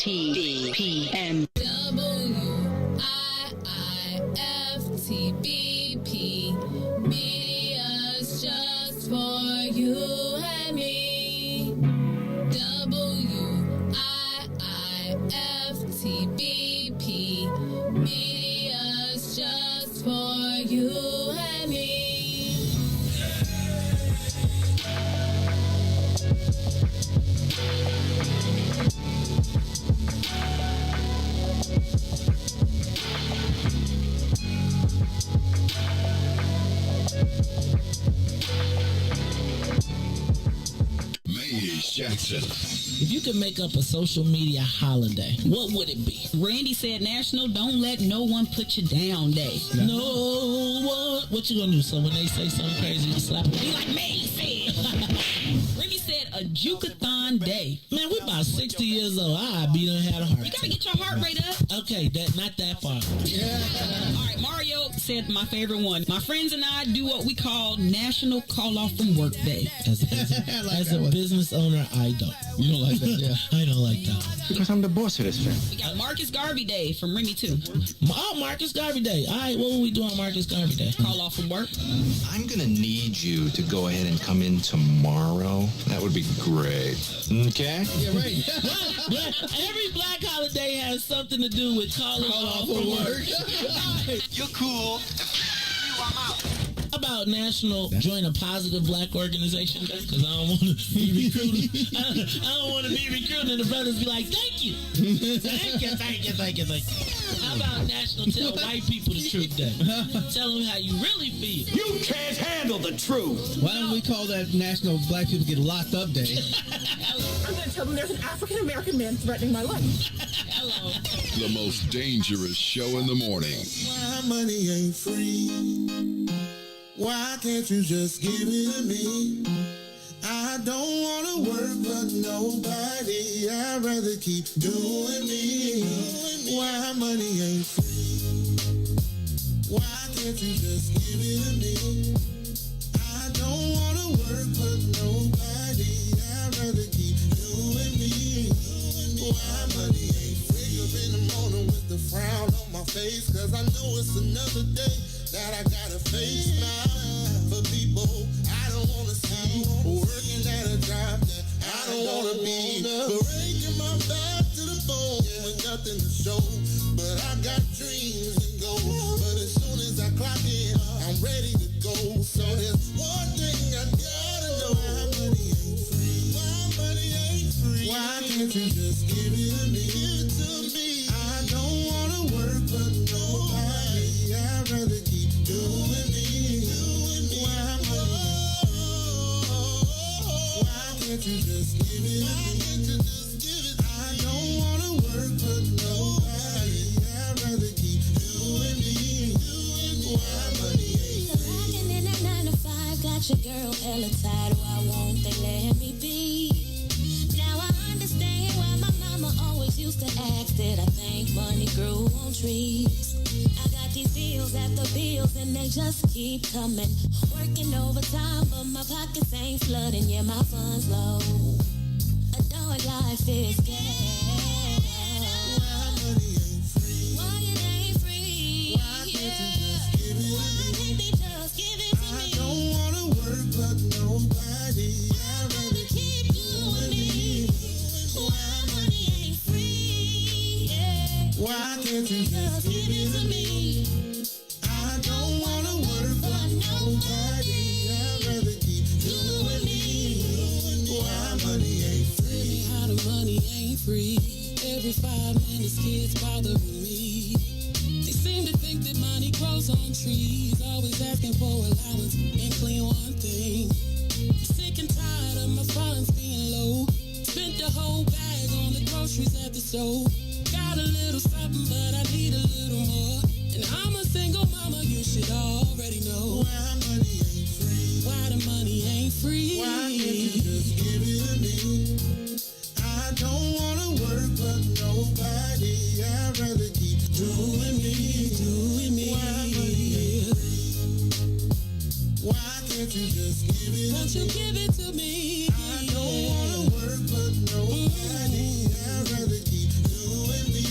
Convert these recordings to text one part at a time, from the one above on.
WIIFTBPM. WIIFTBP. Media's just for you and me. WIIFTBP. Media's just for you and me. Jackson. If you could make up a social media holiday, what would it be? Randy said National Don't Let No One Put You Down Day. No one. What you gonna do? So when they say something crazy, you slap them? Be like me said. Remy said a Jukathon Day. Man, we about 60 years old. I be done had a heart You attack. gotta get your heart rate up. Okay, not that far. All right, Mario said my favorite one. My friends and I do what we call National Call Off from Work Day. As a business owner, I don't. You don't like that, yeah. I don't like that one. Because I'm the boss of this thing. We got Marcus Garvey Day from Remy too. Oh, Marcus Garvey Day. All right, what will we do on Marcus Garvey Day? Call off from work. I'm going to need you to go ahead and come in tomorrow. That would be great. Okay? Yeah, right. Every black holiday has something to do with calling off from work. You're cool. I'm out. How about National Join a Positive Black Organization Day? Because I don't want to be recruited. I don't want to be recruited and the brothers be like, thank you. Thank you. How about National Tell White People the Truth Day? Tell them how you really feel. You can't handle the truth. Why don't we call that National Black People Get Locked Up Day? I'm going to tell them there's an African-American man threatening my life. Hello. The most dangerous show in the morning. Why money ain't free? Why can't you just give it to me? I don't want to work for nobody. I'd rather keep doing me. Why money ain't free? Why can't you just give it to me? I don't wanna work for nobody. I'd rather keep doing me. Why money ain't free? Up in the morning with the frown on my face, 'cause I know it's another day that I gotta face now. For people I don't wanna see, working at a job that I don't wanna be, breaking my back to the bone with nothing to show. But I got dreams and goals. But as soon as I clock in, I'm ready to go. So there's one thing I gotta know: why money ain't free? Why money ain't free? Why can't you just give it to me? Give it to me. I don't wanna work for nobody. I'd rather keep doing me. Why money? Why can't you just give it to me? I don't wanna work for nobody. I'd rather keep doing me. Why money ain't free? Working in that 9 to 5, got your girl hella tired. Why won't they let me be? Now I understand why my mama always used to ask that I think money grew on trees. I got these bills after bills and they just keep coming. Working overtime but my pockets ain't flooding. Yeah, my funds low. Adult life is scarce. Why money ain't free? Why it ain't free? Why can't you just give it Why to me? can't they just give it to I me? don't wanna work for nobody. I'd rather keep doing me. Why money ain't free? Yeah. Why can't you just give it to me? I don't wanna work for nobody. I'd rather keep doing me. Why money ain't free? How the money ain't free. Every 5 minutes kids bothering me. They seem to think that money grows on trees. Always asking for allowance and clean one thing. Sick and tired of my funds being low. Spent the whole bag on the groceries at the store. Got a little something but I need a little more. And I'm a single mama, you should already know. Why money ain't free? Why the money ain't free. Why can't you just give it to me? I don't wanna work for nobody. I'd rather keep doing me. Why money ain't free? Why can't you just give it Won't to you me? give it to me? I don't wanna work for nobody. I'd rather keep doing me.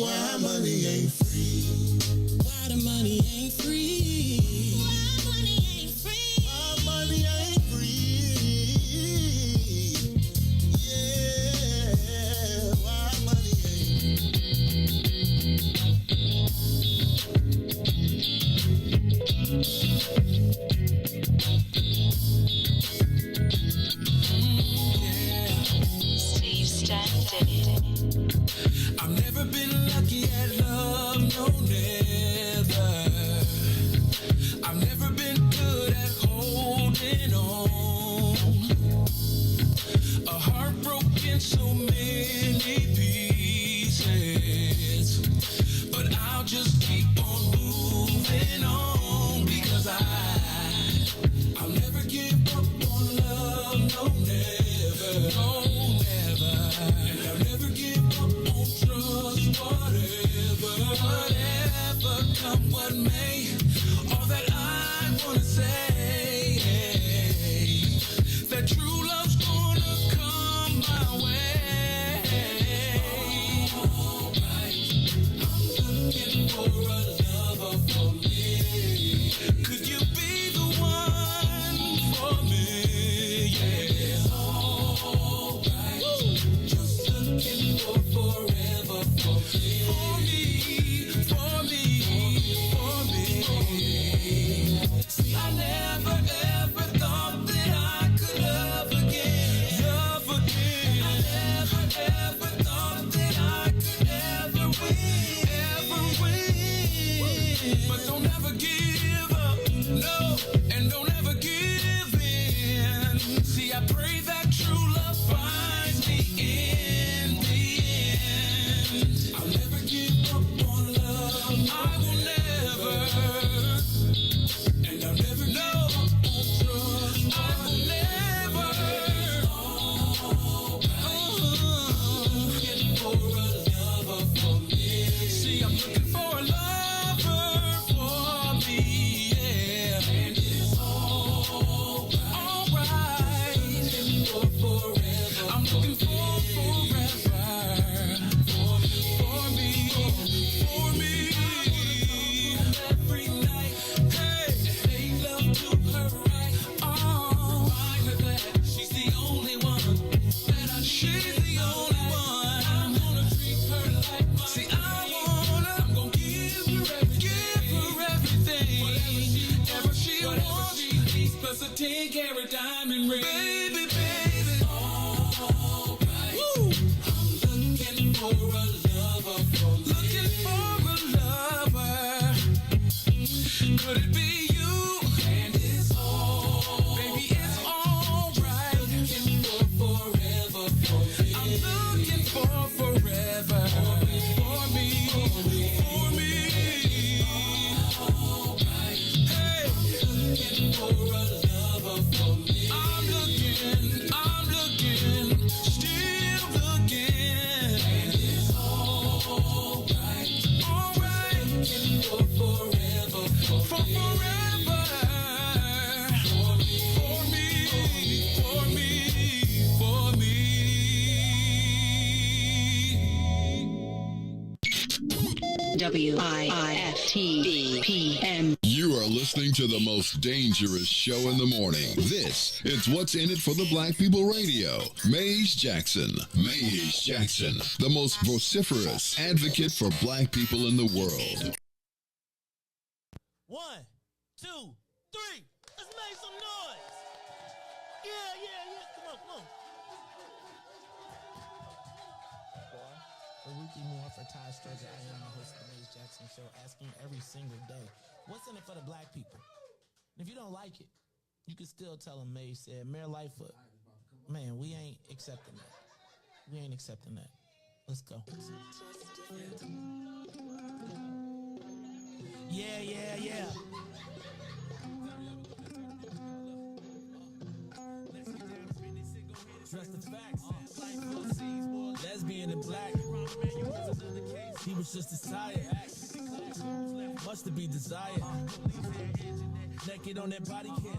Why money ain't free? Why the money ain't free. Why money ain't free? Why money ain't free? Yeah, why money ain't Steve Stanton. I've never been lucky at love, no never. I've never been good at holding on. A heart broken so many pieces, but I'll just keep on moving on because I'll never give up on love, no never, no never, and I'll never give up on trust, whatever come what may. All that I wanna say, that true love's gonna come my way. Alright, I'm looking for a lover for me. Could you be the one for me? Yeah, alright, just looking for forever for me. For me. See, I never ever thought that I could love again. I never ever thought that I could ever win. But don't ever give up, no, and don't ever give in. See, I pray that true love finds me in the end. I'll never give up on love, I will never. And I'll never know trust. I will never. Looking for a lover for me. See, I'm looking for a lover Looking for a lover. Could it be you? And it's all, baby, it's all right. Looking for forever. I'm looking for forever. For me. Hey, looking for a lover for me. I'm looking, still looking. And it's all right. Looking for forever. For forever. For me. WIFTBPM. You are listening to the most dangerous show in the morning. This is What's in It for the Black People Radio. Maze Jackson. Maze Jackson, the most vociferous advocate for black people in the world. 1, 2, 3. Let's make some noise. Yeah. Come on. For Ruthie Moore, for Todd Stoger, I am the host of the Maze Jackson Show, asking every single day, what's in it for the black people? And if you don't like it, you can still tell them Maze said, Mayor Lightfoot, man, we ain't accepting that. Let's go. Yeah. Trust the facts. Lesbian and black. He was just as tired. Much to be desired. Naked on that body cam.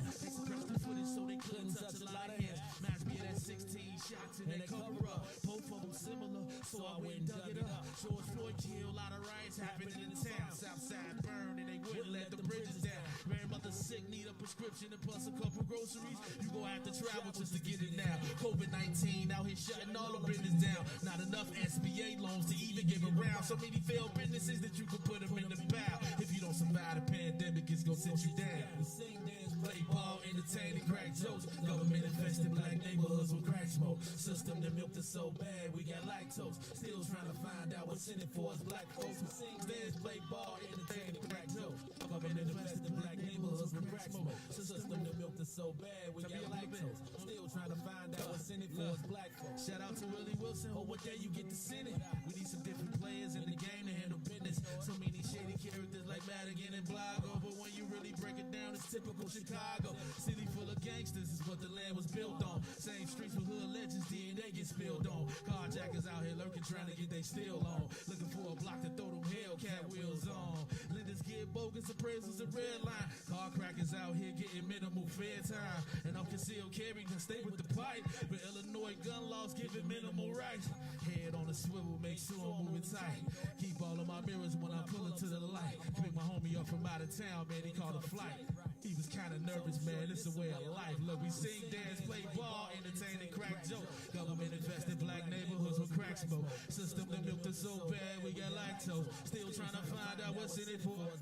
So they couldn't touch a lot of hands. Match me at 16 shots in that cover up. Both of them similar, so I went and dug it up. George Floyd killed, a lot of riots happening in the town. Southside burned and they wouldn't let the bridges down. Grandmother sick, need a prescription and plus a couple groceries. You gon' have to travel just to get it now. COVID-19 out here shutting all the business down. Not enough SBA loans to even give around. So many failed businesses that you could put them in the bow. If you don't survive the pandemic, it's gon' sit you down. Sing, dance, play ball, entertain and crack jokes. Government invested black neighborhoods with crack smoke. System that milked us so bad, we got lactose. Still trying to find out what's in it for us black folks. Sing, dance, play ball, entertain and crack jokes. Government invested black neighborhoods with crack smoke. System that milked us so bad, we got lactose. Still trying to find out what's in it for us black folks. Shout out to Willie Wilson, oh, what day you get to send it? We need some different players in the game to handle business. So many shady characters like Madigan and Blago, but when you really break it down, it's typical Chicago. City full of gangsters is what the land was built on. Same streets with hood legends, DNA get spilled on. Carjackers out here lurking, trying to get they steel on. Looking for a block to throw them Hellcat wheels on. Lenders get bogus appraisals and red line. Car crackers out here getting minimal fair time. And I'm concealed carry, can stay with the pipe. But Illinois gun laws giving minimal rights. Head on a swivel, make sure I'm moving tight. Keep all of my mirrors when I pull into the light. Pick my homie up from out of town, man, he called a flight. He was kind of nervous, man, it's a way of life. Look, we sing, dance, play ball, entertain and crack joke. Government invested black neighborhoods with crack smoke. System that milked us so bad, we got lactose. Still trying to find out what's in it for us.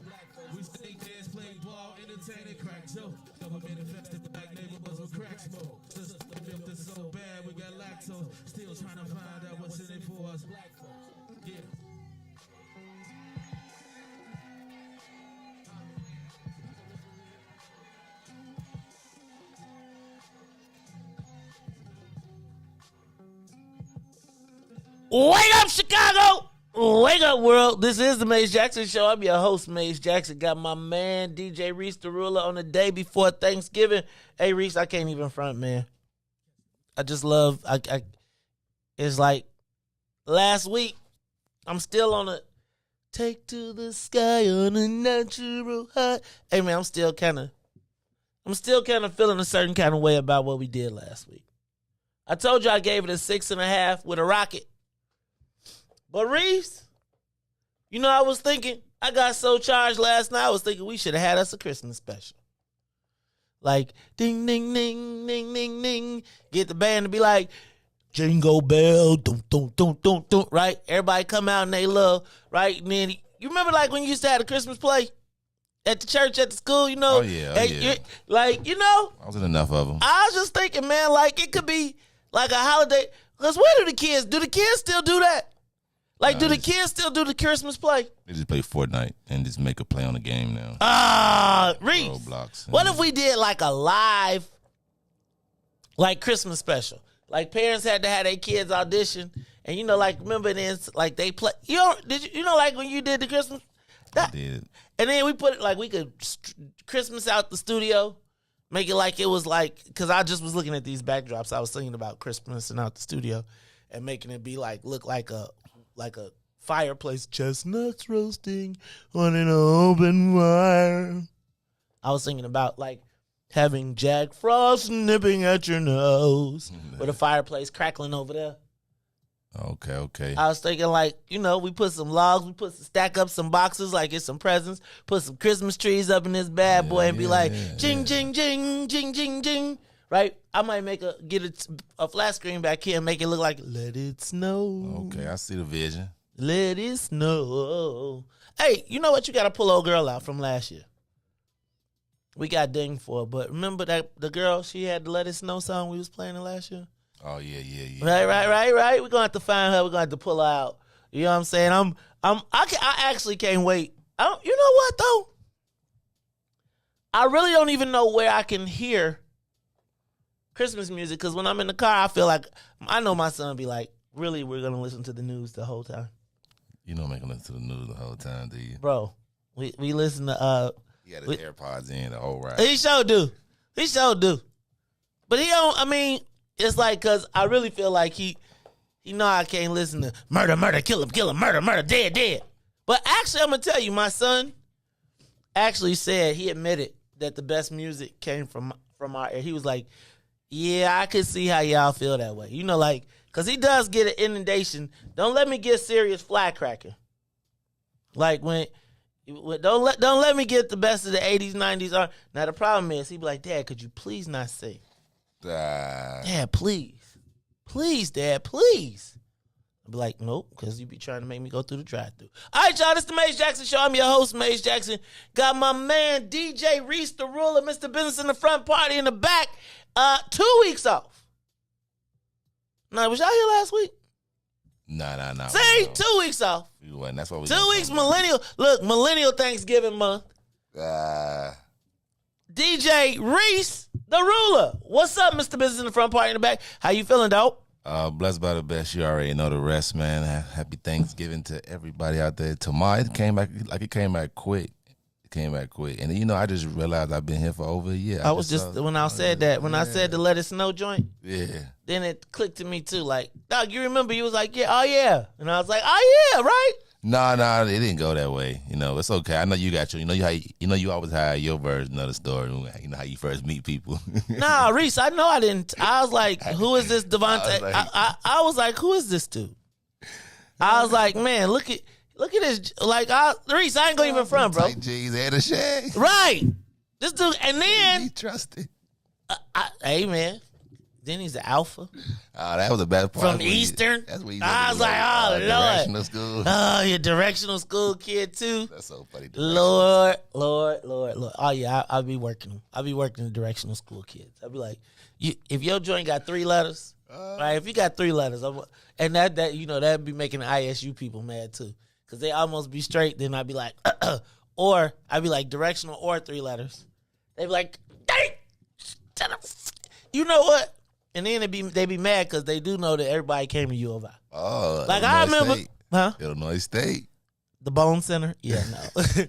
We sing, dance, play ball, entertain and crack joke. Government invested black neighborhoods with crack smoke. System that milked us so bad, we got lactose. Still trying to find out what's in it for us. Yeah. Wake up, Chicago! Wake up, world. This is the Maze Jackson Show. I'm your host, Maze Jackson. Got my man, DJ Riis the Ruler, on the day before Thanksgiving. Hey, Riis, I can't even front, man. I just love, it's like last week, I'm still on a take to the sky on a natural high. Hey, man, I'm still kind of feeling a certain kind of way about what we did last week. I told you I gave it a 6.5 with a rocket. But Riis, you know, I was thinking, I got so charged last night, I was thinking we should have had us a Christmas special. Like, ding, ding, ding, ding, ding, ding. Get the band to be like, Jingle Bell, dum, dum, dum, dum, dum, right? Everybody come out and they love, right? And then, you remember like when you used to have a Christmas play at the church, at the school, you know? Oh, yeah. Like, you know? I wasn't enough of them. I was just thinking, man, like it could be like a holiday. Because where do the kids still do that? Like, do the kids still do the Christmas play? They just play Fortnite and just make a play on the game now. Reese. Roblox. What if we did like a live, like Christmas special? Like parents had to have their kids audition, and you know, like remember then, like they play. You know, like when you did the Christmas. I did. And then we put it like we could Christmas out the studio, make it like it was like, because I just was looking at these backdrops. I was thinking about Christmas and out the studio, and making it be like look like a fireplace, chestnuts roasting on an open fire. I was thinking about like having Jack Frost nipping at your nose with a fireplace crackling over there. Okay. I was thinking like, you know, we put some logs, stack up some boxes like it's some presents, put some Christmas trees up in this bad boy and be like, jing, jing, jing, jing, jing, jing. Right? I might get a flat screen back here and make it look like Let It Snow. Okay, I see the vision. Let it snow. Hey, you know what? You got to pull old girl out from last year. We got dinged for it, but remember that the girl, she had the Let It Snow song we was playing it last year? Oh, yeah. Right. We're going to have to find her. We're going to have to pull her out. You know what I'm saying? I actually can't wait. You know what, though? I really don't even know where I can hear Christmas music, because when I'm in the car, I feel like, I know my son be like, really, we're going to listen to the news the whole time? You don't make him listen to the news the whole time, do you? Bro, we listen to... He had his AirPods in the whole ride. He sure do. But he don't, I mean, it's like, because I really feel like he know I can't listen to murder, kill him, murder, dead. But actually, I'm going to tell you, my son actually said, he admitted that the best music came from our ear. He was like, yeah, I could see how y'all feel that way. You know, like, because he does get an inundation. Don't let me get serious flat cracking. Like, don't let me get the best of the 80s, 90s. Now, the problem is, he be like, Dad, could you please not sing? Dad, please. Please, Dad, please. I'll be like, nope, because you be trying to make me go through the drive-thru. All right, y'all, this is the Maze Jackson Show. I'm your host, Maze Jackson. Got my man, DJ Riis, the ruler, Mr. Business in the front, party in the back. 2 weeks off. Now, was y'all here last week? Nah. See, 2 weeks off. You wasn't. That's what we 2 weeks millennial. Look, millennial Thanksgiving month. DJ Riis, the ruler. What's up, Mr. Business in the front, party in the back? How you feeling, dope? Blessed by the best. You already know the rest, man. Happy Thanksgiving to everybody out there. Tomorrow, it came back quick. And you know, I just realized I've been here for over a year. I said to let it snow joint. Yeah. Then it clicked to me too. Like, dog, you remember you was like, yeah, oh yeah. And I was like, oh yeah, right? Nah, it didn't go that way. You know, it's okay. I know you got you always have your version of the story. You know how you first meet people. Nah, Riis, I know I didn't. I was like, who is this Devontae? I was like, who is this dude? I was like, man, look at this. Like, Riis, I ain't going even front, bro. Tight jeans and a shag. Right. This dude, and then he trusted. Hey, man. Then he's an alpha. Oh, that was the best part. From Eastern. That's what I was like, oh, Lord. Directional school. Oh, you're directional school kid, too. That's so funny. Lord. Oh, yeah, I'll be working. I'll be working the directional school kids. I'll be like, if your joint got 3 letters, right? If you got 3 letters, and that you know, that'd be making the ISU people mad, too. Because they almost be straight. Then I'd be like, or I'd be like directional or 3 letters. They'd be like, dang, you know what? And then they be mad because they do know that everybody came to U of I. Oh, like Illinois I remember, State. Huh? Illinois State, the Bone Center. Yeah, no,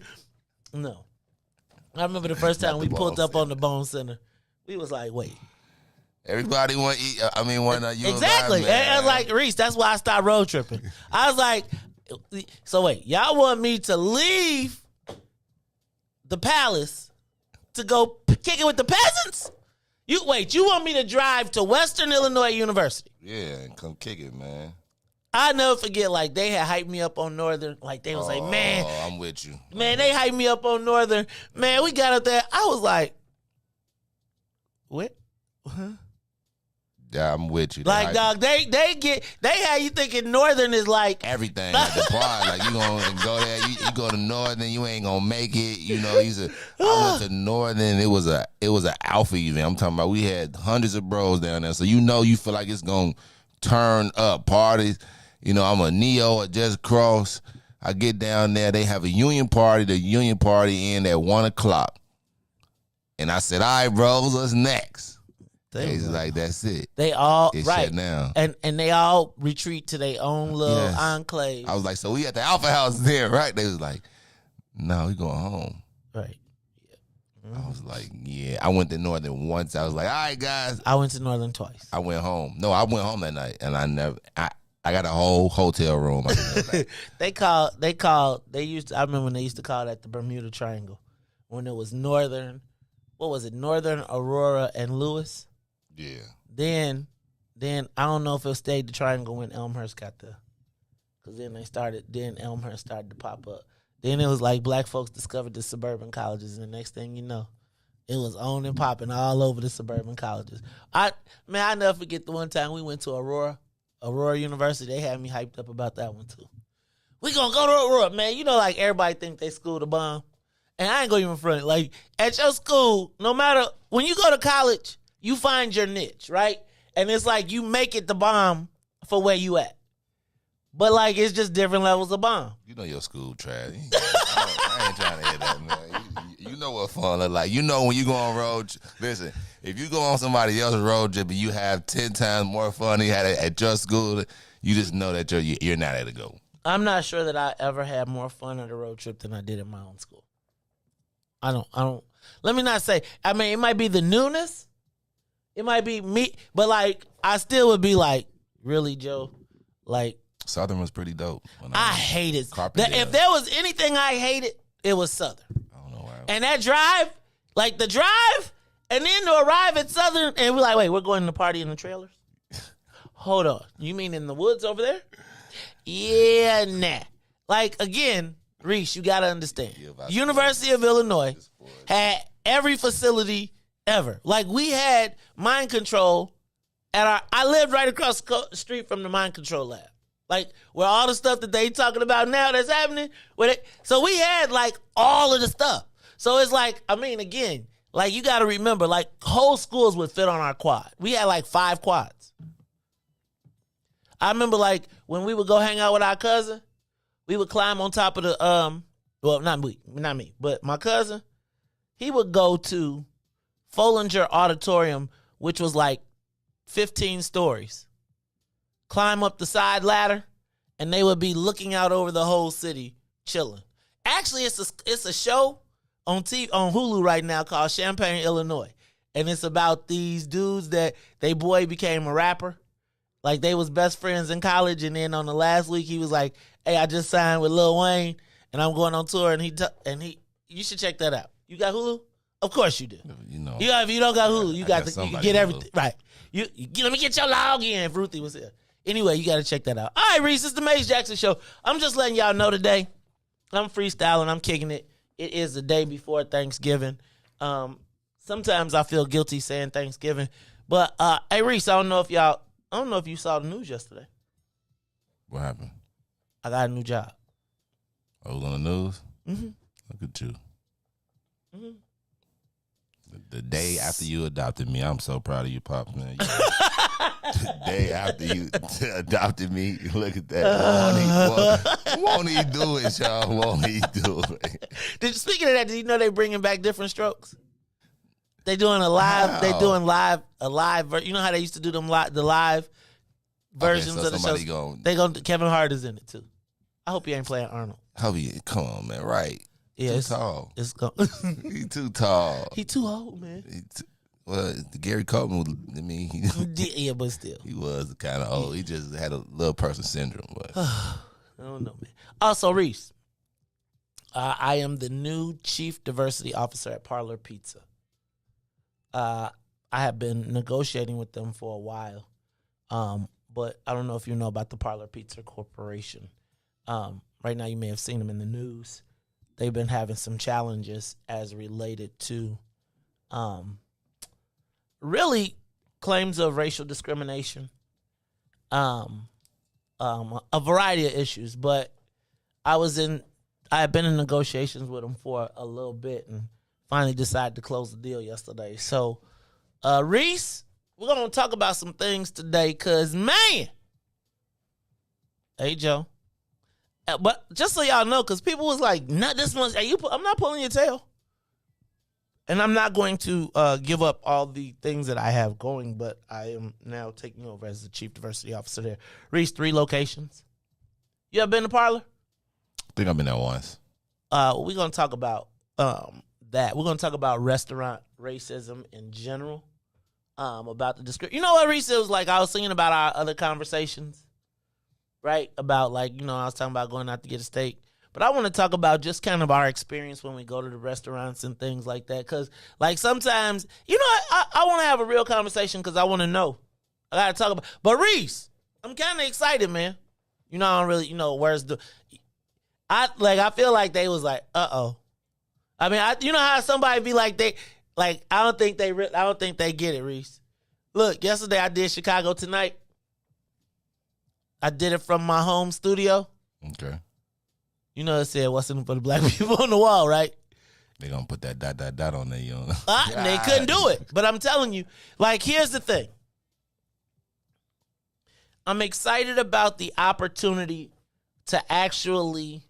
no. I remember the first time we pulled up on the Bone Center. We was like, wait. Everybody want to eat. I mean, want to U exactly. Of I, and I was like, Riis, that's why I stopped road tripping. I was like, so wait, y'all want me to leave the palace to go kick it with the peasants? You want me to drive to Western Illinois University? Yeah, and come kick it, man. I never forget, like, they had hyped me up on Northern. Like, they was like, man. Oh, I'm with you. Man, they hyped me up on Northern. Man, we got up there. I was like, what? Huh? Yeah, I'm with you. Like, dog, they had you thinking Northern is like everything at the park. Like, you gonna go there, you go to Northern, you ain't gonna make it. You know, I went to Northern. It was a alpha event. I'm talking about we had hundreds of bros down there, so you know you feel like it's gonna turn up parties. You know, I'm a Neo at Just Cross. I get down there. They have a union party. The union party end at 1 o'clock. And I said, all right, bros, what's next? He's like, that's it. They all It's right shut down. And they all retreat to their own little enclave. I was like, so we at the Alpha House there, right? They was like, no, we going home. Right. I was like, yeah. I went to Northern once. I was like, all right, guys. I went to Northern twice. I went home. No, I went home that night, and I got a whole hotel room. I remember when they used to call that the Bermuda Triangle. When it was Northern, what was it? Northern, Aurora, and Lewis. Yeah. Then I don't know if it stayed the triangle when Elmhurst got there. Because then Elmhurst started to pop up. Then it was like black folks discovered the suburban colleges, and the next thing you know, it was on and popping all over the suburban colleges. I never forget the one time we went to Aurora University. They had me hyped up about that one too. We gonna go to Aurora, man. You know, like everybody think they school the bomb. And I ain't gonna even front it. Like, at your school, no matter, when you go to college, you find your niche, right? And it's like you make it the bomb for where you at. But, like, it's just different levels of bomb. You know your school trash. I ain't trying to hear that, man. You know what fun look like. You know when you go on road. Listen, if you go on somebody else's road trip and you have 10 times more fun than you had at your school, you just know that you're not at a go. I'm not sure that I ever had more fun at a road trip than I did at my own school. I don't. Let me not say. I mean, it might be the newness. It might be me, but like I still would be like, really, Joe? Like Southern was pretty dope. I hated if there was anything I hated, it was Southern. I don't know why. And that drive, like the drive, and then to arrive at Southern, and we're like, wait, we're going to party in the trailers? Hold on, you mean in the woods over there? Yeah, nah. Like again, Riis, you got to understand. University of Illinois had every facility ever. Like, we had mind control I lived right across the street from the mind control lab. Like, where all the stuff that they talking about now that's happening. So we had, like, all of the stuff. So it's like, I mean, again, like, you got to remember, like, whole schools would fit on our quad. We had, like, 5 quads. I remember, like, when we would go hang out with our cousin, we would climb on top of the, well, not me, but my cousin, he would go to Follinger Auditorium, which was like 15 stories, climb up the side ladder, and they would be looking out over the whole city, chilling. Actually, it's a show on Hulu right now called Champaign, Illinois, and it's about these dudes that they boy became a rapper. Like, they was best friends in college, and then on the last week, he was like, hey, I just signed with Lil Wayne, and I'm going on tour, and he you should check that out. You got Hulu? Of course you do. You know. If you don't got Hulu, you got to get everything. Hulu. Right. Let me get your login if Ruthie was here. Anyway, you got to check that out. All right, Riis, it's the Maze Jackson Show. I'm just letting y'all know today, I'm freestyling, I'm kicking it. It is the day before Thanksgiving. Sometimes I feel guilty saying Thanksgiving. But, hey, Riis, I don't know if you saw the news yesterday. What happened? I got a new job. I was on the news? Mm-hmm. Look at you. Mm-hmm. The day after you adopted me, I'm so proud of you, Pops, man. The day after you adopted me, look at that. Won't he do it, y'all? Won't he do it? Speaking of that, did you know they're bringing back different strokes? They doing a live. Wow. They doing a live. You know how they used to do the live versions of the shows. Kevin Hart is in it too. I hope he ain't playing Arnold. Come on, man. Right. Yeah, too tall. He too tall. He too old, man. Well, Gary Coleman, yeah, but still. He was kind of old. He just had a little person syndrome. But I don't know, man. Also, Riis, I am the new Chief Diversity Officer at Parlor Pizza. I have been negotiating with them for a while, but I don't know if you know about the Parlor Pizza Corporation. Right now, you may have seen them in the news. They've been having some challenges as related to really claims of racial discrimination, a variety of issues. But I had been in negotiations with them for a little bit and finally decided to close the deal yesterday. So, Riis, we're going to talk about some things today because, man, Hey, Joe. But just so y'all know, because people was like, not this much. I'm not pulling your tail. And I'm not going to give up all the things that I have going, but I am now taking over as the chief diversity officer there. Riis, 3 locations. You ever been to Parlor? I think I've been there once. We're going to talk about that. We're going to talk about restaurant racism in general. About the description. You know what, Riis? It was like I was thinking about our other conversations, right? About I was talking about going out to get a steak. But I want to talk about just kind of our experience when we go to the restaurants and things like that. Because, sometimes, I want to have a real conversation because I want to know. I got to talk about. But, Riis, I'm kind of excited, man. I don't really, where's the. I feel like they was like, uh-oh. I mean, you know how somebody be like, I don't think they get it, Riis. Look, yesterday I did Chicago Tonight. I did it from my home studio. Okay. It said, what's in it for the black people on the wall, right? They gonna put that ... on there, They couldn't do it. But I'm telling you, here's the thing. I'm excited about the opportunity to actually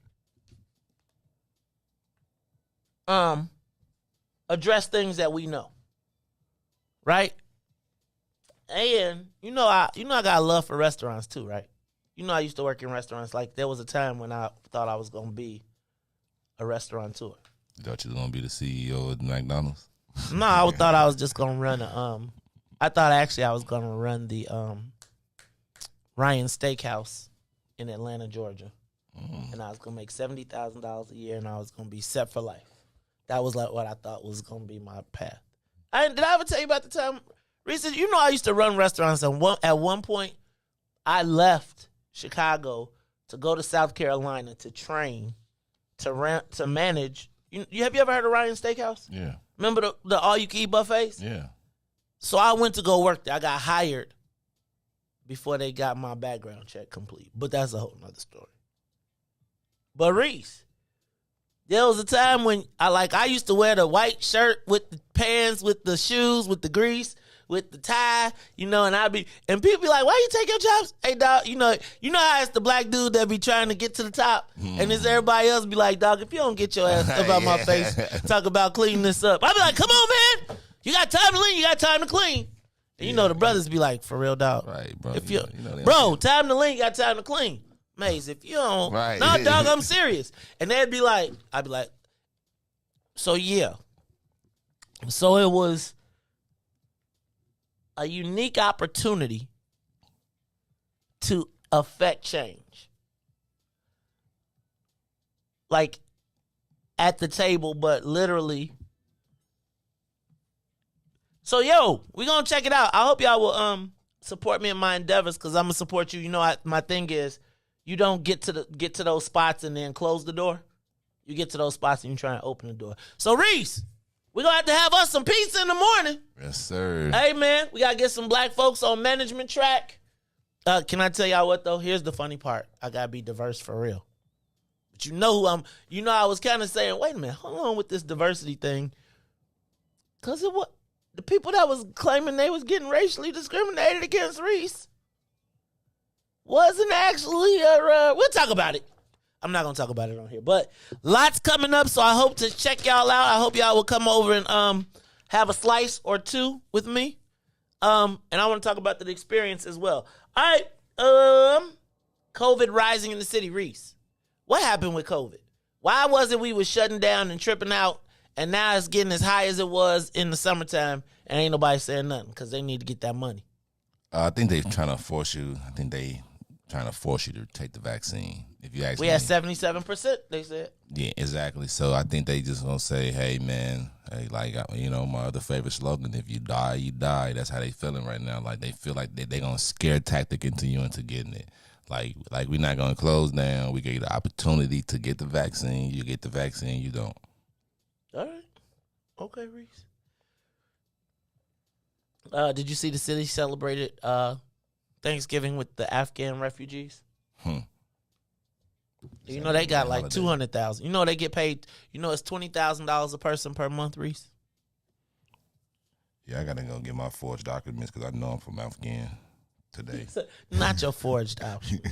address things that we know. Right? And I got a love for restaurants too, right? I used to work in restaurants. There was a time when I thought I was going to be a restaurateur. You thought you was going to be the CEO of McDonald's? No, I thought I was just going to run I thought actually I was going to run the Ryan Steakhouse in Atlanta, Georgia. And I was going to make $70,000 a year, and I was going to be set for life. That was what I thought was going to be my path. Did I ever tell you about the time? Recently, I used to run restaurants, and at one point, I left Chicago to go to South Carolina to train, to manage. Have you ever heard of Ryan Steakhouse? Yeah. Remember the all-you-can-eat buffets? Yeah. So I went to go work there. I got hired before they got my background check complete. But that's a whole nother story. But Riis, there was a time when I used to wear the white shirt with the pants, with the shoes, with the grease, with the tie, and and people be like, why you take your jobs? Hey, dog, you know how it's the black dude that be trying to get to the top, and it's everybody else be like, dog, if you don't get your ass up out my face, talk about cleaning this up. I be like, come on, man, you got time to lean, you got time to clean. And the brothers be like, for real, dog. Right, bro. If time to lean, you got time to clean. Maze, if you don't, right. No, dog, I'm serious. And I'd be like, so yeah. So it was a unique opportunity to affect change. At the table, but literally. So, we're going to check it out. I hope y'all will support me in my endeavors because I'm going to support you. My thing is you don't get to those spots and then close the door. You get to those spots and you try and open the door. So, Riis, we're going to have us some pizza in the morning. Yes, sir. Hey, man, we got to get some black folks on management track. Can I tell y'all what, though? Here's the funny part. I got to be diverse for real. But I was kind of saying, wait a minute, hold on with this diversity thing. Because the people that was claiming they was getting racially discriminated against Riis wasn't actually we'll talk about it. I'm not going to talk about it on here. But lots coming up, so I hope to check y'all out. I hope y'all will come over and have a slice or two with me. And I want to talk about the experience as well. All right. COVID rising in the city. Riis, what happened with COVID? Why was it we was shutting down and tripping out, and now it's getting as high as it was in the summertime, and ain't nobody saying nothing because they need to get that money? I think they're trying to force you. To take the vaccine. If you ask me, we had 77%. They said. Yeah, exactly. So I think they just gonna say, "Hey, man, my other favorite slogan: if you die, you die." That's how they feeling right now. They feel like they gonna scare tactic into you into getting it. Like we're not gonna close down. We get you the opportunity to get the vaccine. You get the vaccine. You don't. All right. Okay, Riis. Did you see the city celebrated Thanksgiving with the Afghan refugees? They got 200,000. They get paid. It's $20,000 a person per month, Riis. Yeah, I gotta go get my forged documents because I know I'm from Afghan. today. Not your forged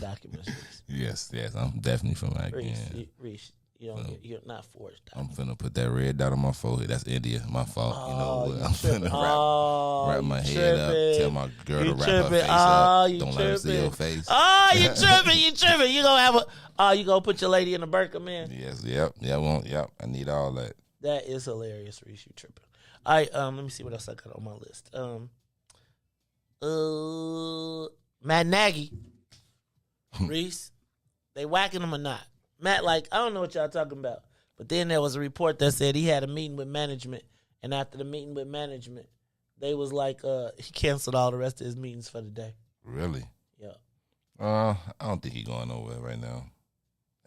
documents. Yes, I'm definitely from back Reis, then. Reis, you're not forged documents. I'm finna put that red dot on my forehead. That's India. My fault. Oh, you know what? I'm tripping. finna wrap my head up. Tell my girl to wrap her face up. Don't let her see your face. Oh, you tripping. You tripping. You gonna have you gonna put your lady in a burqa, man? Yes, yep. I need all that. That is hilarious, Reese. You tripping. All right, let me see what else I got on my list. Matt Nagy. Reese, they whacking him or not? Matt, I don't know what y'all talking about. But then there was a report that said he had a meeting with management, and after the meeting with management, they was like, he canceled all the rest of his meetings for the day. Really? Yeah. I don't think he's going nowhere right now.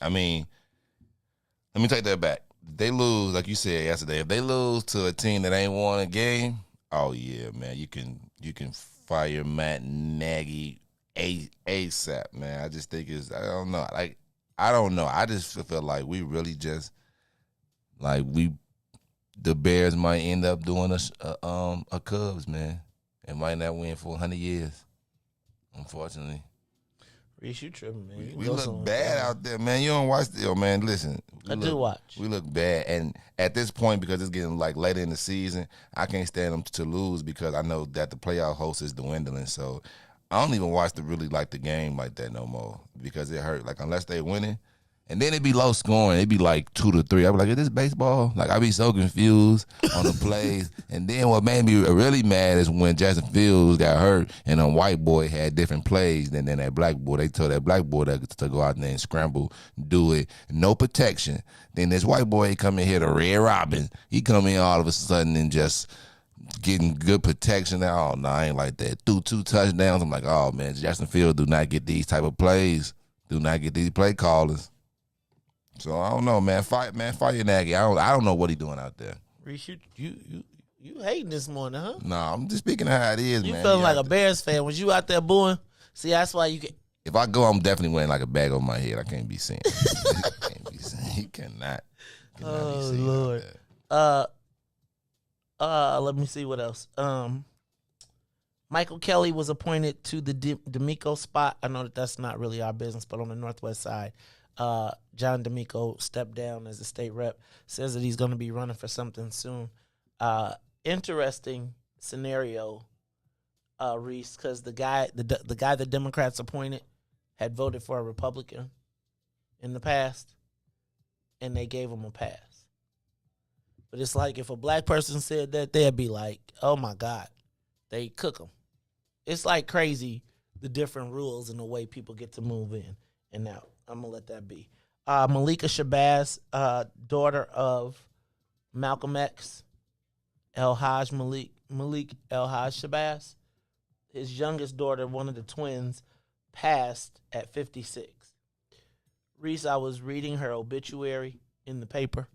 I mean, let me take that back. They lose, like you said yesterday. If they lose to a team that ain't won a game, oh yeah, man, you can fire Matt Nagy ASAP, man. I just think I don't know. I don't know. I just feel like we really just the Bears might end up doing a Cubs, man. It might not win for 100 years, unfortunately. Reese, you tripping, man. We look bad out there, man. You don't watch still, man. Listen. I do watch. We look bad. And at this point, because it's getting later in the season, I can't stand them to lose because I know that the playoff host is dwindling. So I don't even watch the game like that no more because it hurt. Unless they winning. And then it'd be low scoring. It'd be 2-3. I'd be like, is this baseball? I'd be so confused on the plays. And then what made me really mad is when Justin Fields got hurt and a white boy had different plays than that black boy. They told that black boy to go out there and scramble, do it, no protection. Then this white boy, he come in here, the Red Robin. He come in all of a sudden and just getting good protection. Oh, no, I ain't like that. Threw 2 touchdowns. I'm like, oh, man, Justin Fields do not get these type of plays. Do not get these play callers. So I don't know, man. Fire Nagy. I don't know what he doing out there. Reese, you hating this morning, huh? No, I'm just speaking of how it is, you man. You feeling like a Bears fan. Was you out there booing? See, that's why you can. If I go, I'm definitely wearing a bag over my head. I can't be seen. He cannot be seen. Lord. Let me see what else. Michael Kelly was appointed to the D'Amico spot. I know that's not really our business, but on the Northwest side. John D'Amico stepped down as a state rep, says that he's going to be running for something soon. Interesting scenario, Reese, because the guy the Democrats appointed had voted for a Republican in the past, and they gave him a pass. But it's like if a black person said that, they'd be like, oh, my God, they cook them. It's crazy, the different rules and the way people get to move in and out. I'm going to let that be. Malika Shabazz, daughter of Malcolm X, Malik El-Haj Shabazz. His youngest daughter, one of the twins, passed at 56. Reese, I was reading her obituary in the paper.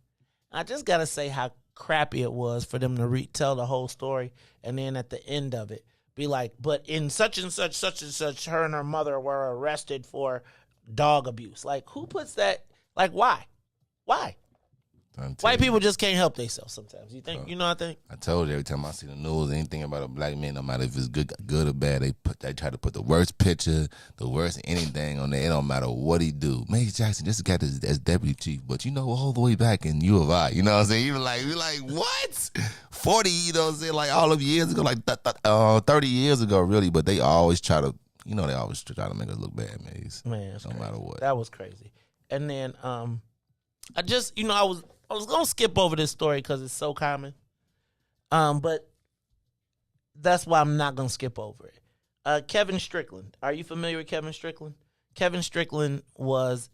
I just got to say how crappy it was for them to retell the whole story and then at the end of it be like, but in such and such, her and her mother were arrested for dog abuse. Who puts that? Why? White people just can't help themselves sometimes. You think? I think. I told you every time I see the news, anything about a black man, no matter if it's good or bad, they try to put the worst picture, the worst anything on there. It don't matter what he do. Mace Jackson just got as deputy chief, but all the way back in U of I, you know what I'm saying? Even you're like, what? 40, all of years ago, 30 years ago, really. But they always try to. They always try to make us look bad, Maze. Man, no matter what. That was crazy. And then I just, I was gonna skip over this story because it's so common. But that's why I'm not gonna skip over it. Kevin Strickland. Are you familiar with Kevin Strickland? Kevin Strickland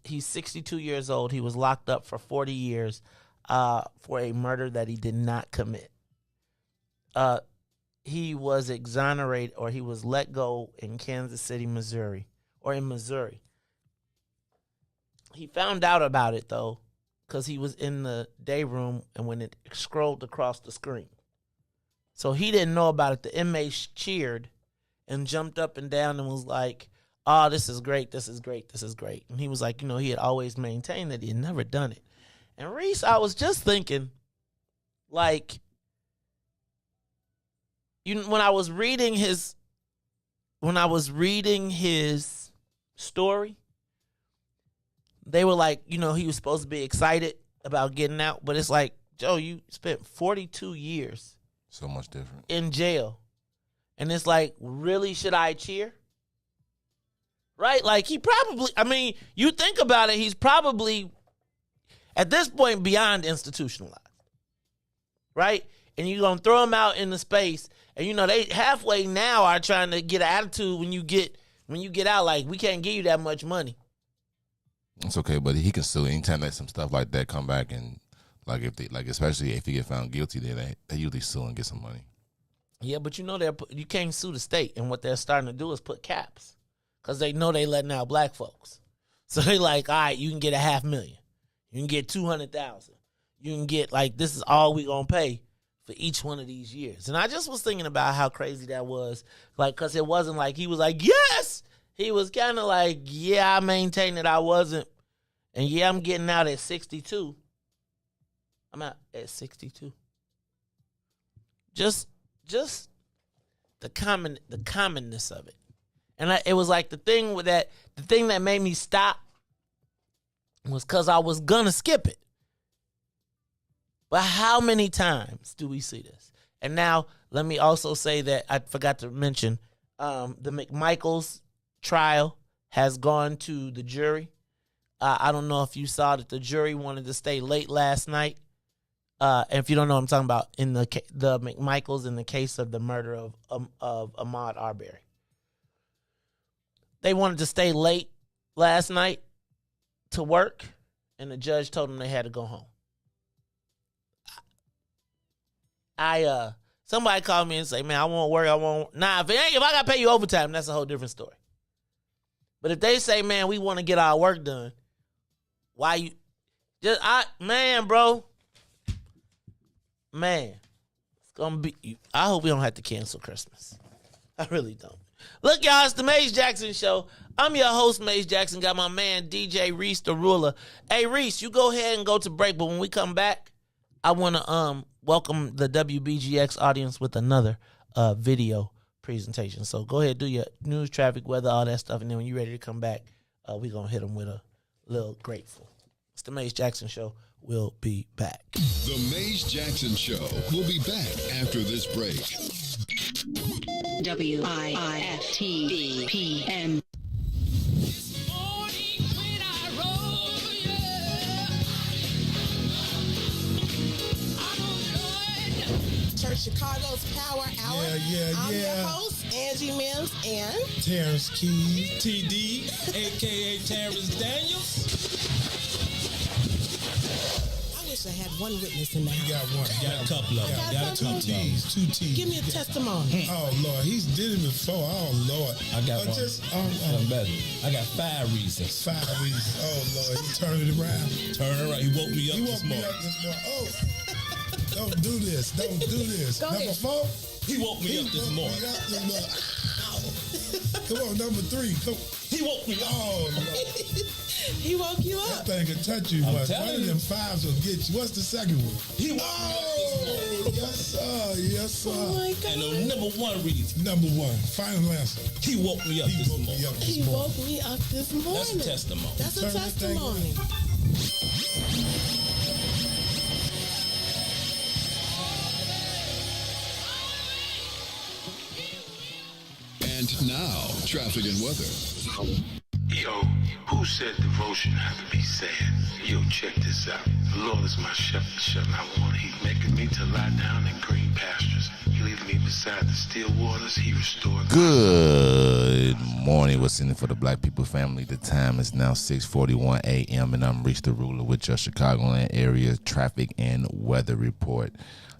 he's 62 years old. He was locked up for 40 years for a murder that he did not commit. He was exonerated, or he was let go in Kansas City, Missouri, or in Missouri. He found out about it, though, because he was in the day room and when it scrolled across the screen. So he didn't know about it. The inmates cheered and jumped up and down and was like, oh, this is great, this is great, this is great. And he was like, he had always maintained that he had never done it. And Reese, I was just thinking, when I was reading his when I was reading his story, they were like, he was supposed to be excited about getting out, but it's like, Joe, you spent 42 years So much different. in jail. And it's like, really, should I cheer? Right? Like, he probably, you think about it, he's probably, at this point, beyond institutionalized. Right? And you're going to throw him out into space. And, they halfway now are trying to get an attitude when you get out, like, we can't give you that much money. It's okay, but he can still, anytime that some stuff like that come back and, especially if he get found guilty, then they usually sue and get some money. Yeah, but you can't sue the state. And what they're starting to do is put caps. Because they know they letting out black folks. So they like, all right, you can get $500,000. You can get $200,000. You can get, this is all we going to pay for each one of these years. And I just was thinking about how crazy that was. Because it wasn't like he was like, yes! He was kind of like, yeah, I maintain that I wasn't. And yeah, I'm getting out at 62. I'm out at 62. Just the commonness of it. And it was like the thing that made me stop was because I was going to skip it. But how many times do we see this? And now, let me also say that I forgot to mention the McMichaels trial has gone to the jury. I don't know if you saw that the jury wanted to stay late last night. And if you don't know what I'm talking about, in the McMichaels in the case of the murder of Ahmaud Arbery. They wanted to stay late last night to work, and the judge told them they had to go home. Somebody called me and say, man, I won't work. Nah, if I got to pay you overtime, that's a whole different story. But if they say, man, we want to get our work done, why you bro. Man, it's going to be, I hope we don't have to cancel Christmas. I really don't. Look, y'all, it's the Maze Jackson Show. I'm your host, Maze Jackson. Got my man, DJ Riis, the ruler. Hey, Riis, you go ahead and go to break, but when we come back, I want to welcome the WBGX audience with another video presentation. So go ahead, do your news, traffic, weather, all that stuff, and then when you're ready to come back, we're going to hit them with a little grateful. It's the Maze Jackson Show. We'll be back. The Maze Jackson Show will be back after this break. WIIFTVPN. Church Chicago's Power Hour. I'm your host, Angie Mims, and Terrence Keys, TD, a.k.a. Terrence Daniels. I wish I had one witness in the house. You got one. Got a couple of them. Got two T's. Give me a testimony. Oh, Lord. He's did it before. Oh, Lord. I got one. Something better. I got 5 reasons. 5 reasons. Oh, Lord. He turned it around. Turn it around. He woke me up this morning. Oh. Don't do this. Don't do this. Go number ahead. 4. He woke me up this morning. Come on, number 3. Come. He woke me up. Oh, Lord. He woke you up. That thing can touch you. I'm One telling of you. them 5s will get you. What's the second one? He woke me up this morning. Yes, sir. Yes, sir. Oh my God. And the number 1 reason, Number 1. Final answer. he woke me up He this woke morning. me up this He morning. woke me up this morning. That's a testimony. That's a Turn that thing testimony. And now, traffic and weather. Yo, who said devotion had to be sad? Yo, check this out. The Lord is my shepherd, I want. He's making me to lie down in green pastures. He leads me beside the still waters. He restored. Good morning. What's in it for the Black People family? The time is now 6:41 a.m. and I'm Riis the ruler with your Chicagoland area traffic and weather report.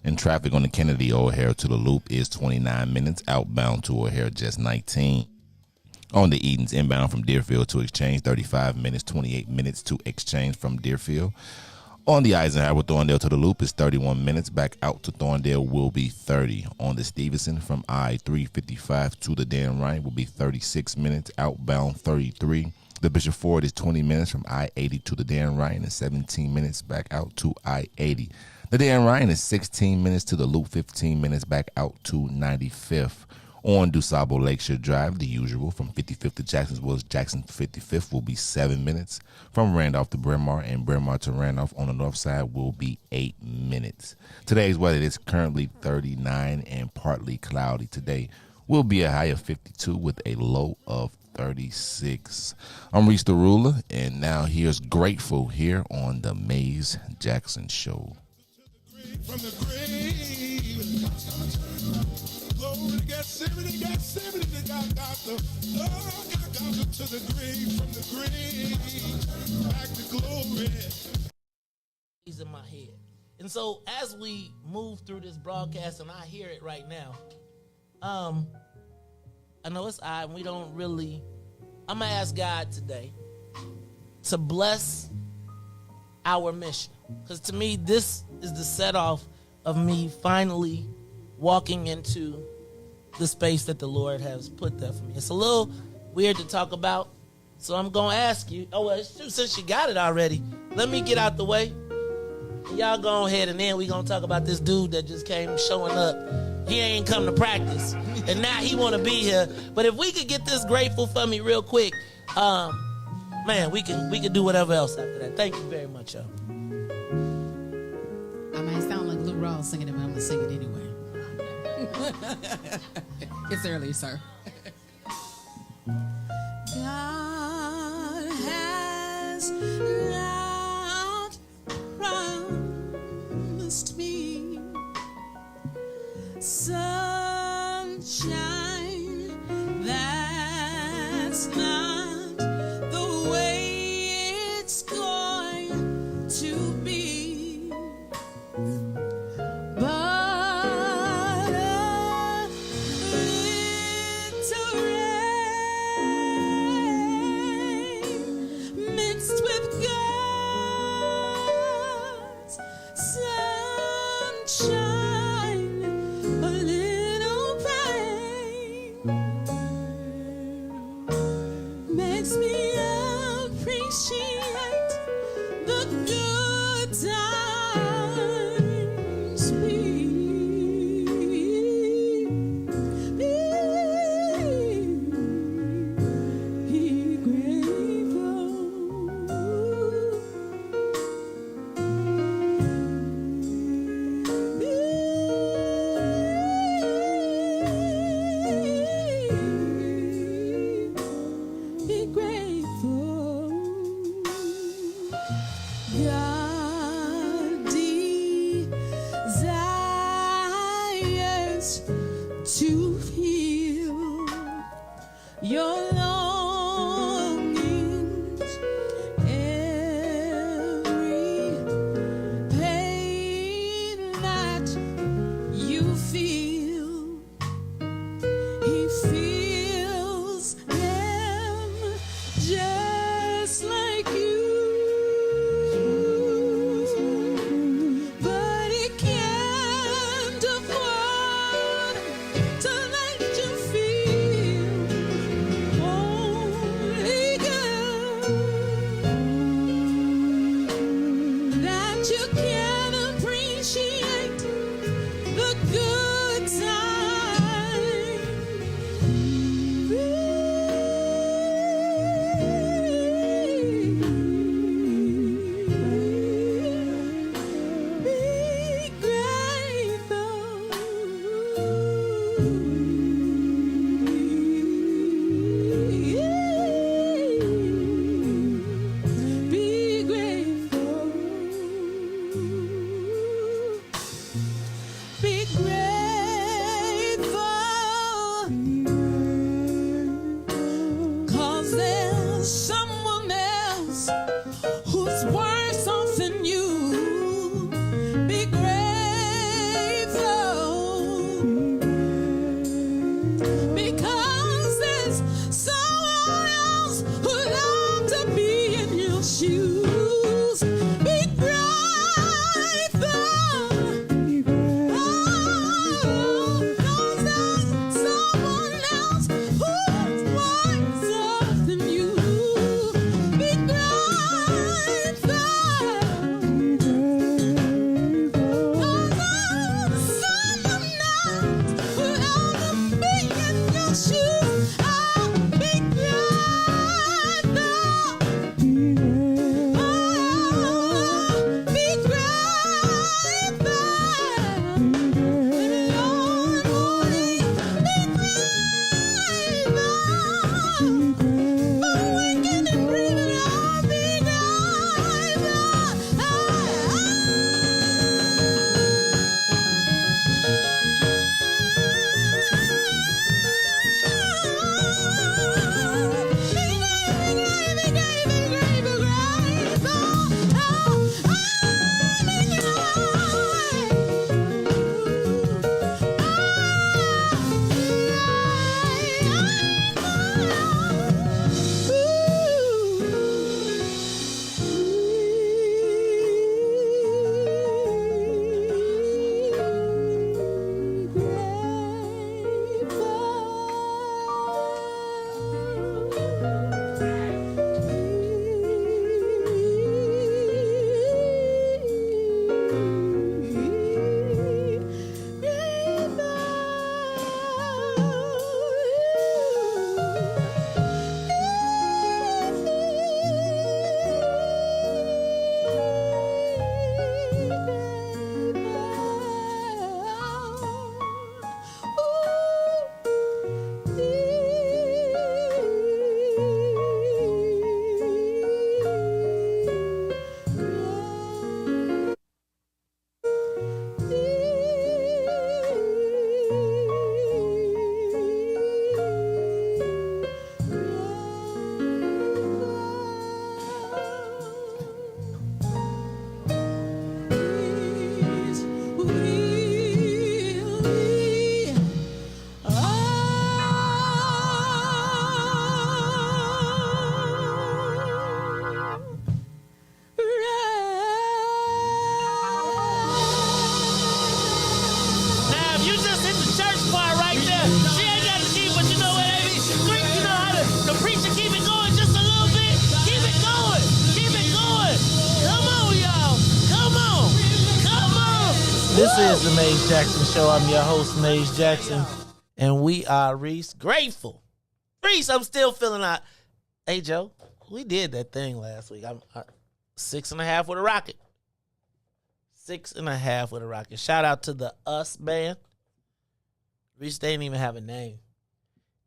And traffic on the Kennedy O'Hare to the Loop is 29 minutes. Outbound to O'Hare, just 19. On the Edens, inbound from Deerfield to Exchange, 35 minutes, 28 minutes to Exchange from Deerfield. On the Eisenhower, Thorndale to the Loop is 31 minutes. Back out to Thorndale will be 30. On the Stevenson, from I-355 to the Dan Ryan will be 36 minutes. Outbound, 33. The Bishop Ford is 20 minutes from I-80 to the Dan Ryan and 17 minutes back out to I-80. The Dan Ryan is 16 minutes to the Loop, 15 minutes back out to 95th. on DuSable Lakeshore Drive, the usual. From 55th to Jacksonville, Jackson 55th will be 7 minutes. From Randolph to Bryn Mawr and Bryn Mawr to Randolph on the north side will be 8 minutes. Today's weather is currently 39 and partly cloudy. Today will be a high of 52 with a low of 36. I'm Riis the Ruler, and now here's Grateful here on the Maze Jackson Show. From the grave, glory to Gethsemane, they got the to the grave, from the grave, back to glory. He's in my head. And so as we move through this broadcast, and I hear it right now, I know it's odd, and we don't really, I'm going to ask God today to bless our mission. Because to me, this is the set off of me finally walking into the space that the Lord has put there for me. It's a little weird to talk about, so I'm going to ask you, since you got it already, let me get out the way. Y'all go ahead, and then we going to talk about this dude that just came showing up. He ain't come to practice, and now he want to be here. But if we could get this Grateful for me real quick, man, we can do whatever else after that. Thank you very much, y'all. I might sound like Lou Rawls singing it, but I'm going to sing it anyway. It's early, sir. God has not promised me sunshine, that's not the way it's going to be, but a little rain mixed with God's sunshine, a little pain makes me appreciate the good times. Be grateful. Be grateful. God desires to feel your longings, every pain that you feel. He feels them just like you, but he can't afford to let you feel only good, that you can appreciate the good Be grateful. Be grateful. This is the Maze Jackson Show. I'm your host, Maze Jackson, and we are Riis. Grateful. Riis, I'm still feeling out. Hey, Joe, we did that thing last week. I'm 6.5 with a rocket. 6.5 with a rocket. Shout out to the Us band. Riis, they didn't even have a name.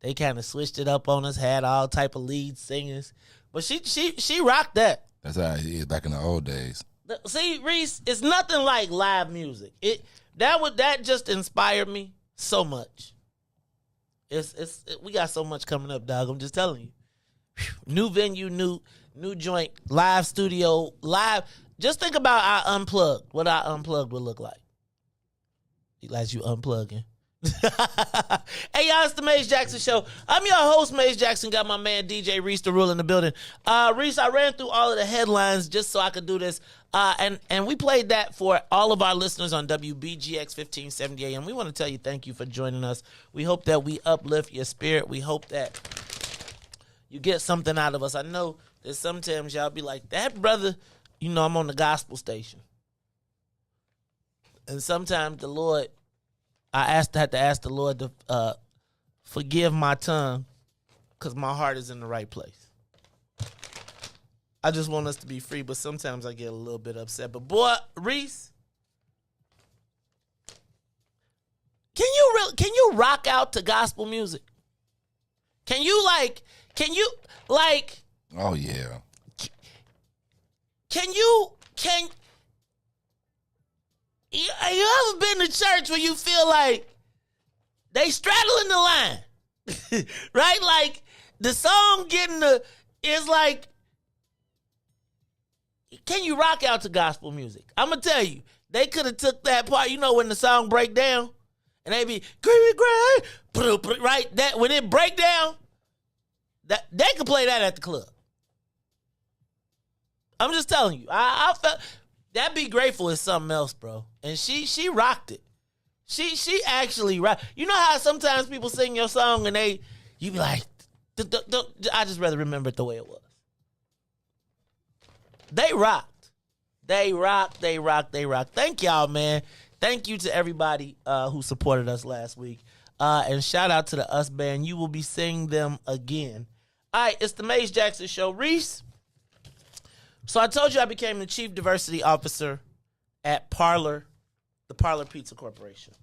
They kind of switched it up on us, had all type of lead singers. But she rocked that. That's how it is back in the old days. See, Riis, it's nothing like live music. That just inspired me so much. We got so much coming up, dog. I'm just telling you. New venue, new joint, live studio, live. Just think about our unplugged. What our unplugged would look like. As you unplugging. Hey, y'all, it's the Maze Jackson Show. I'm your host, Maze Jackson. Got my man DJ Riis the Rule in the building. Riis, I ran through all of the headlines just so I could do this. And we played that for all of our listeners on WBGX 1570 AM. We want to tell you thank you for joining us. We hope that we uplift your spirit. We hope that you get something out of us. I know that sometimes y'all be like, that brother, I'm on the gospel station. And sometimes the Lord, I had to ask the Lord to forgive my tongue because my heart is in the right place. I just want us to be free, but sometimes I get a little bit upset. But boy, Riis, can you rock out to gospel music? Can you Oh yeah. Can you ever been to church where you feel like they straddling the line? Right? Like the song is like, can you rock out to gospel music? I'm going to tell you, they could have took that part, when the song break down and they be, right? That when it break down, that they could play that at the club. I'm just telling you. I felt that Be Grateful is something else, bro. And she rocked it. She actually rocked. You know how sometimes people sing your song and you be like, I just rather remember it the way it was. They rocked. They rocked. Thank y'all, man. Thank you to everybody who supported us last week. And shout out to the Us band. You will be seeing them again. All right, it's the Maze Jackson Show. Riis. So I told you I became the Chief Diversity Officer at the Parlor Pizza Corporation.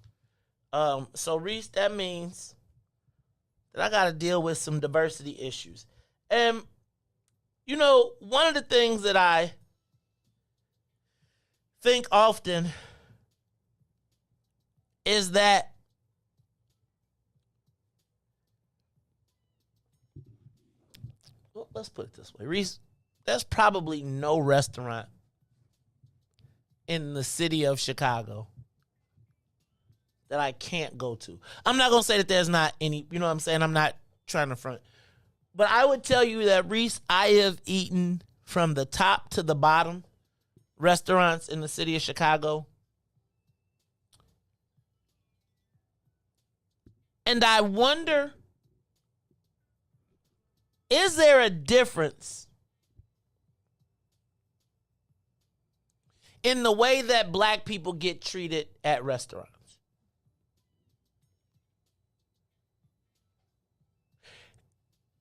So Riis, that means that I got to deal with some diversity issues. And, one of the things that I think often is that let's put it this way. Riis, there's probably no restaurant in the city of Chicago that I can't go to. I'm not going to say that there's not any, you know what I'm saying? I'm not trying to front. But I would tell you that, Riis, I have eaten from the top to the bottom restaurants in the city of Chicago. And I wonder, is there a difference in the way that black people get treated at restaurants?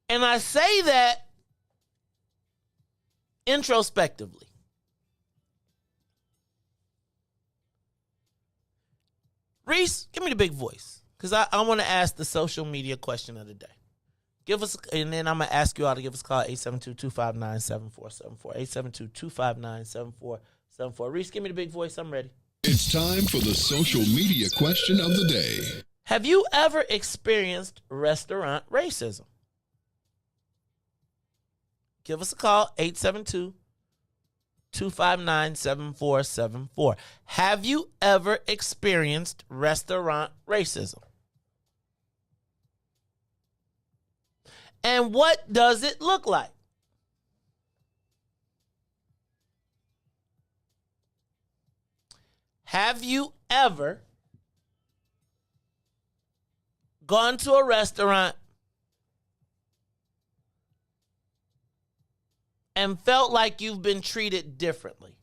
And I say that introspectively. Riis, give me the big voice, because I want to ask the social media question of the day. And then I'm going to ask you all to give us a call, 872-259-7474. 872-259-7474. Riis, give me the big voice. I'm ready. It's time for the social media question of the day. Have you ever experienced restaurant racism? Give us a call, 872-259-7474. Have you ever experienced restaurant racism? And what does it look like? Have you ever gone to a restaurant and felt like you've been treated differently?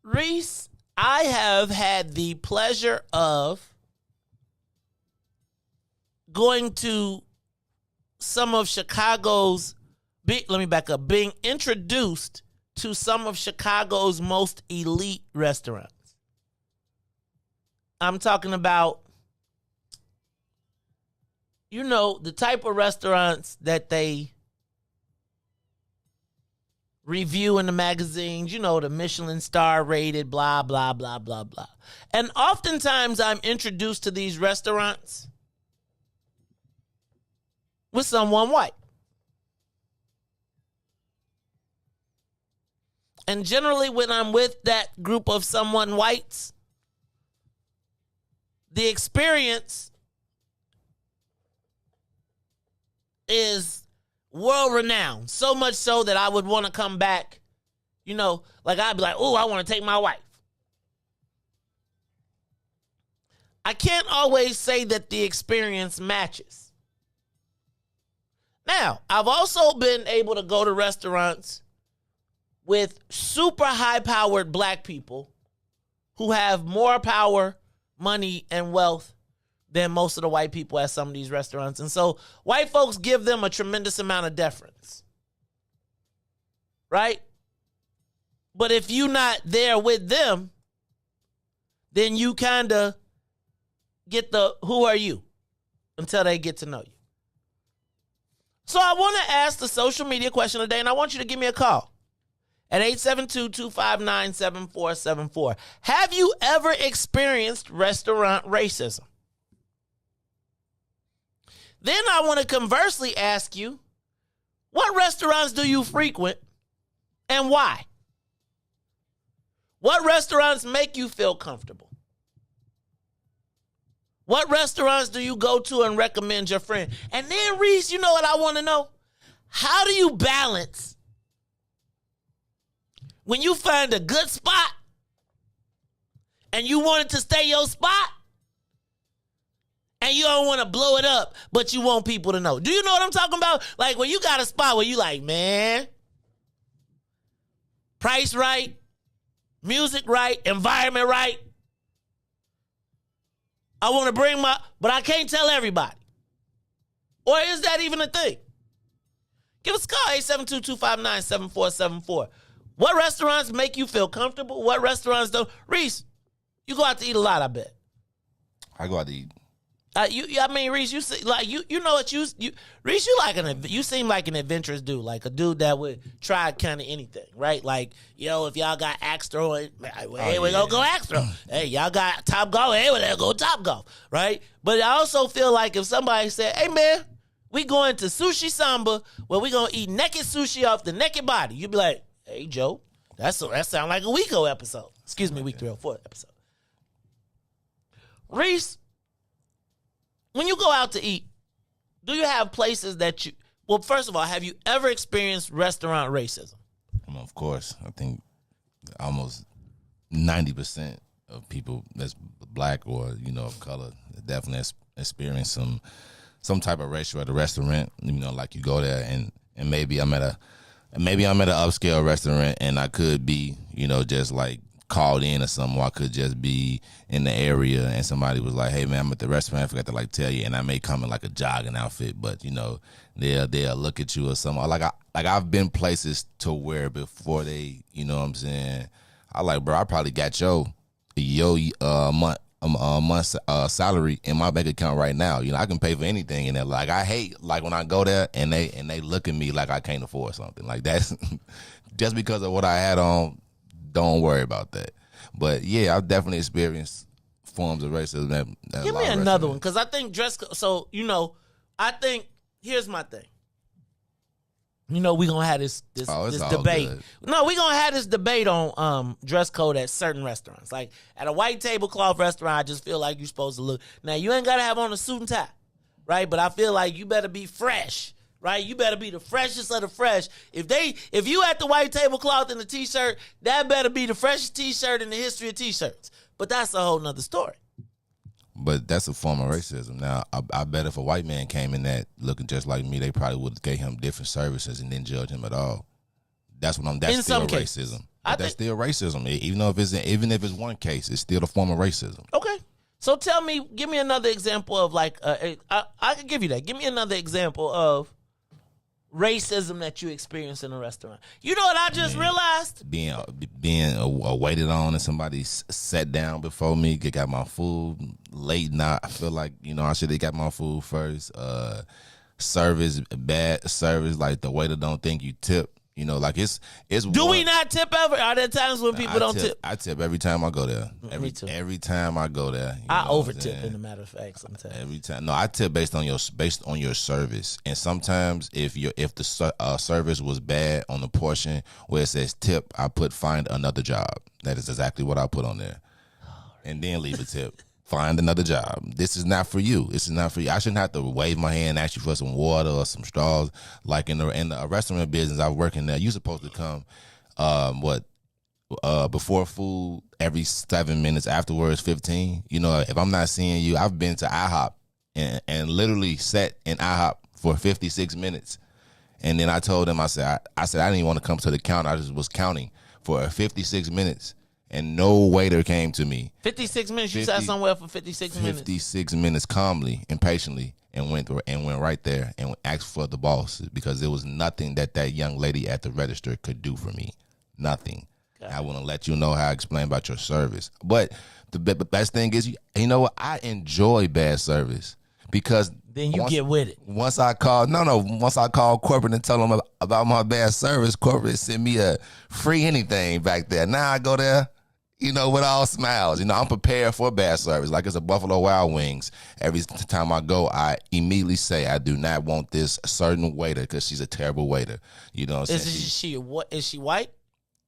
Riis, I have had the pleasure of going to some of Chicago's, let me back up, being introduced to some of Chicago's most elite restaurants. I'm talking about, you know, the type of restaurants that they review in the magazines, you know, the Michelin star rated, blah, blah, blah, blah, blah. And oftentimes I'm introduced to these restaurants with someone white. And generally when I'm with that group of someone whites, the experience is world renowned. So much so that I would want to come back, you know, like I'd be like, oh, I want to take my wife. I can't always say that the experience matches. Now, I've also been able to go to restaurants with super high-powered black people who have more power, money, and wealth than most of the white people at some of these restaurants. And so white folks give them a tremendous amount of deference. Right? But if you're not there with them, then you kind of get the who are you until they get to know you. So I want to ask the social media question today, and I want you to give me a call at 872-259-7474. Have you ever experienced restaurant racism? Then I want to conversely ask you, what restaurants do you frequent and why? What restaurants make you feel comfortable? What restaurants do you go to and recommend your friend? And then, Riis, you know what I want to know? How do you balance when you find a good spot and you want it to stay your spot and you don't want to blow it up, but you want people to know? Do you know what I'm talking about? Like when you got a spot where you like, man, price right, music right, environment right. I want to bring but I can't tell everybody. Or is that even a thing? Give us a call, 872-259-7474. What restaurants make you feel comfortable? What restaurants don't? Riis, you go out to eat a lot, I bet. I go out to eat. Riis, you see, like you know what Riis, you seem like an adventurous dude, like a dude that would try kind of anything, right? Like, yo, if y'all got axe throwing, hey, we're gonna go axe throw. Hey, y'all got top golf, hey, we're gonna go top golf, right? But I also feel like if somebody said, hey man, we going to Sushi Samba where we gonna eat naked sushi off the naked body, you'd be like, hey Joe, that sound like a Weeko episode. Excuse me, week 304 episode. Riis, when you go out to eat, do you have places that you... Well, first of all, have you ever experienced restaurant racism? Of course. I think almost 90% of people that's black or, you know, of color definitely experience some type of racial at a restaurant. You know, like you go there and maybe I'm at an upscale restaurant and I could be, you know, just like called in or something, or I could just be in the area and somebody was like, hey man, I'm at the restaurant, I forgot to like tell you, and I may come in like a jogging outfit, but you know, they'll look at you or something. I've been places to where before they, you know what I'm saying, I like, bro, I probably got your month salary in my bank account right now. You know, I can pay for anything in there. Like I hate like when I go there and they look at me like I can't afford something. Like that's just because of what I had on. Don't worry about that. But yeah, I've definitely experienced forms of racism. Give me another one, because I think dress code. So, you know, I think here's my thing. You know, we're gonna have this debate. Good. No, we're gonna have this debate on dress code at certain restaurants. Like at a white tablecloth restaurant, I just feel like you're supposed to look. Now you ain't gotta have on a suit and tie, right? But I feel like you better be fresh. Right, you better be the freshest of the fresh. If you at the white tablecloth in the t-shirt, that better be the freshest t-shirt in the history of t-shirts. But that's a whole nother story. But that's a form of racism. Now, I bet if a white man came in that looking just like me, they probably would have gave him different services and didn't judge him at all. That's what I'm. That's In still some cases. racism. That's still racism. Even if it's one case, it's still a form of racism. Okay. So give me another example of like, I can give you that. Give me another example of racism that you experienced in a restaurant. You know what I just realized? Being waited on and somebody sat down before me, got my food late night. I feel like, I should have got my food first. Service, bad service, like the waiter don't think you tip. Like it's. Do we not tip ever? Are there times when people don't tip? I tip every time I go there. Me too. Every time I go there. I over tip, in a matter of fact, sometimes. Every time. No, I tip based on your service. And sometimes if the service was bad on the portion where it says tip, I put find another job. That is exactly what I put on there. And then leave a tip. Find another job. This is not for you. This is not for you. I shouldn't have to wave my hand and ask you for some water or some straws. Like in the restaurant business I work in there, you're supposed to come before food every 7 minutes, afterwards 15. If I'm not seeing you, I've been to IHOP and literally sat in IHOP for 56 minutes. And then I told them, I said I didn't even want to come to the counter. I just was counting for 56 minutes. And no waiter came to me. 56 minutes. You sat somewhere for 56 minutes. 56 minutes calmly and patiently, and went right there and asked for the boss, because there was nothing that young lady at the register could do for me. Nothing. I want to let you know how I explain about your service. But the best thing is, you know what? I enjoy bad service, because then you get with it. Once I call corporate and tell them about my bad service, corporate sent me a free anything back there. Now I go there, with all smiles. I'm prepared for bad service. Like it's a Buffalo Wild Wings. Every time I go, I immediately say I do not want this certain waiter because she's a terrible waiter. Is she white?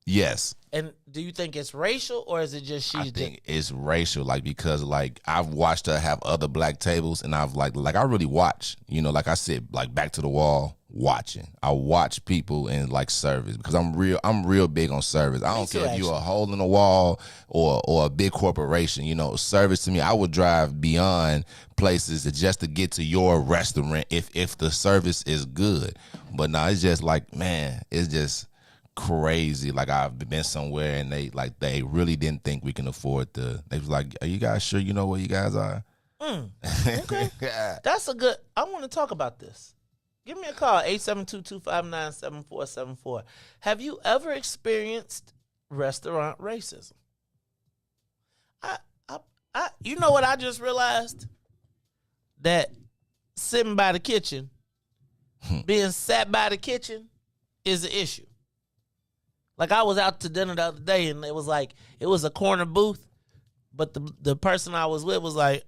Yes. And do you think it's racial, or is it just I think it's racial, because I've watched her have other black tables, and I've like I really watch, I sit back to the wall watching. I watch people and service, because I'm real big on service. I don't care if you're a hole in the wall or a big corporation. Service to me, I would drive beyond places just to get to your restaurant if the service is good. But no, it's just it's just crazy. I've been somewhere and they really didn't think we can afford they was like, are you guys sure you know where you guys are? Okay. That's I want to talk about this. Give me a call, 872-259-7474. Have you ever experienced restaurant racism? You know what I just realized? That sitting by the kitchen, being sat by the kitchen is an issue. I was out to dinner the other day, and it was a corner booth, but the person I was with was like,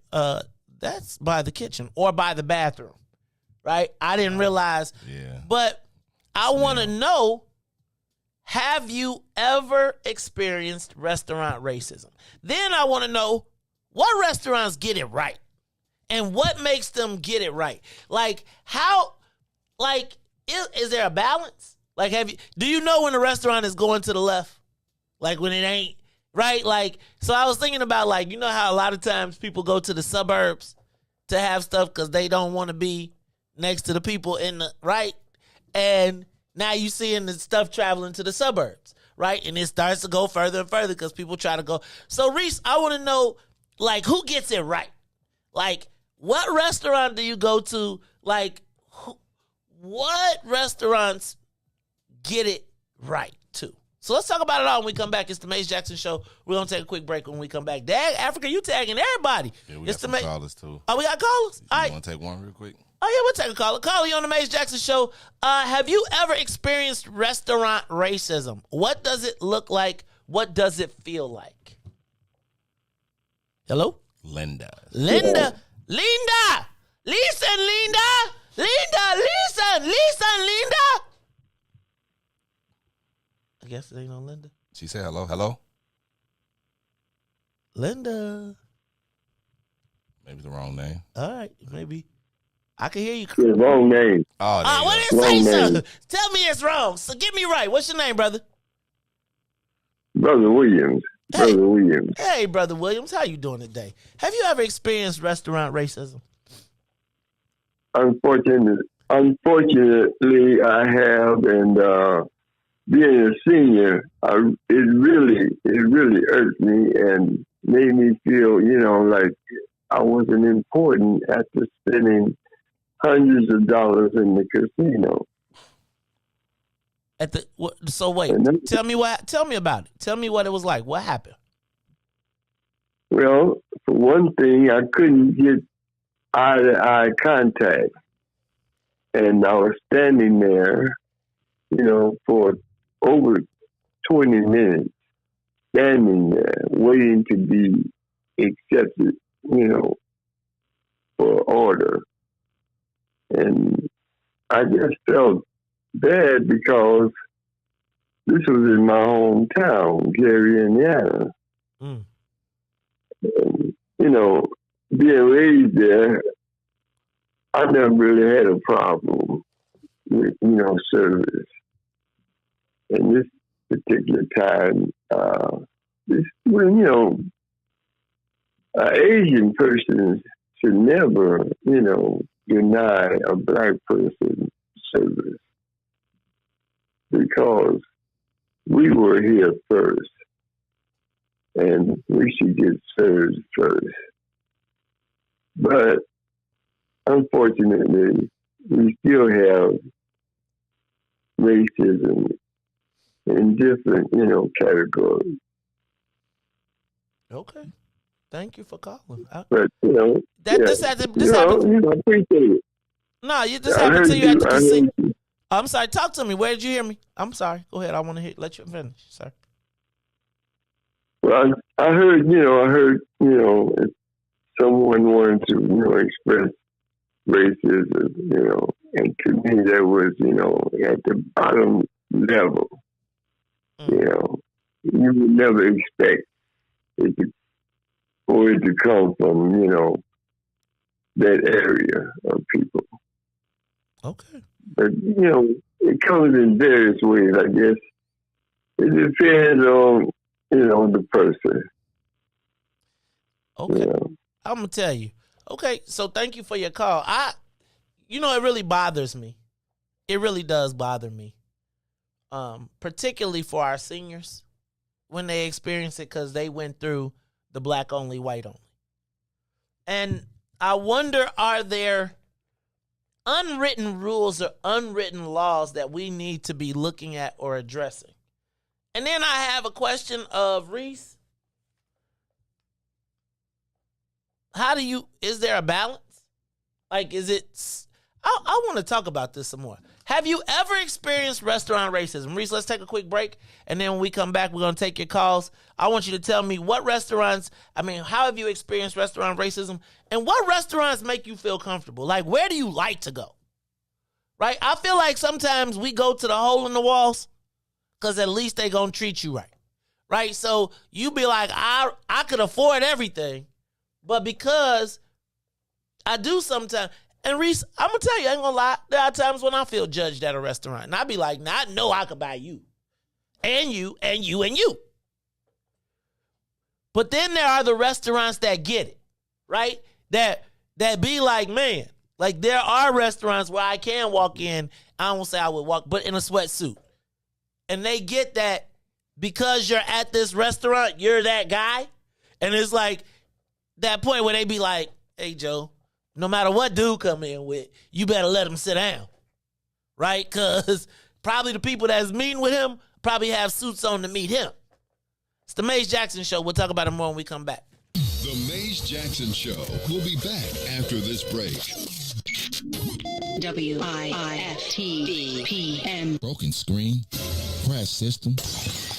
that's by the kitchen or by the bathroom, right? I didn't realize. Yeah. But I want to know, have you ever experienced restaurant racism? Then I want to know, what restaurants get it right? And what makes them get it right? Is there a balance? Do you know when a restaurant is going to the left? When it ain't, right? So I was thinking about, how a lot of times people go to the suburbs to have stuff because they don't want to be next to the people in the, right? And now you seeing the stuff traveling to the suburbs, right? And it starts to go further and further because people try to go. So, Riis, I want to know, who gets it right? What restaurant do you go to? What restaurants get it right too? So let's talk about it all when we come back. It's the Mace Jackson Show. We're going to take a quick break when we come back. Dag, Africa, you tagging everybody. Yeah, we got some callers too. Oh, we got callers? All right. You want to take one real quick? Oh, yeah, we'll take a caller. Caller, you on the Mace Jackson Show. Have you ever experienced restaurant racism? What does it look like? What does it feel like? Hello? Linda. Linda. Linda. Listen, Linda. Linda, listen. Linda. I guess it ain't on Linda. She said hello. Hello? Linda. Maybe the wrong name. All right, maybe. I can hear you. The wrong name. Oh, what did it say, sir? Tell me it's wrong. So get me right. What's your name, brother? Brother Williams. Hey. Brother Williams. Hey, Brother Williams. How you doing today? Have you ever experienced restaurant racism? Unfortunately, I have, and being a senior, it really irked me and made me feel, like I wasn't important after spending hundreds of dollars in the casino. So wait, tell me about it. Tell me what it was like. What happened? Well, for one thing, I couldn't get eye-to-eye contact. And I was standing there, for over 20 minutes, standing there, waiting to be accepted, for order. And I just felt bad because this was in my hometown, Gary, Indiana. Mm. And, being raised there, I never really had a problem with, service. And this particular time, an Asian person should never, deny a black person service because we were here first and we should get served first. But unfortunately, we still have racism in different, categories. Okay. Thank you for calling. But, this happened. I appreciate it. No, this happened to you at the casino. I'm sorry. Talk to me. Where did you hear me? I'm sorry. Go ahead. I want to let you finish, sir. Well, I heard, if someone wanted to, express racism, and to me that was, at the bottom level. You would never expect for it to come from, that area of people. Okay. But, it comes in various ways, I guess. It depends on, the person. Okay. I'm going to tell you. Okay, so thank you for your call. It really bothers me. It really does bother me. Particularly for our seniors when they experience it because they went through the black only, white only. And I wonder, are there unwritten rules or unwritten laws that we need to be looking at or addressing? And then I have a question of Riis. Is there a balance? Like, I want to talk about this some more. Have you ever experienced restaurant racism? Riis, let's take a quick break. And then when we come back, we're going to take your calls. I want you to tell me how have you experienced restaurant racism? And what restaurants make you feel comfortable? Like, where do you like to go? Right? I feel like sometimes we go to the hole in the walls because at least they going to treat you right. Right? So you be like, I could afford everything, but because I do sometimes. And Riis, I'm going to tell you, I ain't going to lie. There are times when I feel judged at a restaurant. And I be like, I know I could buy you. And you, and you, and you. But then there are the restaurants that get it, right? That be like, man, like there are restaurants where I can walk in, I won't say I would walk, but in a sweatsuit. And they get that because you're at this restaurant, you're that guy. And it's like that point where they be like, hey, Joe, no matter what dude come in with, you better let him sit down, right? Because probably the people that's meeting with him probably have suits on to meet him. It's the Maze Jackson Show. We'll talk about it more when we come back. The Maze Jackson Show will be back after this break. WIIFTBPM. Broken screen? Crash system?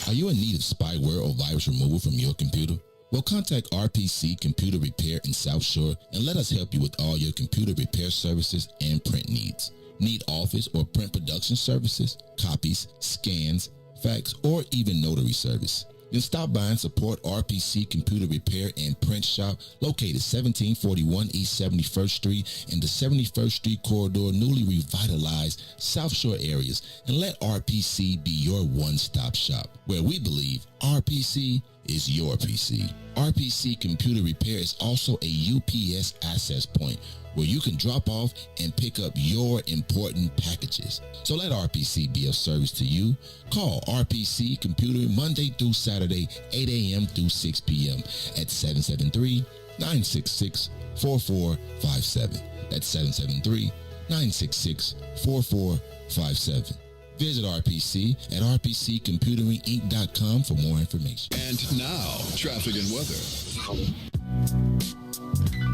Are you in need of spyware or virus removal from your computer? Well, contact RPC Computer Repair in South Shore and let us help you with all your computer repair services and print needs. Need office or print production services, copies, scans, fax, or even notary service? Then stop by and support RPC Computer Repair and Print Shop located 1741 East 71st Street in the 71st Street corridor, newly revitalized South Shore areas, and let RPC be your one-stop shop, where we believe RPC is your PC. RPC Computer Repair is also a UPS access point where you can drop off and pick up your important packages. So let RPC be of service to you. Call RPC Computer Monday through Saturday, 8 a.m. through 6 p.m. at 773-966-4457. That's 773-966-4457. Visit RPC at rpccomputeringinc.com for more information. And now, traffic and weather.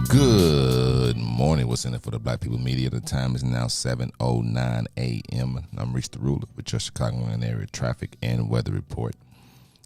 Good morning. What's in it for the Black People Media? The time is now 7:09 a.m. I'm Riis the Ruler with your Chicagoland area traffic and weather report.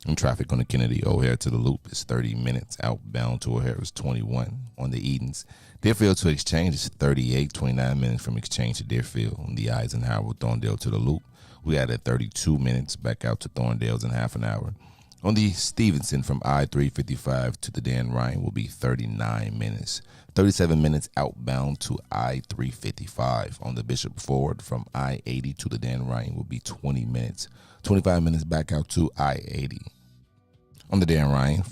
And traffic on the Kennedy O'Hare to the Loop is 30 minutes. Outbound to O'Hare is 21. On the Edens, Deerfield to Exchange is 38, 29 minutes from Exchange to Deerfield. On the Eisenhower, Thorndale to the Loop, we added 32 minutes. Back out to Thorndale's in half an hour. On the Stevenson from I-355 to the Dan Ryan will be 39 minutes. 37 minutes outbound to I-355. On the Bishop Ford from I-80 to the Dan Ryan will be 20 minutes. 25 minutes back out to I-80. On the Dan Ryan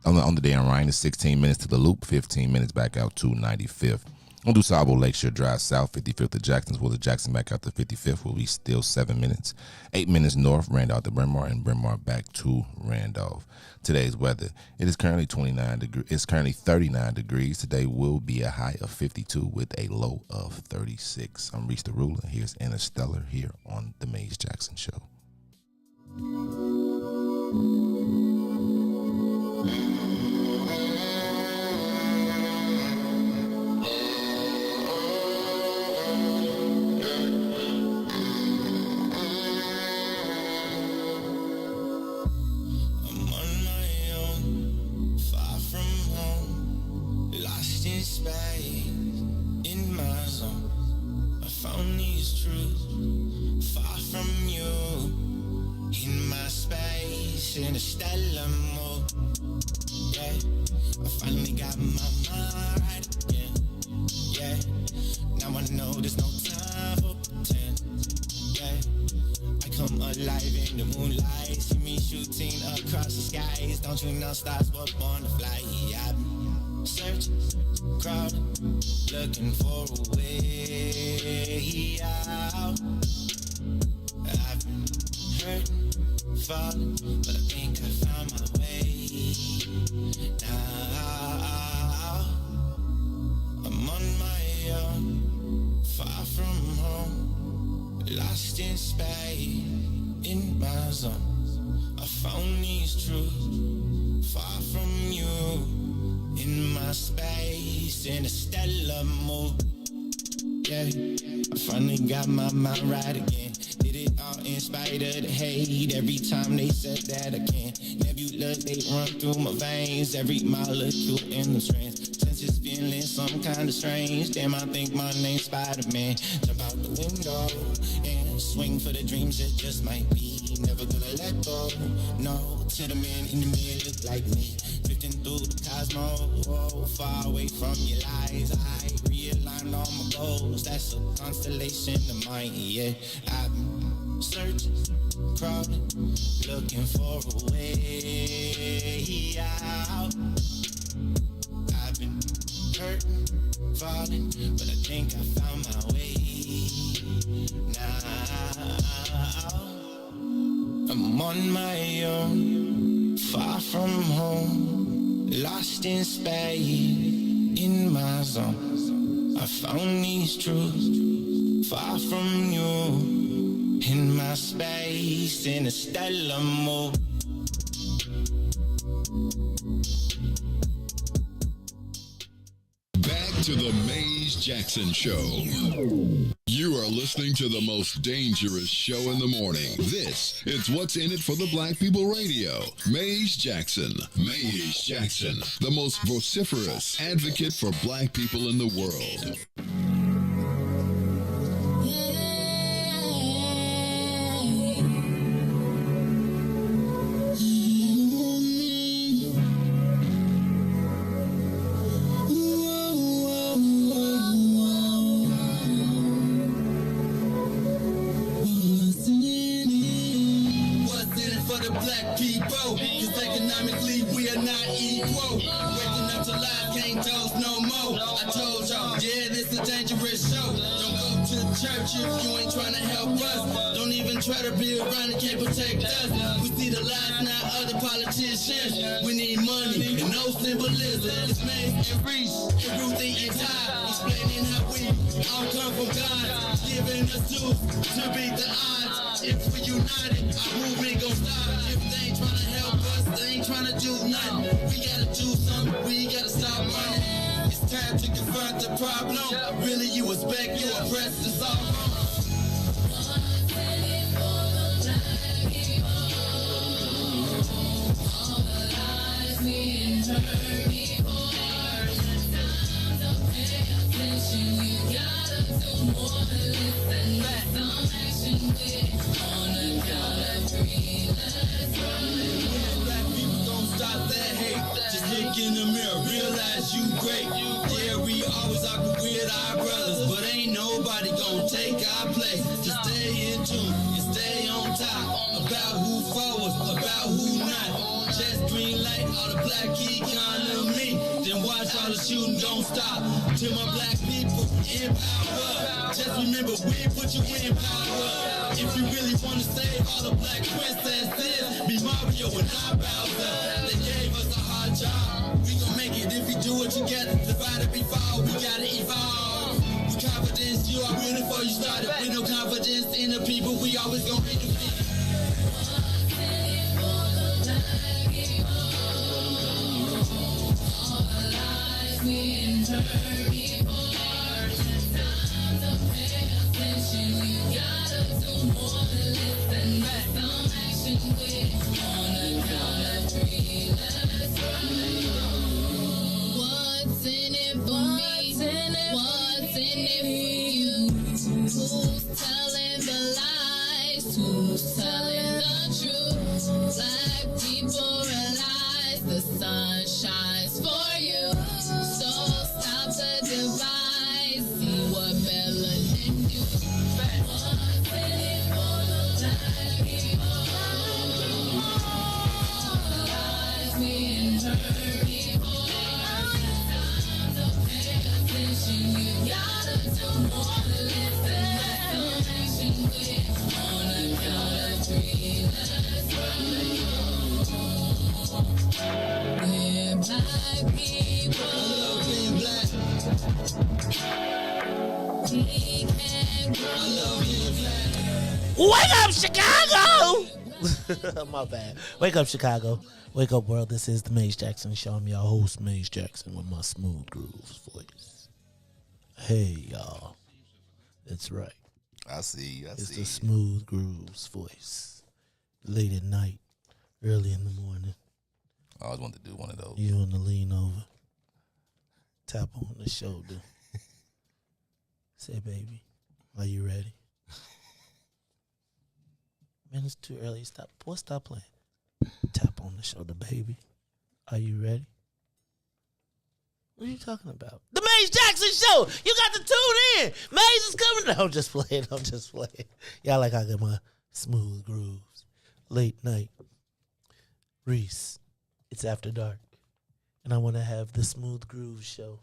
on the Dan Ryan is 16 minutes to the Loop, 15 minutes back out to 95th. On DuSable Lakeshore Drive South, 55th to Jacksonville to Jackson back out to 55th will be still 7 minutes. 8 minutes north, Randolph to Bryn Mawr, and Bryn Mawr back to Randolph. Today's weather, it is currently 39 degrees. It's currently 39 degrees. Today will be a high of 52 with a low of 36. I'm Riis the Ruler. Here's Interstellar here on the Maze Jackson Show. Interstellar mode. Yeah, I finally got my mind right again. Yeah, now I know there's no time for pretend. Yeah, I come alive in the moonlight. See me shooting across the skies. Don't you know stars were born to fly? Yeah, I've been searching, crowded, looking for a way out. I've been hurting, falling, but I think I found my way now. I'm on my own, far from home, lost in space, in my zone. I found these truths, far from you, in my space, in a stellar mode. Yeah, I finally got my mind right again. Did it all in spite of the hate. Every time they said that I can't. Nebula, they run through my veins. Every molecule in the strands. Senses feeling some kind of strange. Damn, I think my name's Spider-Man. Jump out the window and swing for the dreams that just might be. Never gonna let go. No, to the man in the mirror look like me. Drifting through the cosmos, far away from your lies. I realigned all my goals. That's a constellation of mine. Yeah, I've been searching, crawling, looking for a way out. I've been hurting, falling, but I think I found my way now. I'm on my own, far from home, lost in space, in my zone. I found these truths, far from you, in my space, in a stellar mode. Back to the Maze Jackson Show. You are listening to the most dangerous show in the morning. This is What's in It for the Black People Radio. Maze Jackson. Maze Jackson, the most vociferous advocate for black people in the world. For for the black people. Cause economically we are not equal. Waking up to lies, can't toast no more. I told y'all, yeah, this a dangerous show. Don't go to church if you ain't trying to help us. Don't even try to be around and can't protect us. We see the lies, not other politicians. We need money and no symbolism. It's Mace and Riis and Ruthie and Todd explaining how we all come from God, giving us tools to beat the odds. If we united, our movement gon' stop. If they ain't trying to help us, they ain't trying to do nothing. We gotta do something, we gotta stop running. It's time to confront the problem. Really, you expect you oppressed, it's all wrong. Look in the mirror, realize you great. Yeah, we always argue with our brothers, but ain't nobody gonna take our place. Just stay in tune and stay on top about who forwards, about who not. Just green light all the black economy, then watch all the shooting gon' stop. To my black people in power, just remember we put you in power. If you really wanna save all the black princesses, be Mario and not Bowser. They gave us a hard job. We gon' make it if we do it together. Divided we fall, we gotta evolve. With confidence, you are ready before you started. With no confidence in the people, we always gon' be defeated. What's in it for me? What's in it for you? Who's telling the lies? Who's telling the truth? Black people realize the sun shines for you. So stop the divide. See what melanin do. What's in it for the black people? All the lies we heard before. You gotta do more than listen. Let's action with on a count of three. Let's run. We're black people. I love being black. We can grow. I love being black. Wake up, Chicago! My bad. Wake up, Chicago. Wake up, world. This is the Maze Jackson Show. I'm your host, Maze Jackson, with my smooth grooves voice. Hey, y'all. That's right. I see you. It's the smooth grooves voice. Late at night, early in the morning. I always wanted to do one of those. You want to lean over, tap on the shoulder. Say, baby, are you ready? Man, it's too early. Stop. Boy, stop playing. Tap on the shoulder, baby. Are you ready? What are you talking about? The Maze Jackson Show. You got to tune in. Maze is coming. No, I'm just playing. I'm just playing. Y'all like I got my smooth grooves. Late night. Riis. It's after dark. And I want to have the smooth grooves show.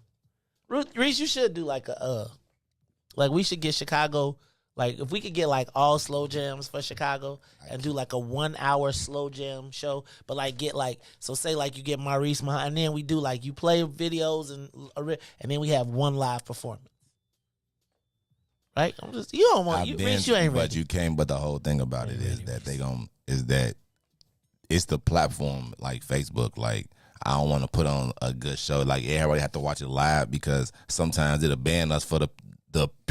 Riis, you should do like we should get Chicago. Like, if we could get, like, all slow jams for Chicago and do, like, a 1 hour slow jam show, but, like, get, like, so say, like, you get Maurice, and then we do, like, you play videos and then we have one live performance. Right? I'm just, you don't want, Riis, you ain't ready. But you can't, but the whole thing about it is that it's the platform, like Facebook, like, I don't want to put on a good show. Like, everybody have to watch it live because sometimes it'll ban us for the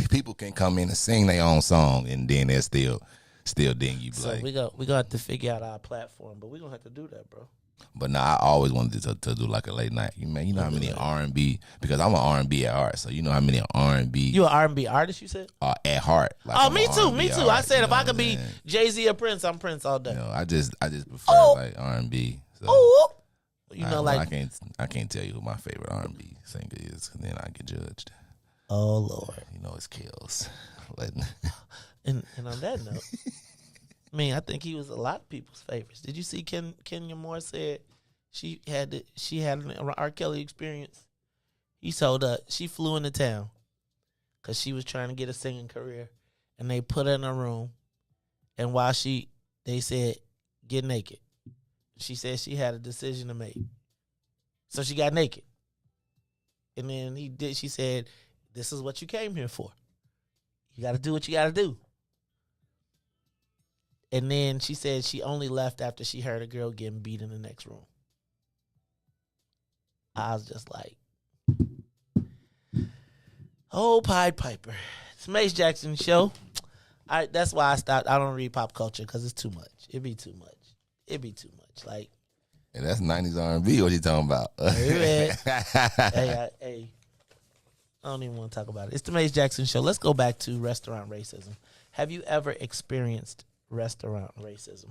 people can come in and sing their own song and then they're still ding you. So we gonna have to figure out our platform, but we gonna have to do that, bro. But now I always wanted to do like a late night. You know how many R&B, because I'm an R&B at heart, so you know how many R&B. You an R&B artist, you said? At heart. Like oh, me too. I said if I could be Jay-Z or Prince, I'm Prince all day. You know, I just prefer like R&B. So you know, like I can't tell you who my favorite R&B singer is, because then I get judged. Oh Lord, you know it's kills. and on that note, I mean, I think he was a lot of people's favorites. Did you see Kenya Moore said she had an R. Kelly experience? He told her she flew into town because she was trying to get a singing career, and they put her in a room, and while they said, get naked. She said she had a decision to make. So she got naked. And then she said, this is what you came here for. You got to do what you got to do. And then she said she only left after she heard a girl getting beat in the next room. I was just like, oh, Pied Piper. It's Mace Jackson Show. That's why I stopped. I don't read pop culture because it's too much. It'd be too much. Like, and that's 90s R&B. What you talking about? hey, I don't even want to talk about it. It's the Mace Jackson Show. Let's go back to restaurant racism. Have you ever experienced restaurant racism?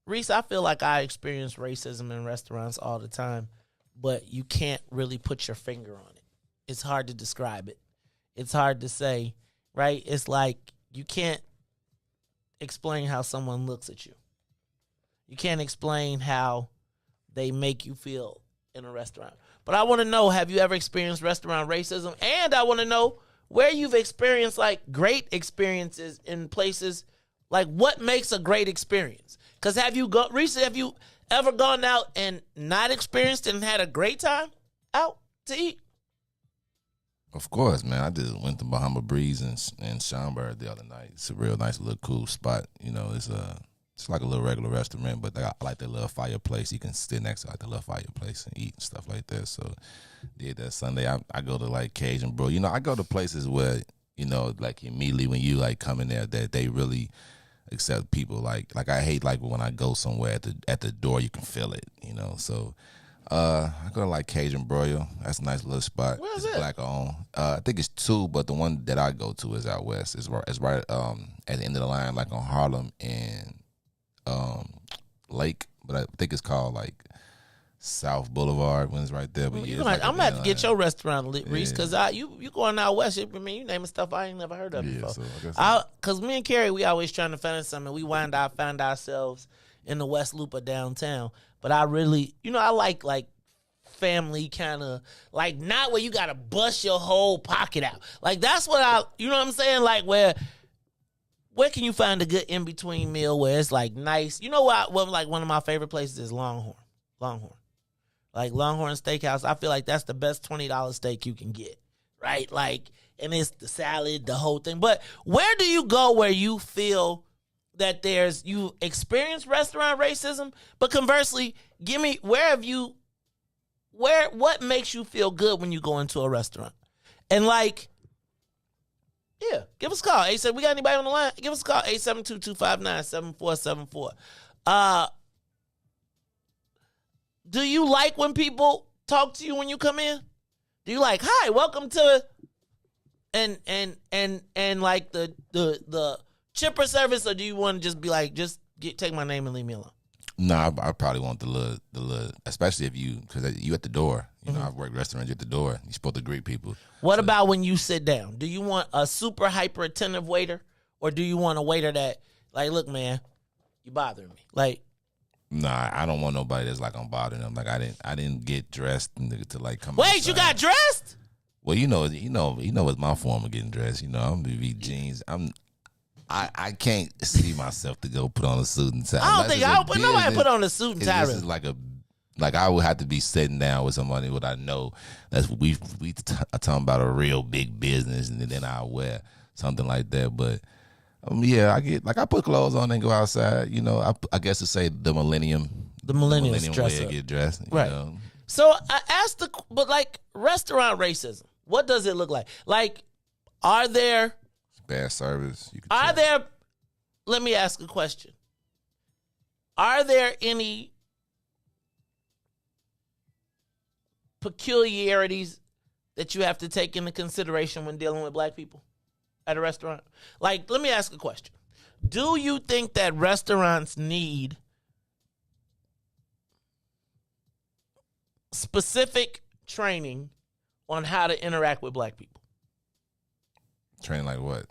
Riis, I feel like I experience racism in restaurants all the time, but you can't really put your finger on it. It's hard to describe it. It's hard to say, right? It's like you can't explain how someone looks at you. You can't explain how they make you feel in a restaurant. But I want to know, have you ever experienced restaurant racism? And I want to know where you've experienced like great experiences in places. Like, what makes a great experience? Because have you ever gone out and not experienced and had a great time out to eat? Of course, man. I just went to Bahama Breeze in Schaumburg the other night. It's a real nice little cool spot. You know, it's like a little regular restaurant, but I like that little fireplace. You can sit next to like the little fireplace and eat and stuff like that. So did that Sunday. I go to like Cajun Bro. You know, I go to places where, you know, like immediately when you like come in there that they really accept people. Like I hate like when I go somewhere at the door you can feel it, you know. So I go to like Cajun Broil. That's a nice little spot. Where is it's it? black owned. I think it's two, but the one that I go to is out west. It's right at the end of the line, like on Harlem and Lake. But I think it's called like South Boulevard when it's right there. But yeah, I'm gonna have to get your restaurant lit, Riis, because you going out west. I mean, you naming stuff I ain't never heard of before. So Because me and Carrie, we always trying to find something. We found ourselves in the West Loop of downtown. But I really, you know, I like family kind of, like not where you gotta bust your whole pocket out. Like that's what you know what I'm saying? Like where can you find a good in between meal where it's like nice? You know what? Like one of my favorite places is Longhorn. Like Longhorn Steakhouse, I feel like that's the best $20 steak you can get, right? Like, and it's the salad, the whole thing. But where do you go where you feel that you experience restaurant racism? But conversely, what makes you feel good when you go into a restaurant? And like, yeah, give us a call. We got anybody on the line? Give us a call, 872-259-7474. Do you like when people talk to you when you come in? Do you like, hi, welcome to, and like the chipper service, or do you want to just be like, take my name and leave me alone? No, I probably want the little, especially if because you at the door. You know, I've worked restaurants, you at the door. You're supposed to greet people. What about when you sit down? Do you want a super hyper attentive waiter, or do you want a waiter that, like, look, man, you bothering me? Like, nah, I don't want nobody that's like I'm bothering them. Like I didn't get dressed to like come. Wait, outside. You got dressed? Well, you know, it's my form of getting dressed. You know, I'm gonna be jeans. I can't see myself to go put on a suit and tie. I don't think nobody put on a suit and tie. This is like I would have to be sitting down with somebody what I know that's we talking about a real big business, and then I'll wear something like that. But yeah, I put clothes on and go outside. You know, I guess to say the millennium millennials way to get dressed, right? Know? So I asked but like restaurant racism, what does it look like? Like, are there bad service? Let me ask a question. Are there any peculiarities that you have to take into consideration when dealing with black people at a restaurant? Like, let me ask a question. Do you think that restaurants need specific training on how to interact with black people? Training like what?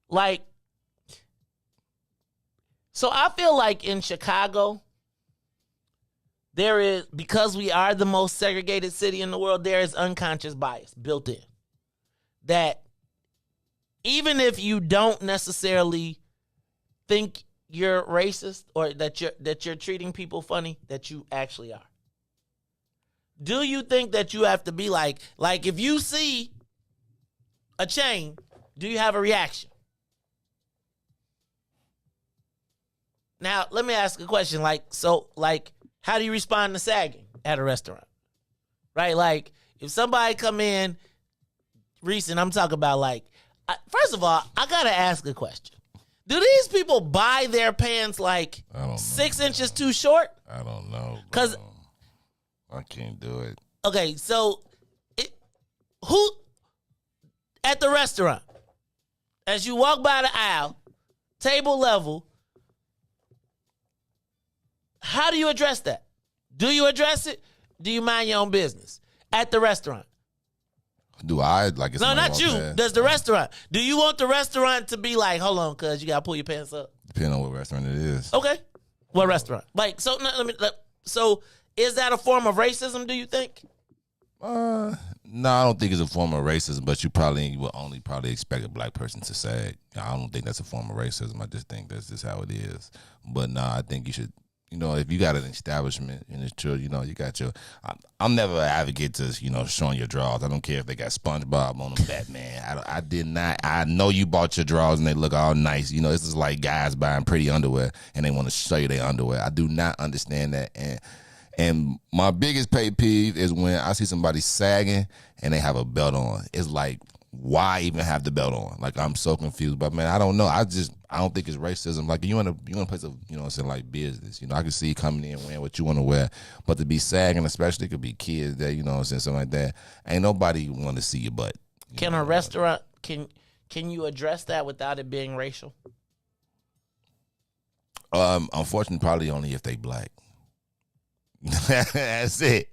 Like, so I feel like in Chicago, there is, because we are the most segregated city in the world, there is unconscious bias built in. That even if you don't necessarily think you're racist or that you're treating people funny, that you actually are. Do you think that you have to be like if you see a chain, do you have a reaction? Now, let me ask a question. How do you respond to sagging at a restaurant? Right? Like, if somebody come in, recent, I'm talking about first of all, I got to ask a question. Do these people buy their pants 6 inches too short? I don't know. Because I can't do it. Okay, so who at the restaurant, as you walk by the aisle, table level, how do you address that? Do you address it? Do you mind your own business at the restaurant? Do I like? No, not you. Does the restaurant? Do you want the restaurant to be like, hold on, cuz you gotta pull your pants up? Depending on what restaurant it is. Okay, what restaurant? So is that a form of racism? Do you think? No, I don't think it's a form of racism, but you probably will only expect a black person to say it. I don't think that's a form of racism. I just think that's just how it is. But no, I think you should. If you got an establishment and it's true, you got your. I'm never an advocate to, showing your drawers. I don't care if they got SpongeBob on them, Batman. I did not. I know you bought your drawers and they look all nice. This is like guys buying pretty underwear and they want to show you their underwear. I do not understand that. And my biggest pet peeve is when I see somebody sagging and they have a belt on. It's like, why even have the belt on? Like, I'm so confused. But man, I don't know. I don't think it's racism. Like, you in a place of, like business. I can see you coming in wearing what you want to wear. But to be sagging, especially, it could be kids that, something like that. Ain't nobody want to see your butt. Can a restaurant, can you address that without it being racial? Unfortunately, probably only if they black. That's it.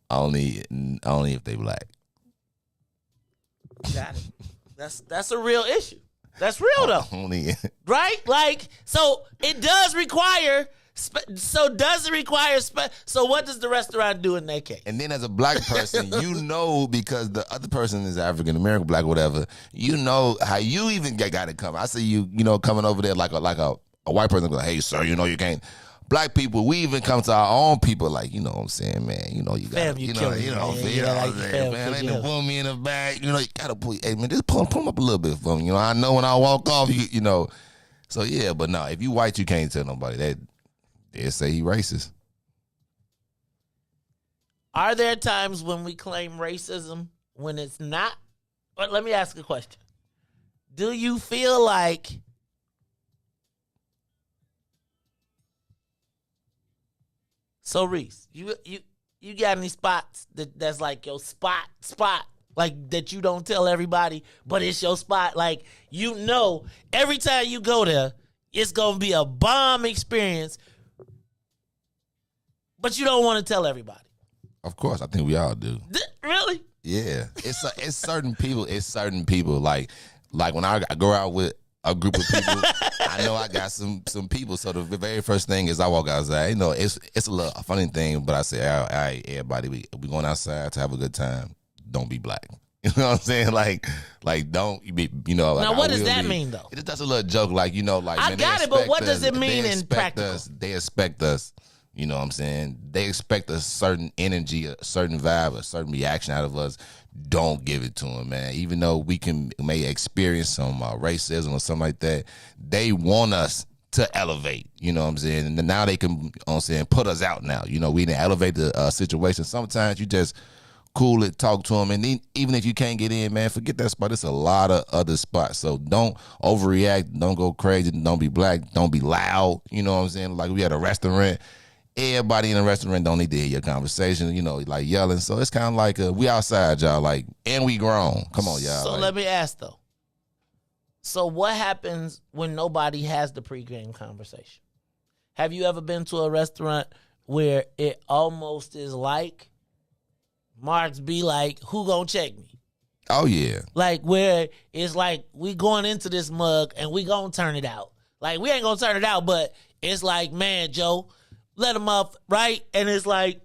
Only if they black. Got it. That's a real issue. That's real though. Only right? So it does require. So what does the restaurant do in that case? And then as a black person, because the other person is African American, black, whatever. How you even got to come. I see you, coming over there like a white person. Go, hey sir, you can't. Black people, we even come to our own people like, what I'm saying, man, you got man. They done pull me in the back, you gotta pull, hey man, just pull them up a little bit for me. I know when I walk off, So yeah, but no, if you white, you can't tell nobody. They'll say he racist. Are there times when we claim racism when it's not? But let me ask a question. Do you feel like so Riis, you got any spots that's like your spot, like that you don't tell everybody, but it's your spot? Like, every time you go there, it's gonna be a bomb experience, but you don't want to tell everybody. Of course, I think we all do. Really? Yeah, it's certain people. It's certain people. Like when I go out with a group of people, I know I got some people. So the very first thing is I walk outside. It's a funny thing, but I say, all right, everybody, we going outside to have a good time. Don't be black. You know what I'm saying? Like don't be. Now, what does that mean though? That's a little joke. Like I got it, but what does it mean in practical? They expect us. You know what I'm saying? They expect a certain energy, a certain vibe, a certain reaction out of us. Don't give it to them, man. Even though we may experience some racism or something like that, they want us to elevate. You know what I'm saying? And now they can, put us out now. We didn't elevate the situation. Sometimes you just cool it, talk to them, and then, even if you can't get in, man, forget that spot. There's a lot of other spots. So don't overreact. Don't go crazy. Don't be black. Don't be loud. You know what I'm saying? Like we at a restaurant. Everybody in the restaurant don't need to hear your conversation, like yelling. So it's kind of like we outside, y'all, and we grown. Come on, y'all. So let me ask, though. So what happens when nobody has the pregame conversation? Have you ever been to a restaurant where it almost is like Marks be like, who gonna check me? Oh yeah. Like where it's like we going into this mug and we gonna turn it out. Like we ain't gonna turn it out, but it's like, man, Joe, let them up, right? And it's like,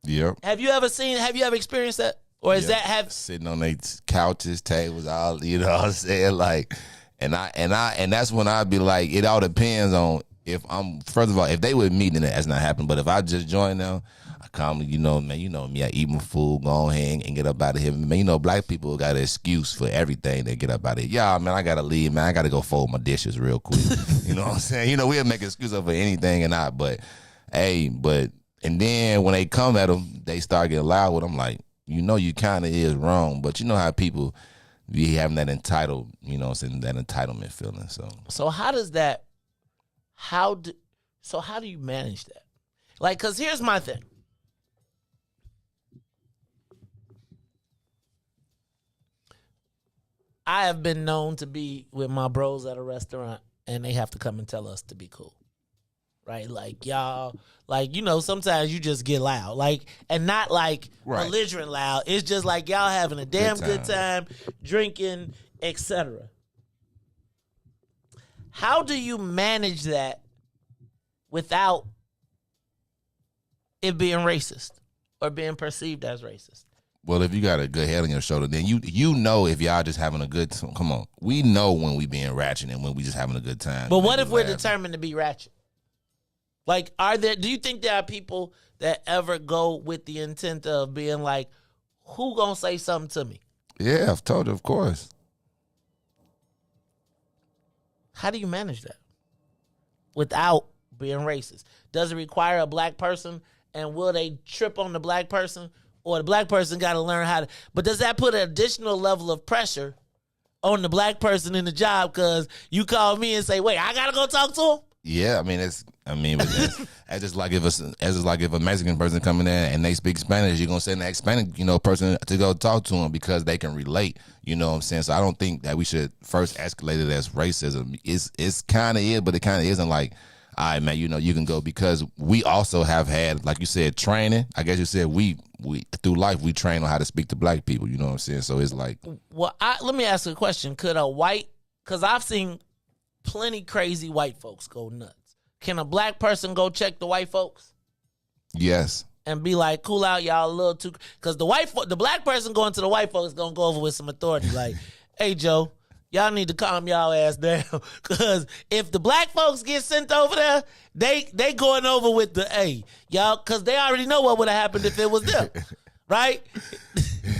yep. Have you ever experienced that? Or is that sitting on their couches, tables, all, you know what I'm saying? Like, and that's when I'd be like, it all depends on if I'm, first of all, if they with me, then that's not happening. But if I just join them, I calmly, man, me, I eat my food, go ahead and get up out of here. Man, black people got an excuse for everything. They get up out of here. Yeah, man, I got to leave, man. I got to go fold my dishes real quick. You know what I'm saying? We'll make excuses for anything and not, but, and then when they come at them, they start getting loud with them like, you kind of is wrong, but you know how people be having that entitled, that entitlement feeling. So how do you manage that? Like, cause here's my thing. I have been known to be with my bros at a restaurant and they have to come and tell us to be cool. Right? Like, y'all, like, sometimes you just get loud. Like, and not like belligerent loud. It's just like y'all having a damn good time drinking, etc. How do you manage that without it being racist or being perceived as racist? Well, if you got a good head on your shoulder, then you know if y'all just having a good time. Come on. We know when we being ratchet and when we just having a good time. But what if we're determined to be ratchet? Like, do you think there are people that ever go with the intent of being like, who gonna say something to me? Yeah, I've told you, of course. How do you manage that without being racist? Does it require a black person, and will they trip on the black person, or the black person got to learn how to? But does that put an additional level of pressure on the black person in the job because you call me and say, wait, I gotta go talk to him? Yeah, it's just like if a Mexican person coming in and they speak Spanish, you're gonna send that Hispanic, person to go talk to them because they can relate. You know what I'm saying? So I don't think that we should first escalate it as racism. It's kind of it, but it kind of isn't. Like, all right, man, you can go, because we also have had, like you said, training. I guess you said we through life we train on how to speak to black people. You know what I'm saying? So it's like, well, let me ask you a question. Could a white? Because I've seen plenty crazy white folks go nuts. Can a black person go check the white folks? Yes. And be like, cool out, y'all a little too. Because the black person going to the white folks is going to go over with some authority. Like, hey, Joe, y'all need to calm y'all ass down. Because if the black folks get sent over there, they going over with the, hey, y'all, because they already know what would have happened if it was them. Right?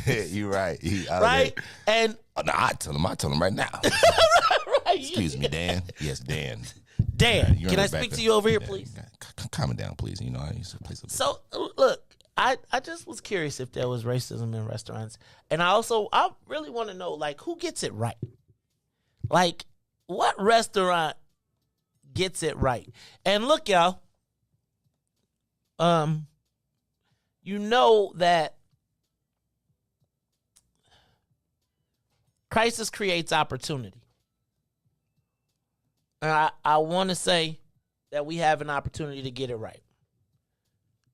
You're right. Right? And no, I tell him right now. right. Excuse me, Dan. Yes, Dan. Dan, can I speak to you over here, please? Calm it down, please. I used to play something. So, look, I just was curious if there was racism in restaurants. And I really want to know, like, who gets it right? Like, what restaurant gets it right? And look, y'all, you know that crisis creates opportunity. And I want to say that we have an opportunity to get it right.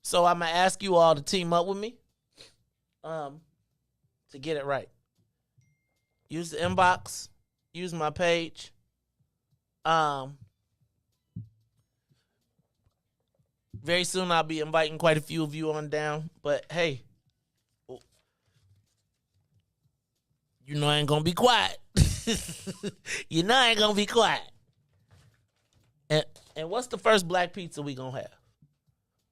So I'm going to ask you all to team up with me to get it right. Use the inbox. Use my page. Very soon I'll be inviting quite a few of you on down. But, hey, I ain't going to be quiet. I ain't going to be quiet. And what's the first black pizza we gonna have?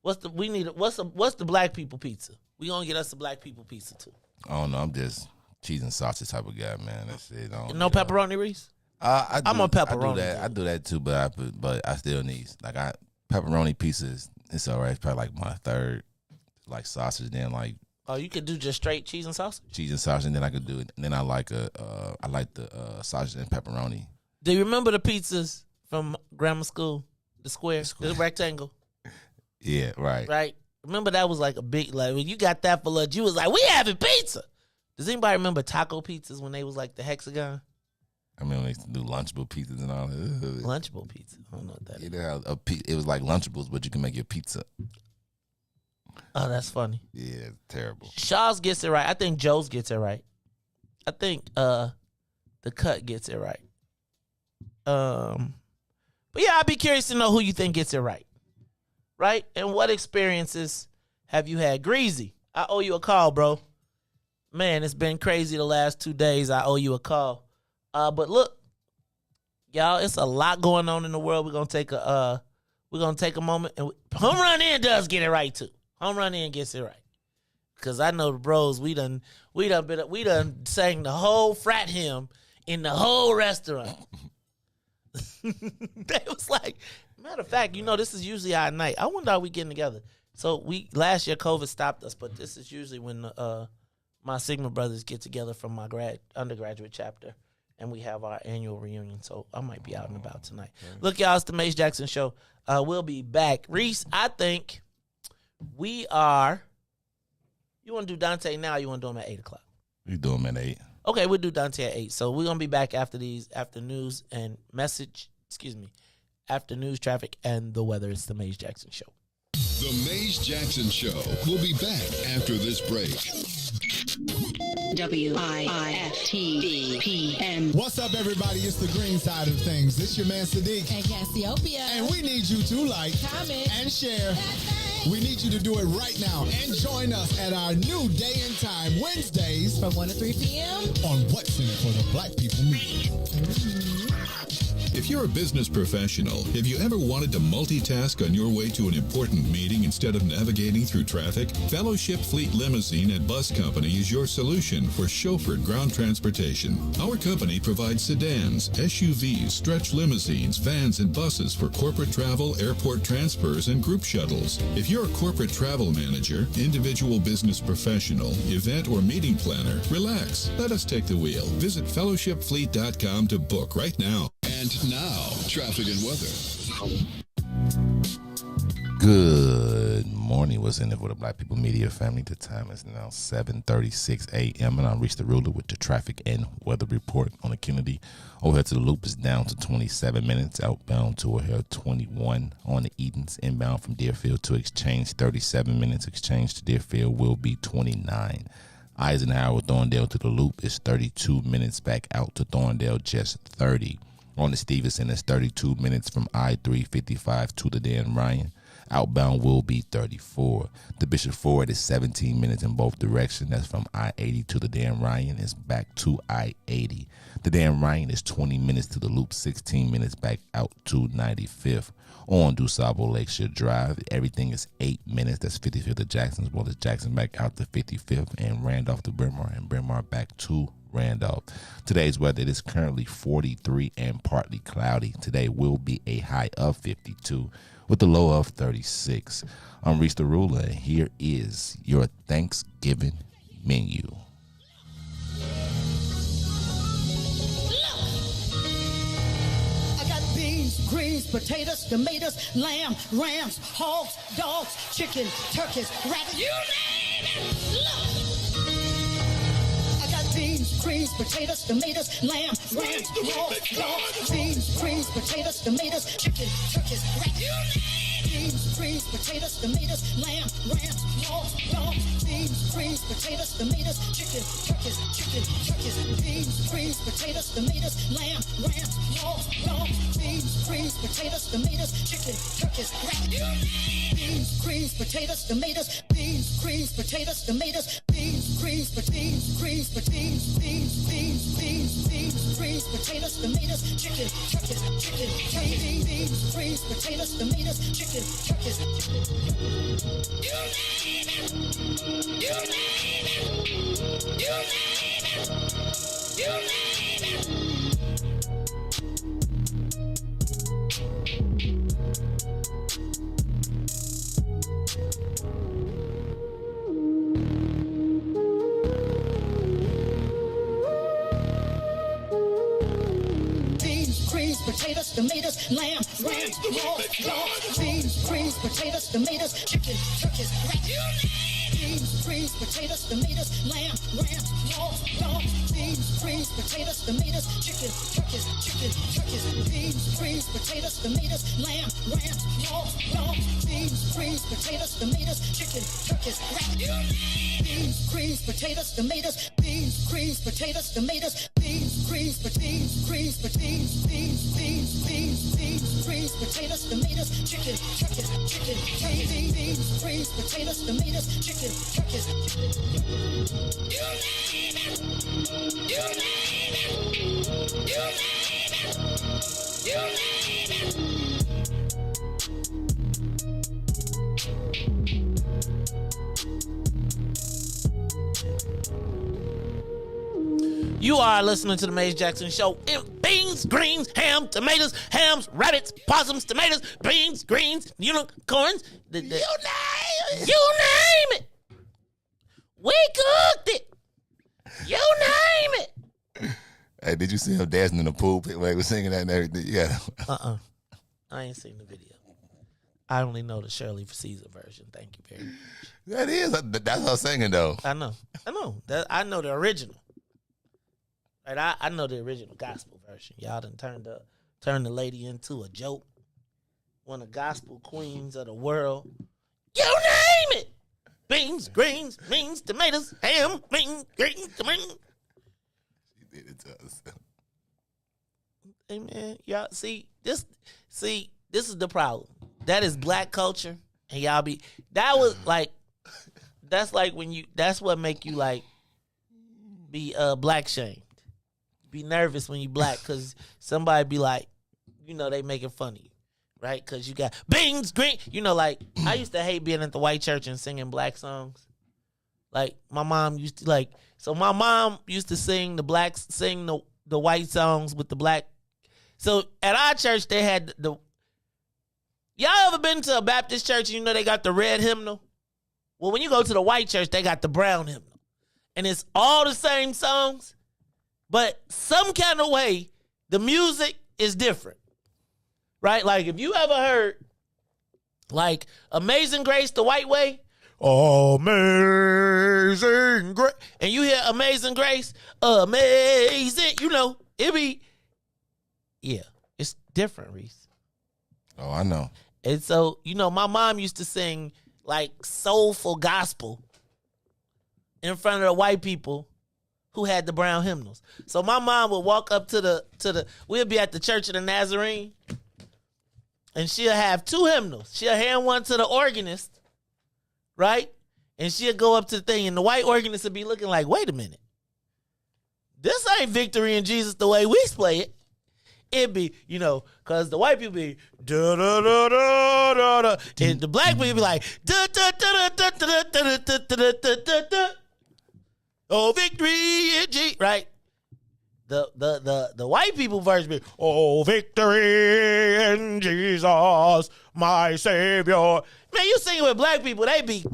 What's the black people pizza? We gonna get us a black people pizza too. I don't know. I'm just cheese and sausage type of guy, man. That's it. No pepperoni, Riis? I'm a pepperoni. I do that too, but I still need pepperoni pieces. It's all right. It's probably like my third, like sausage. Then like, oh, you could do just straight cheese and sausage. Cheese and sausage, and then I could do it. And then I like the sausage and pepperoni. Do you remember the pizzas from grammar school? The square, the rectangle. Yeah, right. Right. Remember that was like a big, like when you got that for lunch, you was like, we having pizza. Does anybody remember taco pizzas when they was like the hexagon? I mean, when they used to do Lunchable pizzas and all that. Lunchable pizza. I don't know what that is. It was like Lunchables, but you can make your pizza. Oh, that's funny. Yeah, it's terrible. Shaw's gets it right. I think Joe's gets it right. the cut gets it right. But yeah, I'd be curious to know who you think gets it right. Right? And what experiences have you had? Greasy, I owe you a call, bro. Man, it's been crazy the last 2 days. I owe you a call. But look, y'all, it's a lot going on in the world. We're gonna take a moment, and Home Run In does get it right too. Home Run In gets it right. Cause I know the bros, we done sang the whole frat hymn in the whole restaurant. They was like, matter of fact, this is usually our night. I wonder how we getting together. So last year COVID stopped us, but this is usually when my Sigma brothers get together from my undergraduate chapter, and we have our annual reunion. So I might be out and about tonight. Look, y'all, it's the Mace Jackson Show. We'll be back. Riis, I think we are. You want to do Dante now, or you want to do him at 8 o'clock? We do them at 8. Okay, we'll do Dante at 8. So we're going to be back after news, traffic, and the weather. It's the Mace Jackson Show. The Mace Jackson Show will be back after this break. WIIFTVPM. What's up, everybody? It's the green side of things. This your man Sadiq. And Cassiopeia. And we need you to like, comment, and share. We need you to do it right now and join us at our new day and time, Wednesdays from 1 to 3 p.m. on What's in It for the Black People Media. If you're a business professional, have you ever wanted to multitask on your way to an important meeting instead of navigating through traffic? Fellowship Fleet Limousine and Bus Company is your solution for chauffeured ground transportation. Our company provides sedans, SUVs, stretch limousines, vans, and buses for corporate travel, airport transfers, and group shuttles. If you're a corporate travel manager, individual business professional, event or meeting planner, relax. Let us take the wheel. Visit fellowshipfleet.com to book right now. And now, traffic and weather. Good morning. What's in it for the Black People Media family? The time is now 7:36 a.m. and I reached the ruler with the traffic and weather report on the Kennedy. Overhead to the Loop is down to 27 minutes. Outbound to O'Hare 21 on the Edens. Inbound from Deerfield to Exchange 37 minutes. Exchange to Deerfield will be 29. Eisenhower Thorndale to the Loop is 32 minutes. Back out to Thorndale just 30. On the Stevenson, it's 32 minutes from I-355 to the Dan Ryan. Outbound will be 34. The Bishop Ford is 17 minutes in both directions. That's from I-80 to the Dan Ryan. It's back to I-80. The Dan Ryan is 20 minutes to the Loop, 16 minutes back out to 95th. On DuSable Lakeshore Drive, everything is 8 minutes. That's 55th to Jackson, as well as Jackson back out to 55th, and Randolph to Bryn Mawr, and Bryn Mawr back to Randolph. Today's weather, it is currently 43 and partly cloudy. Today will be a high of 52 with a low of 36. I'm Riis the Ruler, and here is your Thanksgiving menu. I got beans, greens, potatoes, tomatoes, lamb, rams, hogs, dogs, chicken, turkeys, rabbits, you name it. Look. Beans, greens, potatoes, tomatoes, lamb, rams, hogs, dogs, beans, greens, potatoes, tomatoes, chicken, turkeys, rabbits. Beans, greens, potatoes, tomatoes, lamb, rams, hogs, dogs, beans, greens, potatoes, tomatoes, chicken, turkeys, beans, greens, potatoes, tomatoes, lamb, rams, hogs, dogs, beans, greens, potatoes, tomatoes, chicken, turkeys, rabbits. Beans, greens, potatoes, tomatoes, beans, greens, potatoes, tomatoes, beans, greens, beans, greens, beans, greens, potatoes, tomatoes, chicken, turkeys, beans, greens, potatoes, tomatoes, chicken, turkeys. You name it, you name it, you name it, you name it. Potatoes, tomatoes, lamb, rams, hogs, dogs, beans, greens, potatoes, tomatoes, chicken, turkeys, rabbits. Beans, greens, potatoes, tomatoes, lamb, ram, raw, dog, beans, greens, potatoes, tomatoes, chicken, turkeys, beans, greens, potatoes, tomatoes, lamb, ram, raw, dog, beans, greens, potatoes, tomatoes, chicken, turkeys, beans, greens, potatoes, tomatoes, beans, greens, potatoes, tomatoes, beans, greens, beans, greens, beans, greens, potatoes, tomatoes, chicken, turkeys, beans, greens, potatoes, tomatoes, chicken, turkeys. You name it. You name it. You name it. You name it. You are listening to the Maze Jackson Show. Beans, greens, ham, tomatoes, hams, rabbits, possums, tomatoes, beans, greens, unicorns. You name it. You name it. We cooked it. You name it. Hey, did you see him dancing in the pool pit while he was singing that and everything? Yeah. I ain't seen the video. I only know the Shirley Caesar version. Thank you very much. That is. That's her singing, though. I know. I know the original. Right, I know the original gospel version. Y'all done turned the lady into a joke. One of the gospel queens of the world. You name it. Beans, greens, beans, tomatoes, ham, beans, greens, tomatoes. She did it to us. Hey man, y'all see this is the problem. That is black culture, and y'all that's what make you like be black shamed. Be nervous when you black because somebody be like, they making fun of you, right? Because you got beans, green. I used to hate being at the white church and singing black songs. Like my mom used to my mom used to sing the white songs with the black. So at our church they had the. Y'all ever been to a Baptist church and they got the red hymnal? Well, when you go to the white church, they got the brown hymnal, and it's all the same songs. But some kind of way, the music is different, right? Like if you ever heard, like Amazing Grace, the white way, Amazing Grace, and you hear Amazing Grace, amazing, it be, it's different, Reese. Oh, I know. And so, my mom used to sing like soulful gospel in front of the white people who had the brown hymnals. So my mom would walk up to the we'll be at the Church of the Nazarene, and she'll have two hymnals. She'll hand one to the organist, right? And she'll go up to the thing, and the white organist will be looking like, wait a minute. This ain't Victory in Jesus the way we play it. It'd be, because the white people be da da da da da da, and the black people be like da da da da da da da da da da da. Oh, victory in Jesus, right? The white people version be, oh, victory in Jesus, my Savior. Man, you sing it with black people, it'd be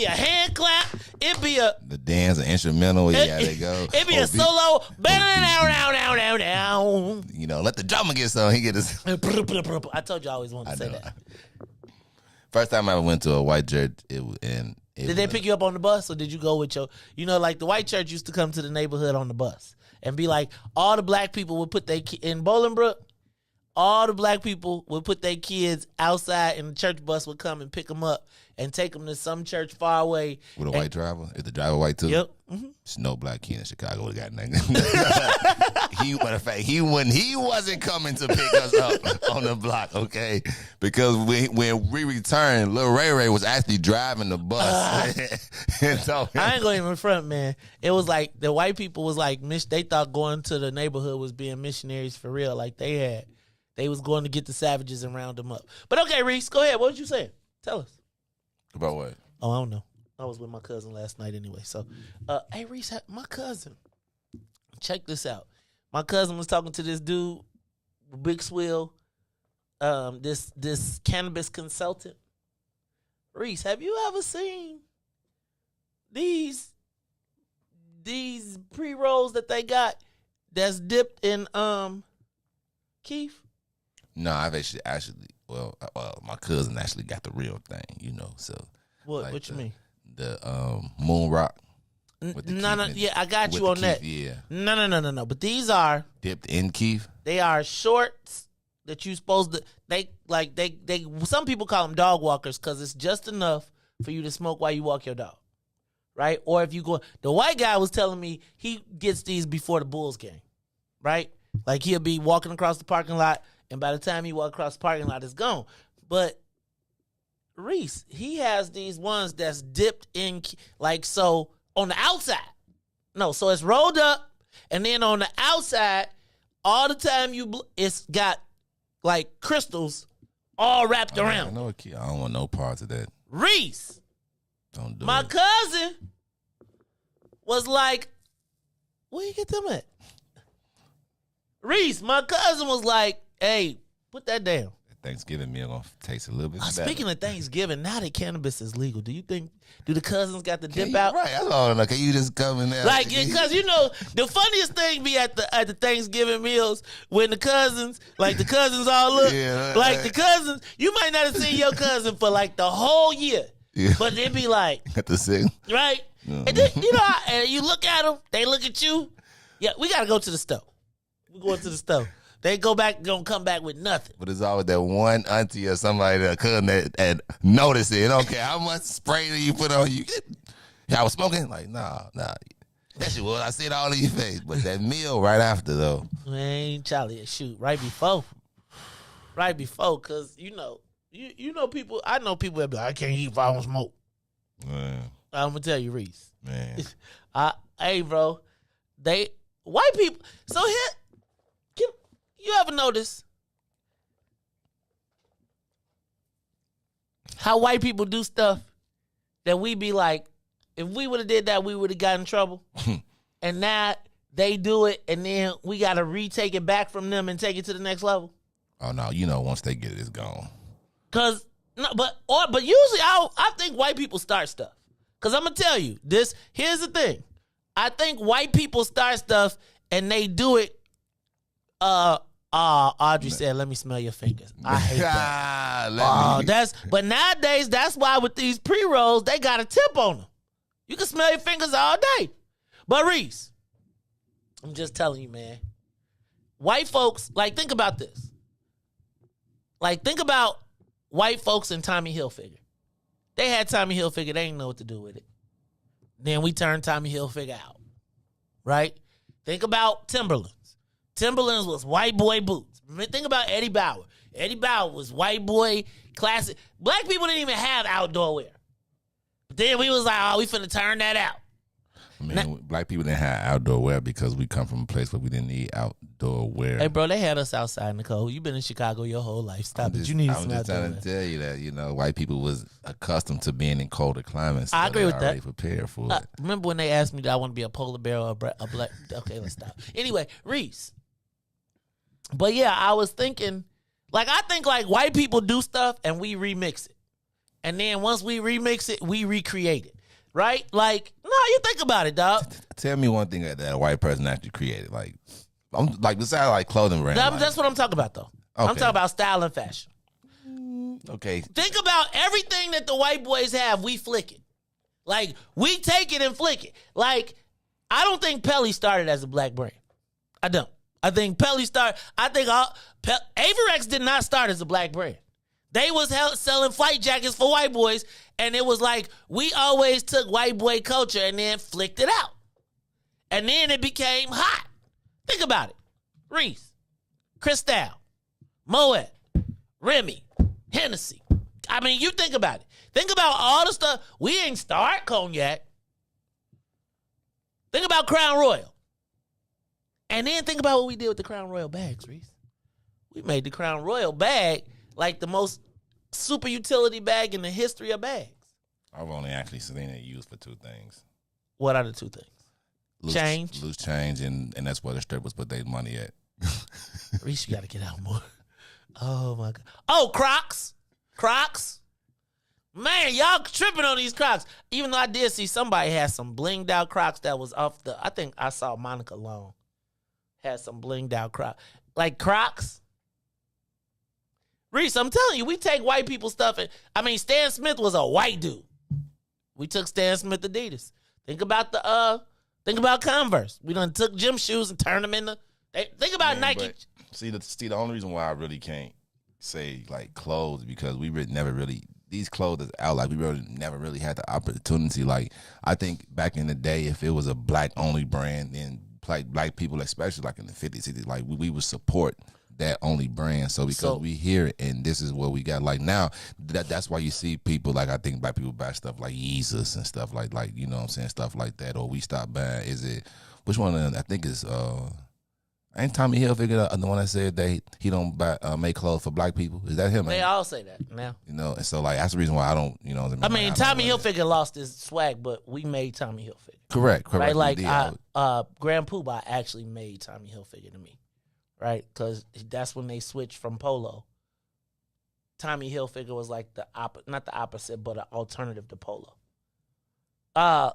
a hand clap, it'd be the dance, an instrumental, they go. It'd be a solo, down. Let the drummer get some, he get his. I told you I always wanted to say that. First time I ever went to a white church, did they pick you up on the bus, or did you go with your, like the white church used to come to the neighborhood on the bus and be like, all the black people would put in Bolingbrook, all the black people would put their kids outside, and the church bus would come and pick them up and take them to some church far away. With a white driver? Is the driver white too? Yep. Mm-hmm. There's no black kid in Chicago would have got nothing. He wasn't coming to pick us up on the block, okay? Because when we returned, Lil Ray Ray was actually driving the bus. And so, I ain't going to even front, man. It was like the white people was like, they thought going to the neighborhood was being missionaries for real. Like they was going to get the savages and round them up. But okay, Reese, go ahead. What was you saying? Tell us. About what? Oh, I don't know. I was with my cousin last night anyway. So, hey, Reese, my cousin, check this out. My cousin was talking to this dude, Big Swill, this cannabis consultant. Reese, have you ever seen these pre-rolls that they got that's dipped in Keith? No, I've actually my cousin actually got the real thing, so. What you mean? The Moon Rock. No, yeah, I got you on that. Yeah. No. But these are dipped in Keith. They are shorts that you supposed to. They some people call them dog walkers because it's just enough for you to smoke while you walk your dog, right? Or if you go, the white guy was telling me he gets these before the Bulls game, right? Like he'll be walking across the parking lot, and by the time he walk across the parking lot, it's gone. But Riis, he has these ones that's dipped in, like so on the outside. No, so it's rolled up, and then on the outside, all the time it's got like crystals all wrapped around. I don't want no parts of that. Riis, don't do my it. cousin was like, where you get them at? Riis, my cousin was like, hey, put that down. Thanksgiving meal gonna taste a little bit better. Speaking of Thanksgiving, now that cannabis is legal, do the cousins got to dip out? Right, that's all. Can you just come in there? Like, because the funniest thing be at the Thanksgiving meals when the cousins all look, the cousins, you might not have seen your cousin for like the whole year, but they be like at the same, right? And then, and you look at them, they look at you. Yeah, we gotta go to the store. We going to the store. They gonna come back with nothing. But it's always that one auntie or somebody that couldn't that notice it. Don't care how much spray that you put on you. Yeah, I was smoking. Like, nah. That shit was. I see it all in your face. But that meal right after, though. Man, Charlie, shoot, right before. Because, you know people, I know people that be like, I can't eat if I don't smoke. Man. I'm going to tell you, Riis. Man. Hey, bro, white people, so here, you ever notice how white people do stuff that we be like, if we would have did that, we would have got in trouble? And now they do it, and then we got to retake it back from them and take it to the next level. Oh, no, once they get it, it's gone. But usually I think white people start stuff. Because I'm going to tell you, here's the thing. I think white people start stuff, and they do it, Audrey said, let me smell your fingers. I hate that. But nowadays, that's why with these pre-rolls, they got a tip on them. You can smell your fingers all day. But Riis, I'm just telling you, man. White folks, think about this. Think about white folks and Tommy Hilfiger. They had Tommy Hilfiger. They didn't know what to do with it. Then we turned Tommy Hilfiger out. Right? Think about Timberland. Timberlands was white boy boots. Think about Eddie Bauer. Eddie Bauer was white boy classic. Black people didn't even have outdoor wear. But then we was like, we finna turn that out. Black people didn't have outdoor wear because we come from a place where we didn't need outdoor wear. Hey, bro, they had us outside in the cold. You've been in Chicago your whole life. Stop it. You need some outdoor wear. I'm just trying to tell you that, white people was accustomed to being in colder climates. I agree with that. Prepared for it. Remember when they asked me, do I want to be a polar bear or a black? Okay, let's stop. Anyway, Riis. But yeah, I was thinking, I think white people do stuff and we remix it. And then once we remix it, we recreate it. Right? No, you think about it, dog. Tell me one thing that a white person actually created. Besides clothing brand. That's what I'm talking about, though. Okay. I'm talking about style and fashion. Okay. Think about everything that the white boys have, we flick it. We take it and flick it. I don't think Pelly started as a black brand. I don't. I think Pelly started. Averex did not start as a black brand. They was selling flight jackets for white boys, and it was we always took white boy culture and then flicked it out. And then it became hot. Think about it. Riis, Cristal, Moet, Remy, Hennessy. I mean, you think about it. Think about all the stuff. We ain't start cognac. Think about Crown Royal. And then think about what we did with the Crown Royal bags, Riis. We made the Crown Royal bag the most super utility bag in the history of bags. I've only actually seen it used for two things. What are the two things? Change. Loose change, and that's where the strippers put their money at. Riis, you got to get out more. Oh, my God. Oh, Crocs. Crocs. Man, y'all tripping on these Crocs. Even though I did see somebody had some blinged out Crocs that was I think I saw Monica Long. Had some blinged out Crocs. Crocs. Riis, I'm telling you, we take white people stuff. Stan Smith was a white dude. We took Stan Smith Adidas. Think about Converse. We done took gym shoes and turned them into. Think about Nike. The only reason why I really can't say like clothes because we never really these clothes is out. Like we really never really had the opportunity. Like I think back in the day, if it was a black only brand, then like black people, especially like in the 50s, 60s, like we would support that only brand. So because we hear it and this is what we got. Like now, that's why you see people like I think black people buy stuff like Yeezus and stuff like you know what I'm saying, stuff like that. Or we stop buying. Is it which one of them? I think it's ain't Tommy Hilfiger the one that said that he don't buy make clothes for black people? Is that him? They all say that now. You know, and so like that's the reason why I don't. You know, I mean, Tommy Hilfiger lost his swag, but we made Tommy Hilfiger. Correct. Right, like Grand Poobah actually made Tommy Hilfiger to me, right? Because that's when they switched from Polo. Tommy Hilfiger was like not the opposite, but an alternative to Polo. Riis,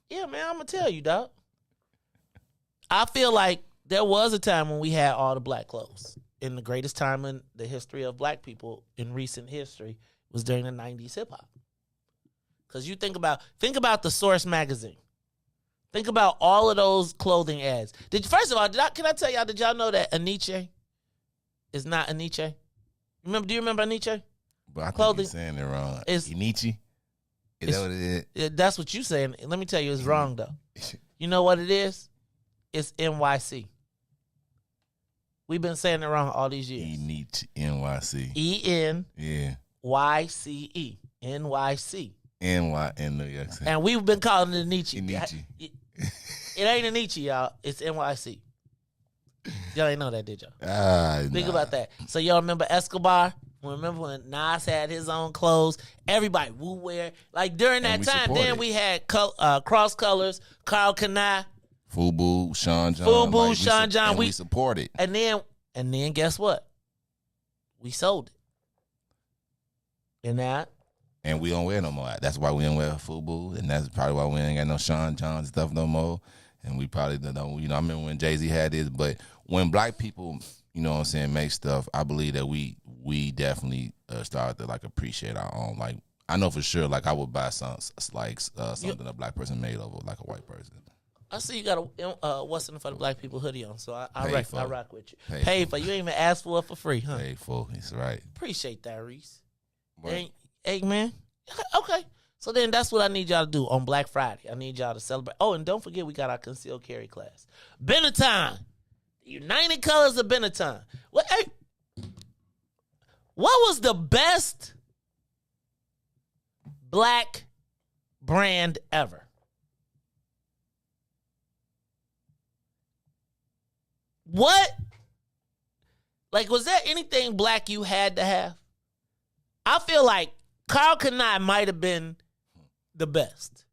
yeah, man, I'm gonna tell you, dog. I feel like there was a time when we had all the black clothes. And the greatest time in the history of black people in recent history was during the 90s hip hop. Because you think about the Source magazine. Think about all of those clothing ads. First of all, can I tell y'all, did y'all know that Aniche is not Aniche? Do you remember Aniche? But I think you're saying it wrong. Aniche? Is that what it is? That's what you saying. Let me tell you, it's wrong though. You know what it is? It's NYC. We've been saying it wrong all these years. NYC. E-N. Yeah. Y-C-E. N-Y-C. N-Y in New York City. And we've been calling it Nietzsche. Nietzsche. It ain't a Nietzsche, y'all. It's NYC. Y'all ain't know that, did y'all? Think about that. So y'all remember Escobar? Remember when Nas had his own clothes? Everybody woo wear. Like during that time, then we had Cross Colors, Carl Kanai. Fubu, Sean John. Sean John. We support it. And then guess what? We sold it. And we don't wear no more. That's why we don't wear Fubu. And that's probably why we ain't got no Sean John stuff no more. And we probably don't, I remember when Jay-Z had this. But when black people, you know what I'm saying, make stuff, I believe that we definitely start to like appreciate our own. Like, I know for sure, like I would buy something a black person made over like a white person. I see you got a What's in it for the Black People hoodie on, so I rock with you. Pay for. You ain't even ask for it for free, huh? Pay for. That's right. Appreciate that, Riis. Hey, man. Okay. So then that's what I need y'all to do on Black Friday. I need y'all to celebrate. Oh, and don't forget we got our concealed carry class. Benetton. United Colors of Benetton. What was the best black brand ever? What? Like, was there anything black you had to have? I feel like Carl Kanai might have been the best.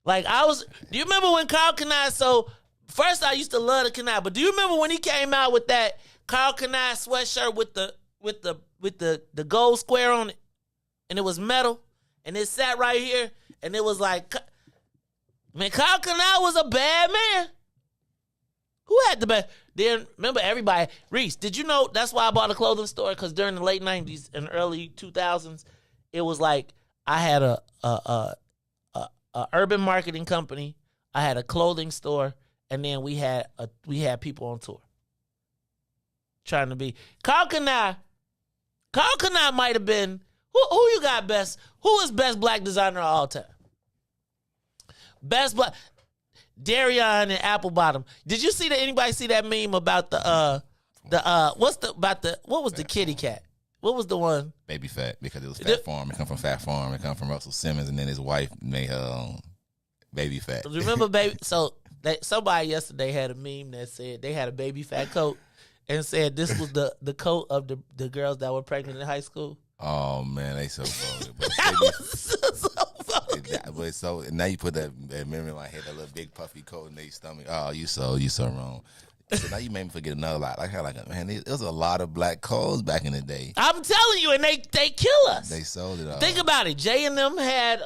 Like, do you remember when Carl Kanai, so first I used to love the Kanai, but do you remember when he came out with that Carl Kanai sweatshirt with the gold square on it? And it was metal, and it sat right here, and it was like, man, Carl Kanai was a bad man. Who had the best? Then remember everybody. Riis, did you know that's why I bought a clothing store? Because during the late 90s and early 2000s, it was like I had a urban marketing company. I had a clothing store, and then we had people on tour trying to be Carl Kanai. Carl Kanai might have been who you got best? Who is best black designer of all time? Best black. Darion and Apple Bottom. Did you see that? Anybody see that meme about what was the kitty cat? What was the one? Baby Fat, because it was Fat Farm. It come from Fat Farm. It come from Russell Simmons, and then his wife made her own Baby Fat. Remember Baby? So somebody yesterday had a meme that said they had a Baby Fat coat and said this was the coat of the girls that were pregnant in high school. Oh man, they so funny. But so now you put that memory in my head, that little big puffy coat in their stomach. Oh, you so wrong. So now you made me forget another lot. Like man, there was a lot of black coats back in the day. I'm telling you, and they kill us. They sold it all. Think about it. Jay and them had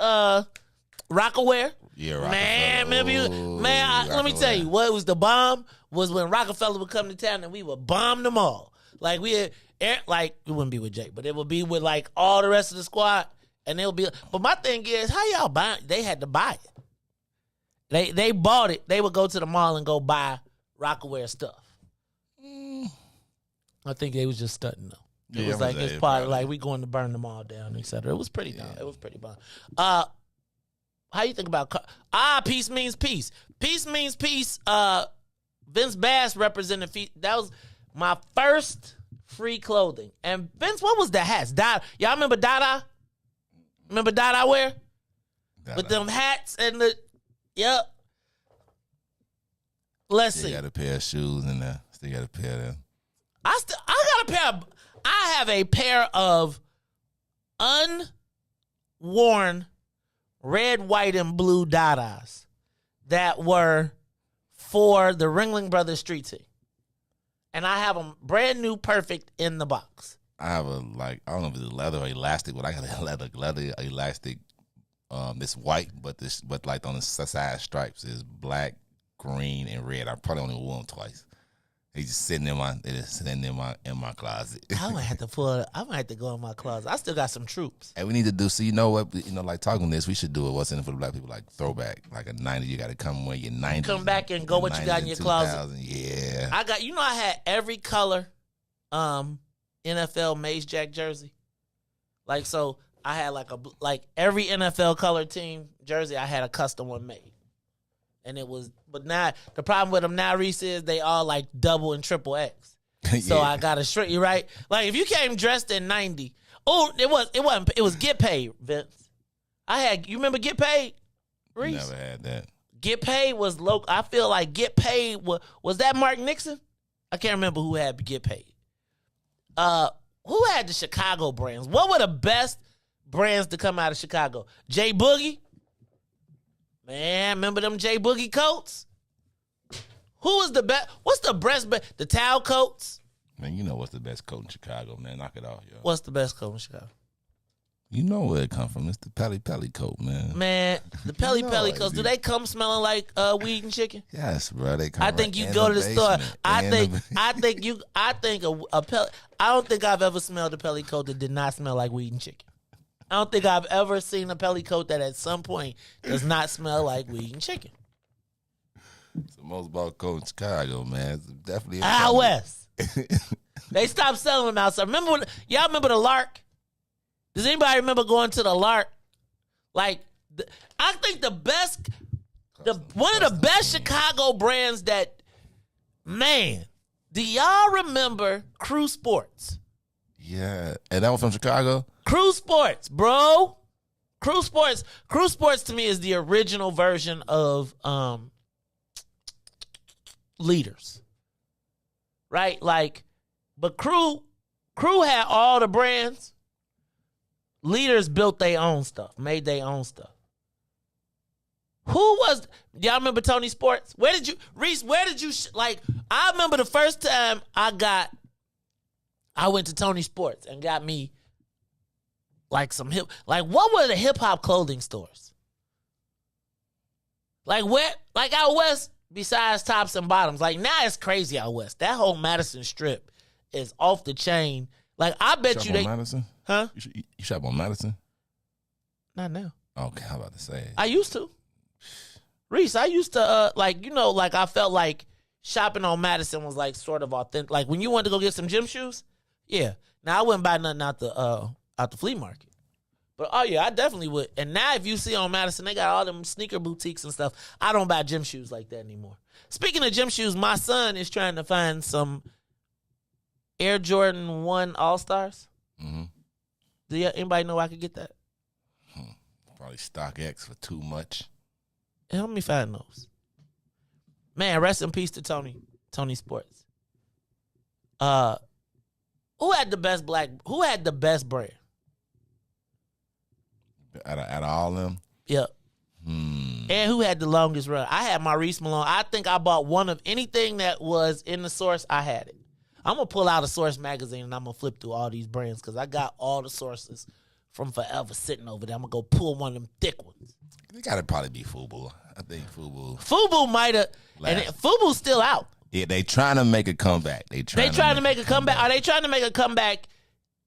Rockaware. Yeah, Rockefeller. Man, remember you? Man, let me tell you, what was the bomb was when Rockefeller would come to town and we would bomb them all. Like we had, like it wouldn't be with Jay, but it would be with like all the rest of the squad. And they'll be, but my thing is, how y'all buy? They had to buy it. They bought it. They would go to the mall and go buy Rockaware stuff. I think they was just stunting though. It was like it's part of like we going to burn them all down, etc. It was pretty dumb. It was pretty bomb. How you think about peace means peace. Peace means peace. Vince Bass represented that was my first free clothing. And Vince, what was the hats? Y'all remember Dada? Remember Dada wear? With them hats and the Let's see. Got a pair of shoes in there. Still got a pair of them. I have a pair of unworn red, white, and blue Dadas that were for the Ringling Brothers street team. And I have them brand new, perfect in the box. I have I don't know if it's leather or elastic, but I got a leather elastic. It's white, but like on the side stripes is black, green, and red. I probably only wore them twice. He's just sitting in my closet. I'm gonna have to go in my closet. I still got some troops. And we need to do, so you know what, like talking this, we should do it. What's in it for the black people, like throwback, like a 90s. You got to come with your 90s. Come back and go what you got in your closet. Yeah. I had every color NFL Maze Jack jersey. Like, so I had like every NFL color team jersey, I had a custom one made. And it was, but now the problem with them now, Riis, is they all like double and triple X. So I gotta shrink you, right? Like if you came dressed in 90, it was Get Paid, Vince. You remember Get Paid, Riis? Never had that. Get Paid was local. I feel like Get Paid was that Mark Nixon? I can't remember who had Get Paid. Who had the Chicago brands? What were the best brands to come out of Chicago? J Boogie. Man, remember them J Boogie coats? Who was the best? What's the best? The towel coats? Man, you know what's the best coat in Chicago, man. Knock it off, yo. What's the best coat in Chicago? You know where it come from. It's the Pelly coat, man. Man, the Pelly coats, do they come smelling like weed and chicken? Yes, bro. They come. I think you go to the store. I don't think I've ever smelled a Pelly coat that did not smell like weed and chicken. I don't think I've ever seen a Pelly coat that at some point does not smell like weed and chicken. It's the most bought coat in Chicago, man. It's definitely out west. They stopped selling them outside. Y'all remember the Lark? Does anybody remember going to the Lark? Like, I think one of the best Chicago brands that, man, do y'all remember Crew Sports? Yeah, and that was from Chicago? Crew Sports, bro. Crew Sports to me is the original version of Leaders. Right? Like, but Crew had all the brands. Leaders built their own stuff, made their own stuff. Y'all remember Tony Sports? Riis, I remember the first time I went to Tony Sports and got me like some what were the hip hop clothing stores? Like out west, besides tops and bottoms. Like now it's crazy out west. That whole Madison Strip is off the chain. Like I bet you Madison? Huh? You shop on Madison? Not now. Okay, I'm about to say it. I used to. Riis, I used to I felt like shopping on Madison was like sort of authentic. Like when you wanted to go get some gym shoes, yeah. Now I wouldn't buy nothing out the flea market. But oh yeah, I definitely would. And now if you see on Madison, they got all them sneaker boutiques and stuff. I don't buy gym shoes like that anymore. Speaking of gym shoes, my son is trying to find some Air Jordan 1 All-Stars. Mm-hmm. Do anybody know where I could get that? Probably StockX for too much. Help me find those. Man, rest in peace to Tony Sports. Who had the best brand? Out of all them? Yep. And who had the longest run? I had my Riis Malone. I think I bought one of anything that was in the Source. I had it. I'm going to pull out a Source magazine and I'm going to flip through all these brands because I got all the sources from forever sitting over there. I'm going to go pull one of them thick ones. It got to probably be FUBU. I think FUBU. FUBU might have. And FUBU's still out. Yeah, they trying to make a comeback. They trying to make a comeback. Are they trying to make a comeback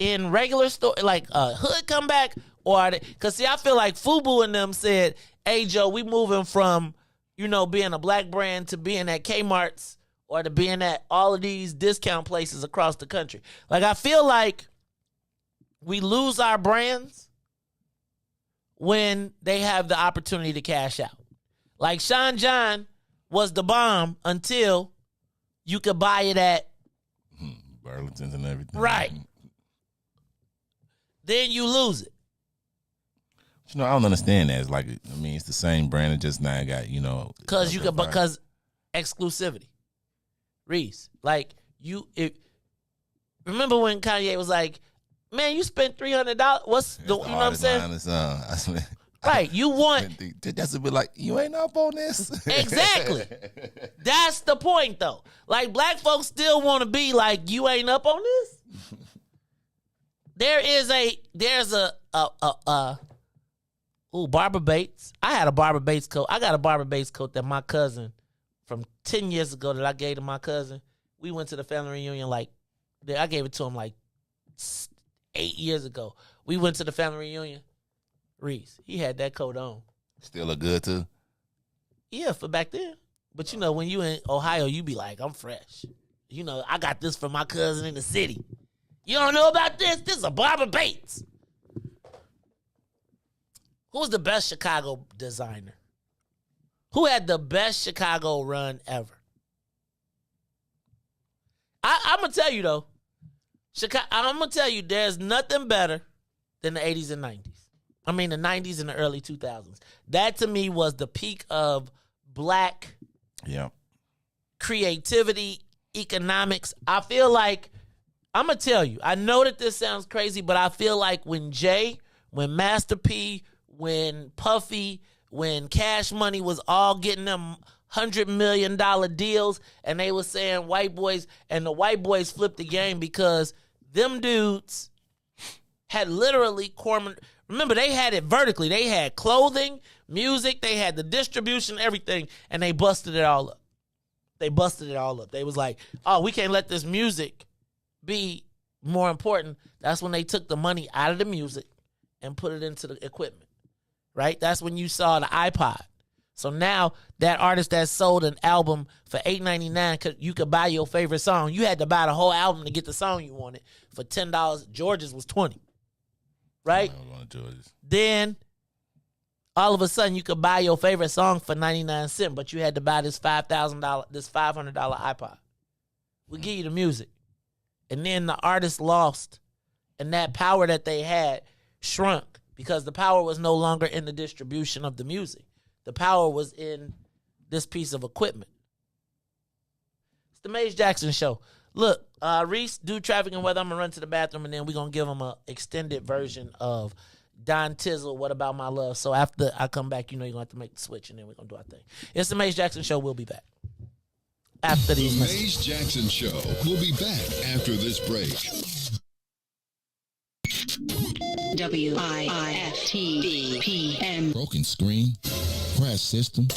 in regular store, like a hood comeback, Or because see, I feel like FUBU and them said, "Hey Joe, we moving from being a black brand to being at Kmart's or to being at all of these discount places across the country." Like I feel like we lose our brands when they have the opportunity to cash out. Like Sean John was the bomb until you could buy it at Burlington's and everything. Right. Then you lose it. I don't understand that. It's like, it's the same brand. It just now got, because exclusivity. Riis, like remember when Kanye was like, "Man, you spent $300. What's the, you know what I'm saying?" Right, you want that's a bit like, you ain't up on this. Exactly. That's the point, though. Like black folks still want to be like, you ain't up on this. There's a Barbara Bates. I had a Barbara Bates coat. I got a Barbara Bates coat that my cousin from 10 years ago that I gave to my cousin. We went to the family reunion I gave it to him 8 years ago. We went to the family reunion. Riis, he had that coat on. Still look good too? Yeah, for back then. But when you in Ohio, you be like, I'm fresh. I got this from my cousin in the city. You don't know about this? This is a Barbara Bates. Who's the best Chicago designer? Who had the best Chicago run ever? I'm going to tell you, though. I'm going to tell you, there's nothing better than the 80s and 90s. The 90s and the early 2000s. That, to me, was the peak of black creativity, economics. I feel like, I'm going to tell you, I know that this sounds crazy, but I feel like when Master P, when Puffy, when Cash Money was all getting them $100 million deals, and they were saying white boys, and the white boys flipped the game because them dudes had literally remember, they had it vertically. They had clothing, music, they had the distribution, everything, and they busted it all up. They was like, oh, we can't let this music be more important. That's when they took the money out of the music and put it into the equipment, right? That's when you saw the iPod. So now that artist that sold an album for $8.99, you could buy your favorite song. You had to buy the whole album to get the song you wanted for $10. George's was $20. Right? Then all of a sudden you could buy your favorite song for 99 cents, but you had to buy this $500 iPod. We'll give you the music. And then the artist lost, and that power that they had shrunk because the power was no longer in the distribution of the music. The power was in this piece of equipment. It's the Maze Jackson Show. Look, Riis, do traffic and weather. I'm going to run to the bathroom, and then we're going to give him an extended version of Don Tizzle, What About My Love? So after I come back, you're going to have to make the switch, and then we're going to do our thing. It's the Maze Jackson Show. We'll be back after these messages. The Maze Jackson Show. We'll be back after this break. WIFTDPM. Broken screen? Crash system?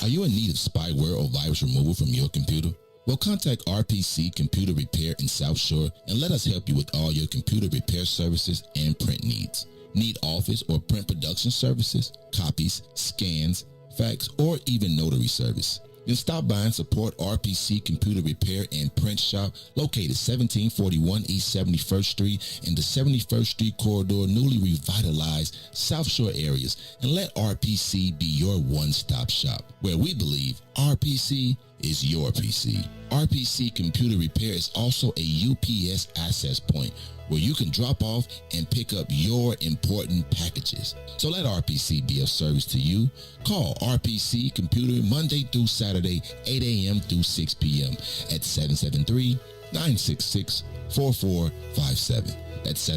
Are you in need of spyware or virus removal from your computer? Well, contact RPC Computer Repair in South Shore and let us help you with all your computer repair services and print needs. Need office or print production services, copies, scans, fax, or even notary service? Then stop by and support RPC Computer Repair and Print Shop located 1741 East 71st Street in the 71st Street corridor, newly revitalized South Shore areas, and let RPC be your one-stop shop, where we believe RPC is your PC. RPC Computer Repair is also a UPS access point where you can drop off and pick up your important packages. So let RPC be of service to you. Call RPC Computer Monday through Saturday, 8 a.m. through 6 p.m. at 773-966-4457. That's